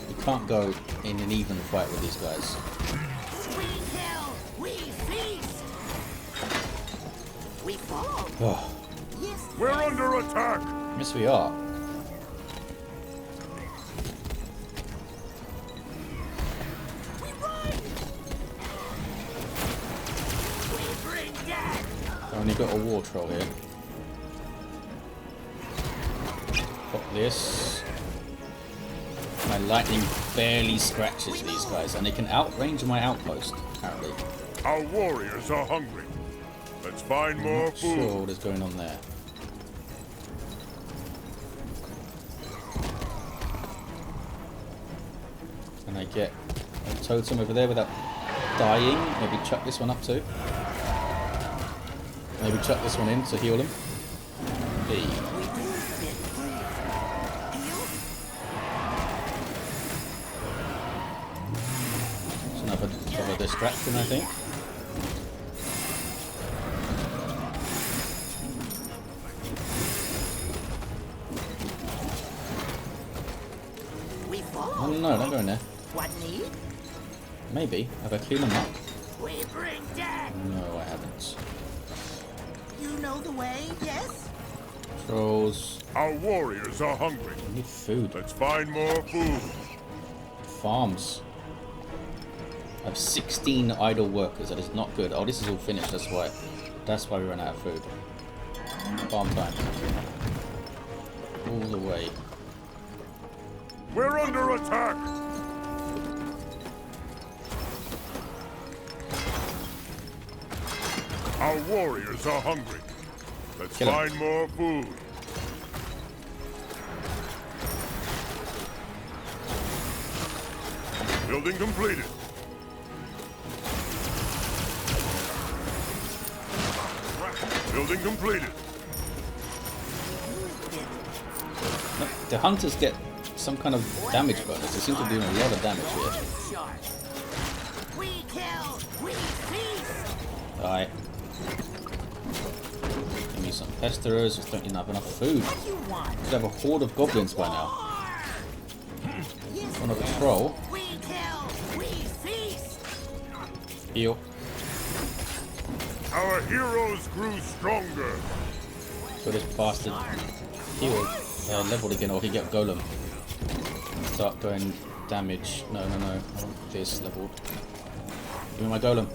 You can't go in an even fight with these guys. We kill. We feast. We fall. Oh, Yes. We're under attack! yes we are. We run. We bring death. I've only got a war troll here. Pop this. My lightning barely scratches these guys, and they can outrange my outpost, apparently. Our warriors are hungry. Let's find more Not food. sure what is going on there. Can I get a totem over there without dying? Maybe chuck this one up too. Maybe chuck this one in to heal him. Hey. It's another distraction, I think. We fall. No, don't go in there. What need? Maybe. If I clean them up. We bring death. No, I haven't. You know the way, yes? Trolls. Our warriors are hungry. I need food. Let's find more food. Farms. I have 16 idle workers. That is not good. Oh, this is all finished. That's why. That's why we ran out of food. Farm time. All the way. We're under attack. Our warriors are hungry. Let's Kill 'em. find more food. Building completed. Building completed. The hunters get some kind of damage bonus. They seem to be doing a lot of damage here. We kill, we feast. Die. Give me some pesterers. Just don't even have enough food. You want? Should have a horde of goblins by now. One of a troll. We kill, we feast. Heal. Our heroes grew stronger. So this bastard healed, leveled again, or he get golem. Start doing damage. No. I want this leveled. Give me my golem.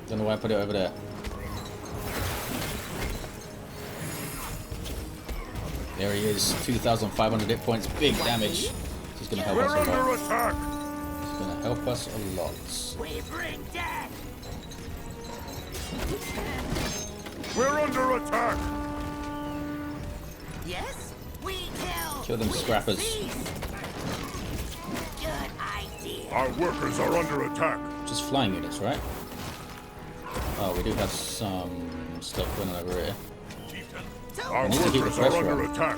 Don't know why I put it over there. There he is. 2,500 hit points. Big damage. He's gonna help us a We're lot. under attack. He's gonna help us a lot. We bring death. We're under attack. Yes, we kill. Kill them we scrappers. feast. Good idea. Our workers are under attack. Just flying units, right? Oh, we do have some stuff going on over here. Our need to keep the workers are pressure under on. attack.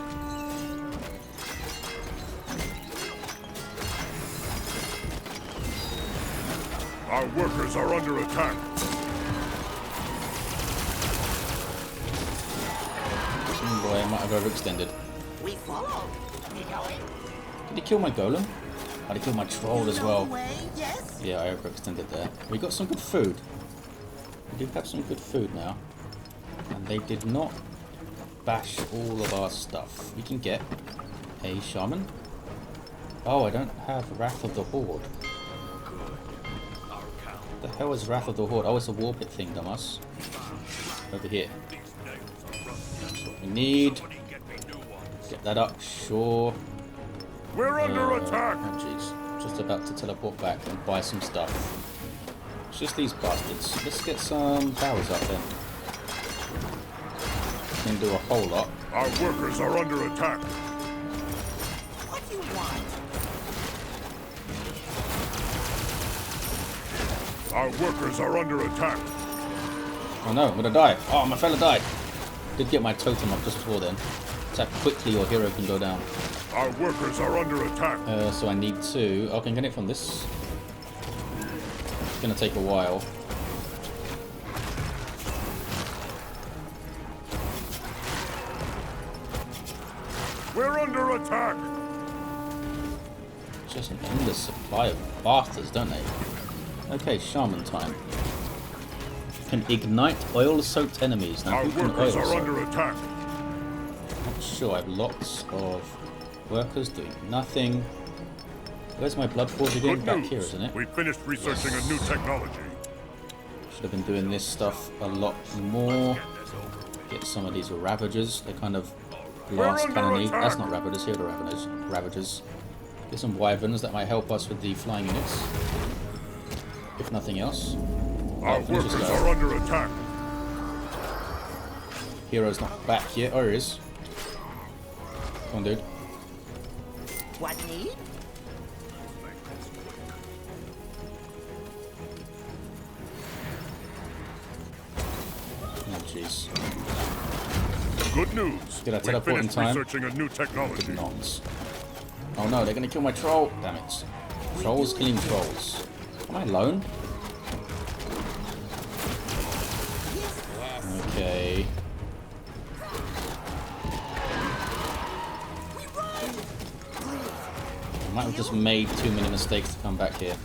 Our workers are under attack. Boy, I might have overextended. We follow. We going. Did he kill my golem? Oh, he killed my troll as well. Way, yes. Yeah, I overextended there. We got some good food. We do have some good food now. And they did not bash all of our stuff. We can get a shaman. Oh, I don't have Wrath of the Horde. The hell is Wrath of the Horde? Oh, it's a war pit thing, dumbass. Over here. That's what we need. Get that up, sure. We're under attack. Oh jeez. Just about to teleport back and buy some stuff. It's just these bastards. Let's get some towers up then. Can do a whole lot. Our workers are under attack. What do you want? Our workers are under attack. Oh no, I'm gonna die. Oh, my fella died. Did get my totem up just before then. Attack quickly, your hero can go down. Our workers are under attack. So I need to. Oh, I can get it from this. It's gonna take a while. We're under attack. Just an endless supply of bastards, don't they? Okay, shaman time. Can ignite oil-soaked enemies. Now, Our who can workers oil are soak? under attack. Not sure. I have lots of workers doing nothing. Where's my blood forge again? Good Back news. here, isn't it? We finished researching a new technology. Should have been doing this stuff a lot more. Get some of these Ravagers. They're kind of blast under cannony. attack. That's not Ravagers. Here are the Ravagers. Get some Wyverns that might help us with the flying units. If nothing else. Our finish this workers guy. are under attack. Hero's not back yet. Oh, he is. Come on, dude. What need? Oh, jeez. Good news. Did I We teleport in finished time? researching a new technology. Did not. Oh no, they're gonna kill my troll. Damn it. Trolls killing trolls. Am I alone? Okay. might have just made too many mistakes to come back here.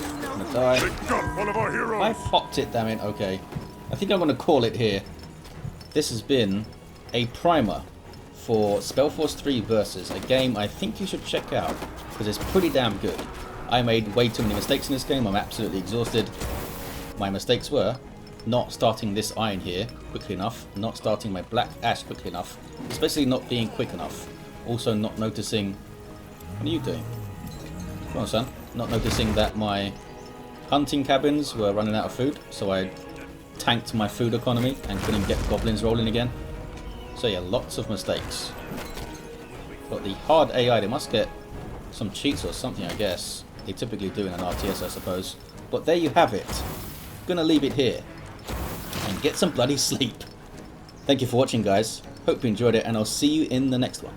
I'm gonna die. They got one of our heroes. I popped it, damn it. Okay. I think I'm gonna call it here. This has been a primer for SpellForce 3 Versus, a game I think you should check out because it's pretty damn good. I made way too many mistakes in this game. I'm absolutely exhausted. My mistakes were not starting this iron here quickly enough, not starting my black ash quickly enough, especially not being quick enough. Also not noticing... What are you doing? Come on, son. Not noticing that my hunting cabins were running out of food, so I tanked my food economy and couldn't get goblins rolling again. So yeah, lots of mistakes. But the hard AI, they must get some cheats or something, I guess. They typically do in an RTS, I suppose. But there you have it. Gonna leave it here and get some bloody sleep. Thank you for watching, guys. Hope you enjoyed it, and I'll see you in the next one.